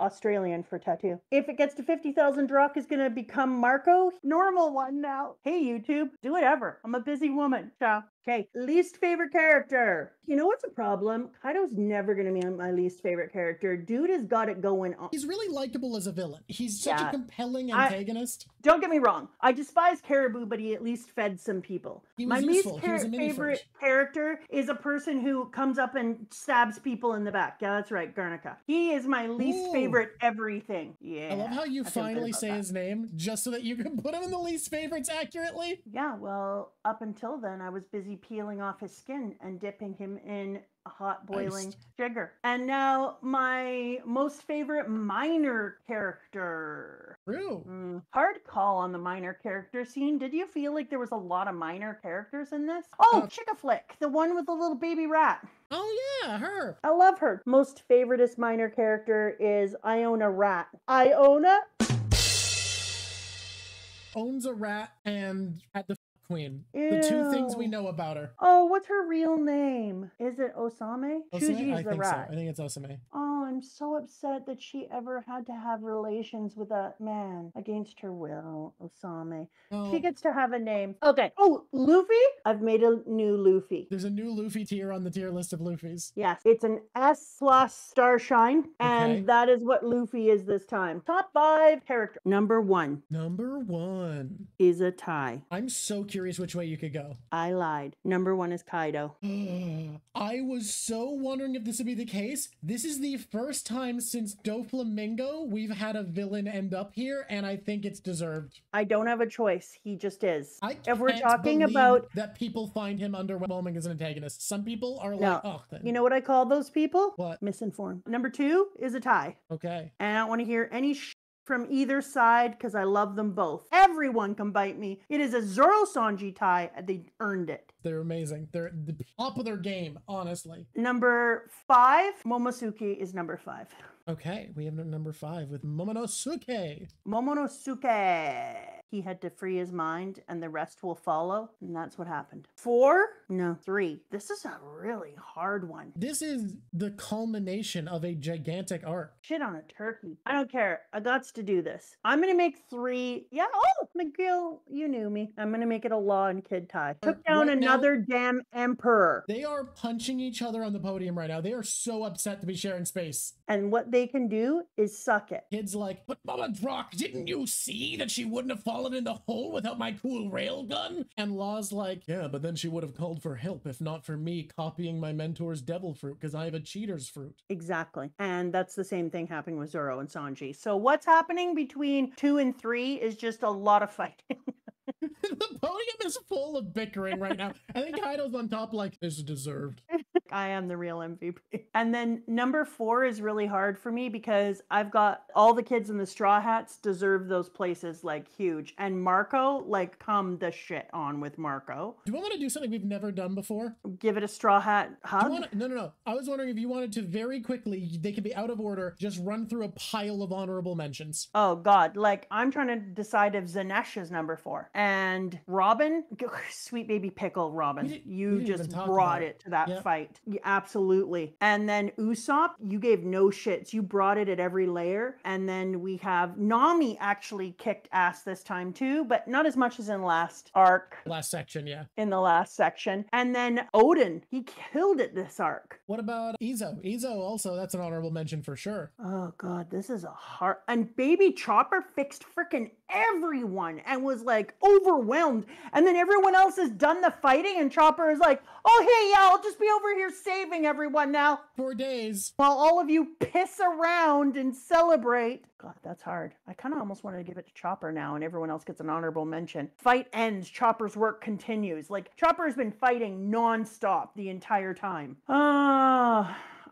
Australian for tattoo. If it gets to 50,000, Drock is going to become Marco. Normal one now. Hey, YouTube, do whatever. I'm a busy woman. Ciao. Okay, least favorite character. You know what's a problem? Kaido's never going to be my least favorite character. Dude has got it going on. He's really likable as a villain. He's such a compelling antagonist. Don't get me wrong. I despise Caribou, but he at least fed some people. My least favorite character is a person who comes up and stabs people in the back. Yeah, that's right, Garnica. He is my least favorite everything. Yeah. I love how you finally say his name just so that you can put him in the least favorites accurately. Yeah, well, up until then, I was busy peeling off his skin and dipping him in hot boiling sugar. And now my most favorite minor character. True. Hard call on the minor character scene. Did you feel like there was a lot of minor characters in this? Oh, Chickaflick, the one with the little baby rat. Oh yeah, her. I love her. Most favoriteest minor character is Iona Rat. Iona owns a rat and at the queen. Ew. The two things we know about her. Oh, what's her real name? Is it Osame? Osame? I think so. I think it's Osame. Oh, I'm so upset that she ever had to have relations with a man against her will. Osame. Oh. She gets to have a name. Okay. Oh, Luffy? I've made a new Luffy. There's a new Luffy tier on the tier list of Luffys. Yes. It's an S+ Starshine, and that is what Luffy is this time. Top 5 character. Number 1. Number 1 is a tie. I'm so curious which way you could go. I lied. Number 1 is Kaido. I was so wondering if this would be the case. This is the first time since Doflamingo we've had a villain end up here, and I think it's deserved. I don't have a choice. He just is. If we're talking about that, people find him underwhelming as an antagonist. Some people are like, oh, then. You know what I call those people? What? Misinformed. Number 2 is a tie. Okay. And I don't want to hear any from either side because I love them both. Everyone can bite me. It is a Zoro Sanji tie. They earned it. They're amazing. They're at the top of their game, honestly. Number 5, Momosuke is number 5. Okay, we have number 5 with Momonosuke. Momonosuke. He had to free his mind and the rest will follow. And that's what happened. 4? No, 3. This is a really hard one. This is the culmination of a gigantic arc. Shit on a turkey. I don't care. I got to do this. I'm going to make 3. Yeah. Oh, McGill, you knew me. I'm going to make it a Law and Kid tie. Took down another damn emperor. They are punching each other on the podium right now. They are so upset to be sharing space. And what they can do is suck it. Kid's like, but Mama Drock, didn't you see that she wouldn't have fallen in the hole without my cool railgun? And Law's like, yeah, but then she would have called for help if not for me copying my mentor's devil fruit because I have a cheater's fruit. Exactly. And that's the same thing happening with Zoro and Sanji. So what's happening between 2 and 3 is just a lot of fighting. The podium is full of bickering right now. I think Kaido's on top like, this is deserved. I am the real MVP. And then number 4 is really hard for me because I've got all the kids in the Straw Hats deserve those places like huge. And Marco, like, come the shit on with Marco. Do you want to do something we've never done before? Give it a Straw Hat hug? No. I was wondering if you wanted to very quickly, they could be out of order, just run through a pile of honorable mentions. Oh God, like I'm trying to decide if Zanesh is number 4. And Robin, sweet baby pickle Robin, you just brought it to that fight. Yeah, absolutely. And then Usopp, you gave no shits. You brought it at every layer. And then we have Nami actually kicked ass this time too, but not as much as in last arc. Last section, yeah. In the last section. And then Odin, he killed it this arc. What about Izo? Izo also, that's an honorable mention for sure. Oh God, this is a hard... And Baby Chopper fixed freaking everyone and was like overwhelmed. And then everyone else has done the fighting and Chopper is like, oh, hey, yeah, I'll just be over here saving everyone now. 4 days. While all of you piss around and celebrate. God, that's hard. I kind of almost wanted to give it to Chopper now and everyone else gets an honorable mention. Fight ends. Chopper's work continues. Like, Chopper's been fighting nonstop the entire time.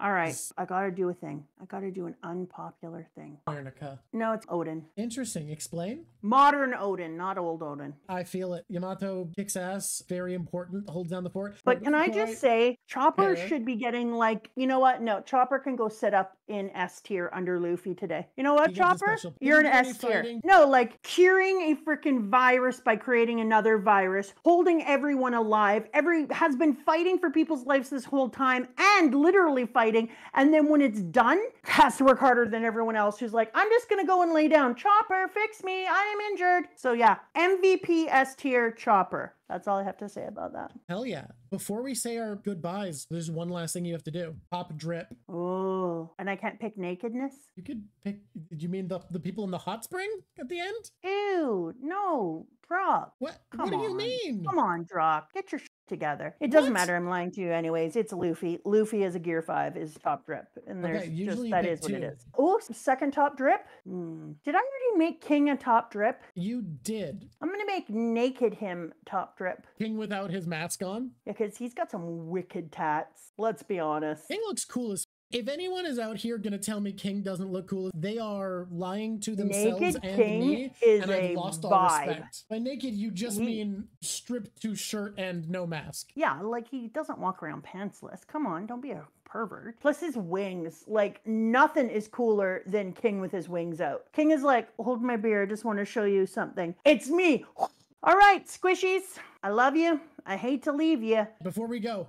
All right, I gotta do a thing. I gotta do an unpopular thing. Nika. No, it's Odin. Interesting. Explain. Modern Odin, not old Odin. I feel it. Yamato kicks ass. Very important. Holds down the fort. But can I just say, Chopper should be getting like, you know what? No, Chopper can go sit up in S tier under Luffy today. You know what, Chopper? You're an S tier. No, like curing a freaking virus by creating another virus, holding everyone alive, has been fighting for people's lives this whole time and literally fighting. And then when it's done, has to work harder than everyone else who's like, I'm just going to go and lay down. Chopper, fix me. I am injured. So yeah, MVP S tier Chopper. That's all I have to say about that. Hell yeah. Before we say our goodbyes, there's one last thing you have to do. Pop drip. Oh, and I can't pick nakedness? You could pick, did you mean the people in the hot spring at the end? Ew, no, Drock. What do you mean? Come on, Drock. Get your shit together. It doesn't matter. I'm lying to you anyways. It's Luffy. Luffy as a gear 5 is top drip. And there's just, that is what it is. Oh, second top drip? Did I already make King a top drip? You did. I'm going to make naked him top drip. King without his mask on? Yeah, because he's got some wicked tats. Let's be honest. King looks cool as if anyone is out here going to tell me King doesn't look cool, they are lying to themselves naked and King me, is and I've lost all vibe. respect. By naked, you just mean stripped to shirt and no mask. Yeah, like he doesn't walk around pantsless. Come on, don't be a pervert. Plus his wings, like nothing is cooler than King with his wings out. King is like, hold my beer, I just want to show you something. It's me. All right, squishies. I love you. I hate to leave you. Before we go,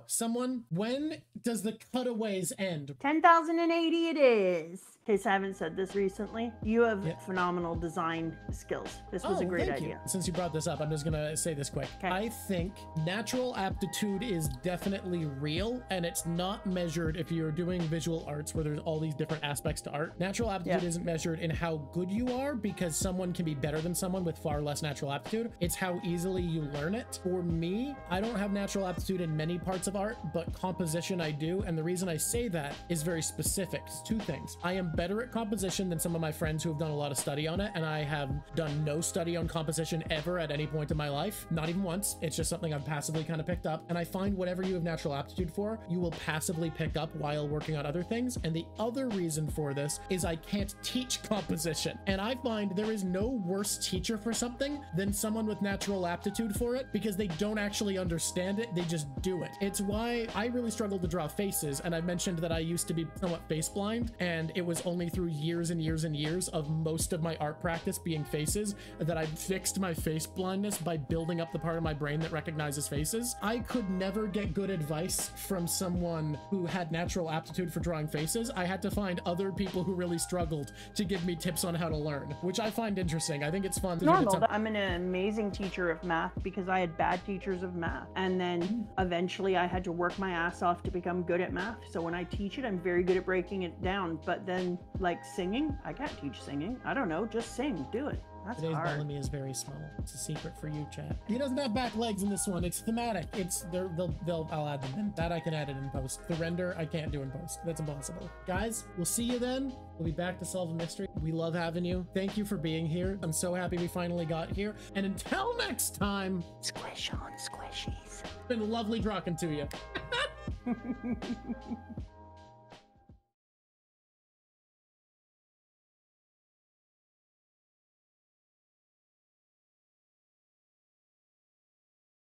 when does the cutaways end? 10,080 it is. In case I haven't said this recently, you have phenomenal design skills. This was a great idea. Since you brought this up, I'm just gonna say this quick. Okay. I think natural aptitude is definitely real, and it's not measured if you're doing visual arts where there's all these different aspects to art. Natural aptitude isn't measured in how good you are, because someone can be better than someone with far less natural aptitude. It's how easily you learn it. For me, I don't have natural aptitude in many parts of art, but composition I do, and the reason I say that is very specific. It's 2 things. I am better at composition than some of my friends who have done a lot of study on it, and I have done no study on composition ever at any point in my life, not even once. It's just something I've passively kind of picked up, and I find whatever you have natural aptitude for, you will passively pick up while working on other things. And the other reason for this is I can't teach composition, and I find there is no worse teacher for something than someone with natural aptitude for it, because they don't actually understand it, they just do it. It's why I really struggle to draw faces, and I mentioned that I used to be somewhat face blind, and it was only through years and years and years of most of my art practice being faces that I fixed my face blindness by building up the part of my brain that recognizes faces. I could never get good advice from someone who had natural aptitude for drawing faces. I had to find other people who really struggled to give me tips on how to learn, which I find interesting. I think it's fun. Normal. I'm an amazing teacher of math because I had bad teachers of math, and then eventually I had to work my ass off to become good at math. So when I teach it, I'm very good at breaking it down. But then like singing, I can't teach singing. I don't know, just sing, do it. That's Today's hard. Bellamy is very small. It's a secret for you, chat. He doesn't have back legs in this one. It's thematic. I'll add them in. That I can add it in post. The render I can't do in post. That's impossible. Guys, we'll see you then. We'll be back to solve a mystery. We love having you. Thank you for being here. I'm so happy we finally got here. And until next time, squish on squishies. It's been lovely talking to you.